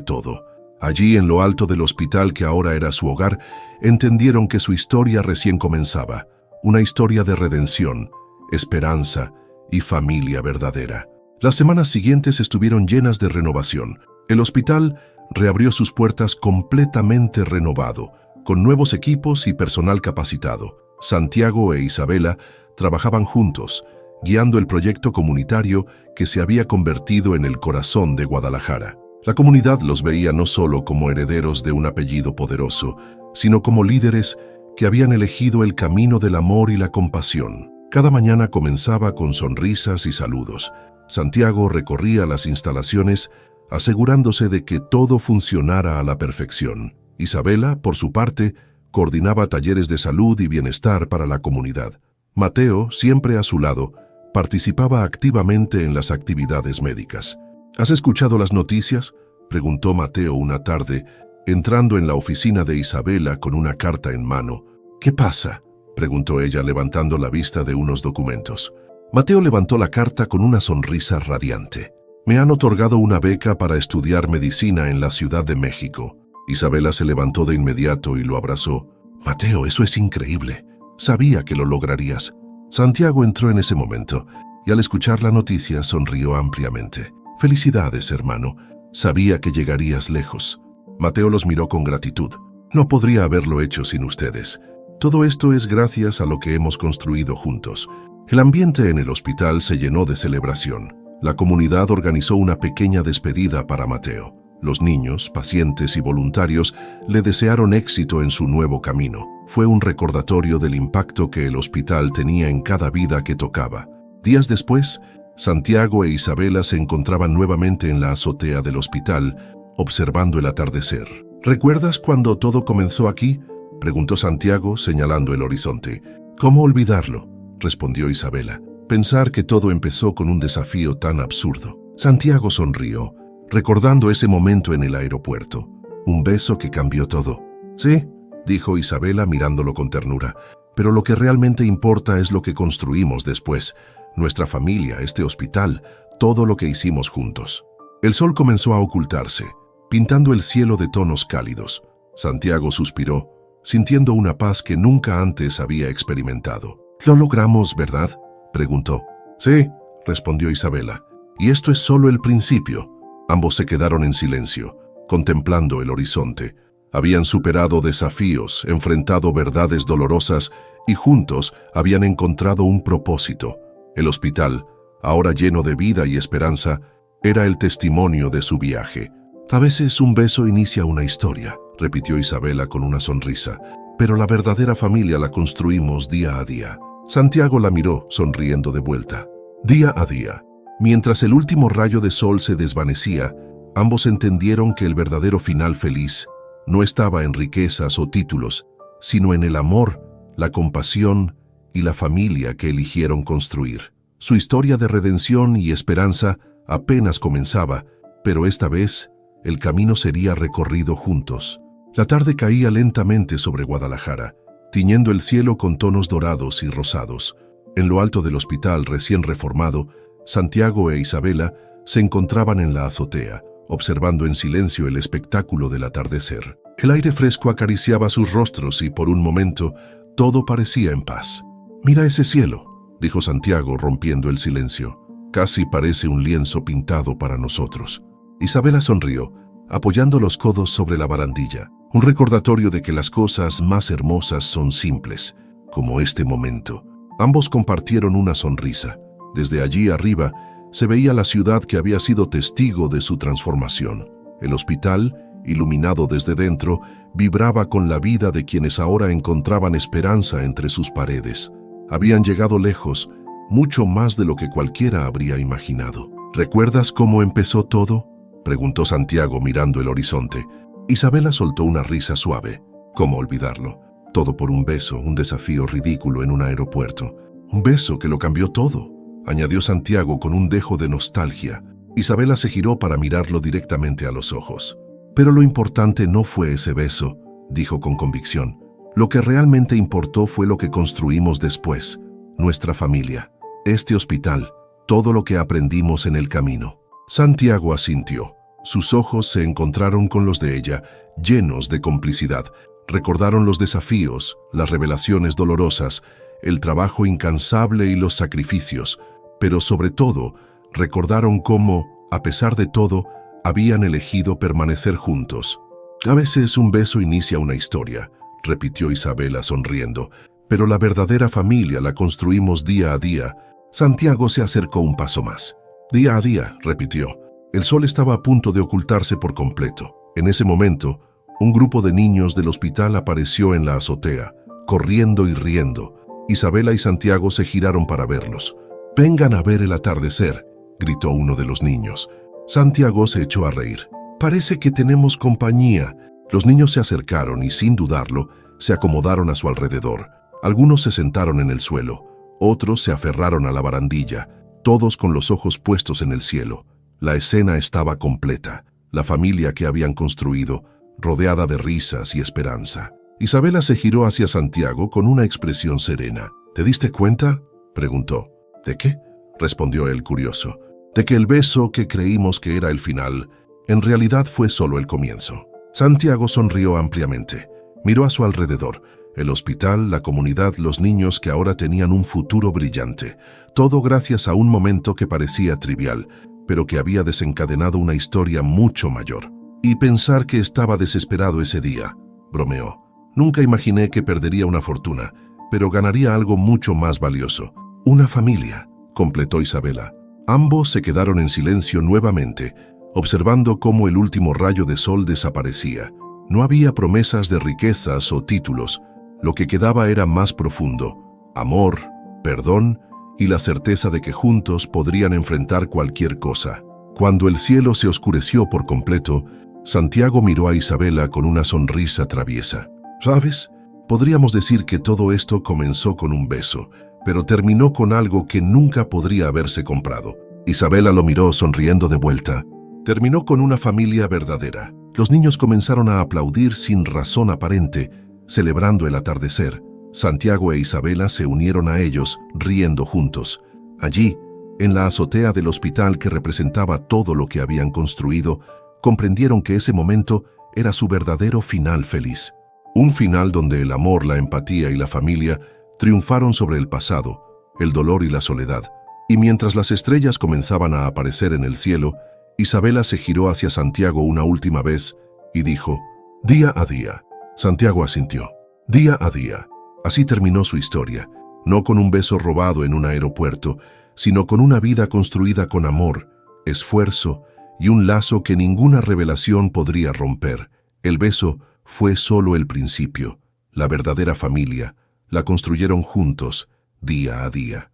todo. Allí, en lo alto del hospital que ahora era su hogar, entendieron que su historia recién comenzaba, una historia de redención, esperanza y familia verdadera. Las semanas siguientes estuvieron llenas de renovación. El hospital reabrió sus puertas completamente renovado, con nuevos equipos y personal capacitado. Santiago e Isabela trabajaban juntos, guiando el proyecto comunitario que se había convertido en el corazón de Guadalajara. La comunidad los veía no solo como herederos de un apellido poderoso, sino como líderes que habían elegido el camino del amor y la compasión. Cada mañana comenzaba con sonrisas y saludos. Santiago recorría las instalaciones asegurándose de que todo funcionara a la perfección. Isabela, por su parte, coordinaba talleres de salud y bienestar para la comunidad. Mateo, siempre a su lado, participaba activamente en las actividades médicas. ¿Has escuchado las noticias?, preguntó Mateo una tarde, entrando en la oficina de Isabela con una carta en mano. «¿Qué pasa?», preguntó ella levantando la vista de unos documentos. Mateo levantó la carta con una sonrisa radiante. «Me han otorgado una beca para estudiar medicina en la Ciudad de México». Isabela se levantó de inmediato y lo abrazó. «Mateo, eso es increíble. Sabía que lo lograrías». Santiago entró en ese momento y al escuchar la noticia sonrió ampliamente. «Felicidades, hermano. Sabía que llegarías lejos». Mateo los miró con gratitud. «No podría haberlo hecho sin ustedes. Todo esto es gracias a lo que hemos construido juntos». El ambiente en el hospital se llenó de celebración. La comunidad organizó una pequeña despedida para Mateo. Los niños, pacientes y voluntarios le desearon éxito en su nuevo camino. Fue un recordatorio del impacto que el hospital tenía en cada vida que tocaba. Días después, Santiago e Isabela se encontraban nuevamente en la azotea del hospital, observando el atardecer. «¿Recuerdas cuando todo comenzó aquí?», preguntó Santiago, señalando el horizonte. «¿Cómo olvidarlo?», respondió Isabela. «Pensar que todo empezó con un desafío tan absurdo». Santiago sonrió, recordando ese momento en el aeropuerto. Un beso que cambió todo. «Sí», dijo Isabela mirándolo con ternura, «pero lo que realmente importa es lo que construimos después. Nuestra familia, este hospital, todo lo que hicimos juntos». El sol comenzó a ocultarse, pintando el cielo de tonos cálidos. Santiago suspiró, sintiendo una paz que nunca antes había experimentado. «¿Lo logramos, verdad?», preguntó. «Sí», respondió Isabela, «y esto es solo el principio». Ambos se quedaron en silencio, contemplando el horizonte. Habían superado desafíos, enfrentado verdades dolorosas y juntos habían encontrado un propósito. El hospital, ahora lleno de vida y esperanza, era el testimonio de su viaje. «A veces un beso inicia una historia», repitió Isabela con una sonrisa, «pero la verdadera familia la construimos día a día». Santiago la miró, sonriendo de vuelta. Día a día. Mientras el último rayo de sol se desvanecía, ambos entendieron que el verdadero final feliz no estaba en riquezas o títulos, sino en el amor, la compasión y la familia que eligieron construir. Su historia de redención y esperanza apenas comenzaba, pero esta vez el camino sería recorrido juntos. La tarde caía lentamente sobre Guadalajara, tiñendo el cielo con tonos dorados y rosados. En lo alto del hospital recién reformado, Santiago e Isabela se encontraban en la azotea, observando en silencio el espectáculo del atardecer. El aire fresco acariciaba sus rostros y por un momento todo parecía en paz. «Mira ese cielo», dijo Santiago rompiendo el silencio. «Casi parece un lienzo pintado para nosotros». Isabela sonrió, apoyando los codos sobre la barandilla. Un recordatorio de que las cosas más hermosas son simples, como este momento. Ambos compartieron una sonrisa. Desde allí arriba se veía la ciudad que había sido testigo de su transformación. El hospital, iluminado desde dentro, vibraba con la vida de quienes ahora encontraban esperanza entre sus paredes. Habían llegado lejos, mucho más de lo que cualquiera habría imaginado. ¿Recuerdas cómo empezó todo?, preguntó Santiago mirando el horizonte. Isabela soltó una risa suave. ¿Cómo olvidarlo? Todo por un beso, un desafío ridículo en un aeropuerto. Un beso que lo cambió todo, añadió Santiago con un dejo de nostalgia. Isabela se giró para mirarlo directamente a los ojos. Pero lo importante no fue ese beso, dijo con convicción. Lo que realmente importó fue lo que construimos después, nuestra familia, este hospital, todo lo que aprendimos en el camino. Santiago asintió. Sus ojos se encontraron con los de ella, llenos de complicidad. Recordaron los desafíos, las revelaciones dolorosas, el trabajo incansable y los sacrificios, pero sobre todo, recordaron cómo, a pesar de todo, habían elegido permanecer juntos. A veces un beso inicia una historia, repitió Isabela sonriendo, pero la verdadera familia la construimos día a día. Santiago se acercó un paso más. Día a día, repitió. El sol estaba a punto de ocultarse por completo. En ese momento, un grupo de niños del hospital apareció en la azotea, corriendo y riendo. Isabela y Santiago se giraron para verlos. «Vengan a ver el atardecer», gritó uno de los niños. Santiago se echó a reír. «Parece que tenemos compañía». Los niños se acercaron y, sin dudarlo, se acomodaron a su alrededor. Algunos se sentaron en el suelo, otros se aferraron a la barandilla, todos con los ojos puestos en el cielo. La escena estaba completa, la familia que habían construido, rodeada de risas y esperanza. Isabela se giró hacia Santiago con una expresión serena. «¿Te diste cuenta?», preguntó. «¿De qué?», respondió él curioso. «De que el beso que creímos que era el final, en realidad fue solo el comienzo». Santiago sonrió ampliamente. Miró a su alrededor. El hospital, la comunidad, los niños que ahora tenían un futuro brillante. Todo gracias a un momento que parecía trivial, pero que había desencadenado una historia mucho mayor. «Y pensar que estaba desesperado ese día», bromeó. «Nunca imaginé que perdería una fortuna, pero ganaría algo mucho más valioso. Una familia», completó Isabela. Ambos se quedaron en silencio nuevamente, observando cómo el último rayo de sol desaparecía. No había promesas de riquezas o títulos. Lo que quedaba era más profundo: amor, perdón y la certeza de que juntos podrían enfrentar cualquier cosa. Cuando el cielo se oscureció por completo, Santiago miró a Isabela con una sonrisa traviesa. «¿Sabes? Podríamos decir que todo esto comenzó con un beso, pero terminó con algo que nunca podría haberse comprado». Isabela lo miró sonriendo de vuelta. «Terminó con una familia verdadera». Los niños comenzaron a aplaudir sin razón aparente, celebrando el atardecer. Santiago e Isabela se unieron a ellos, riendo juntos. Allí, en la azotea del hospital que representaba todo lo que habían construido, comprendieron que ese momento era su verdadero final feliz. Un final donde el amor, la empatía y la familia triunfaron sobre el pasado, el dolor y la soledad. Y mientras las estrellas comenzaban a aparecer en el cielo, Isabela se giró hacia Santiago una última vez y dijo: «Día a día». Santiago asintió. Día a día. Así terminó su historia, no con un beso robado en un aeropuerto, sino con una vida construida con amor, esfuerzo y un lazo que ninguna revelación podría romper. El beso fue solo el principio. La verdadera familia la construyeron juntos, día a día.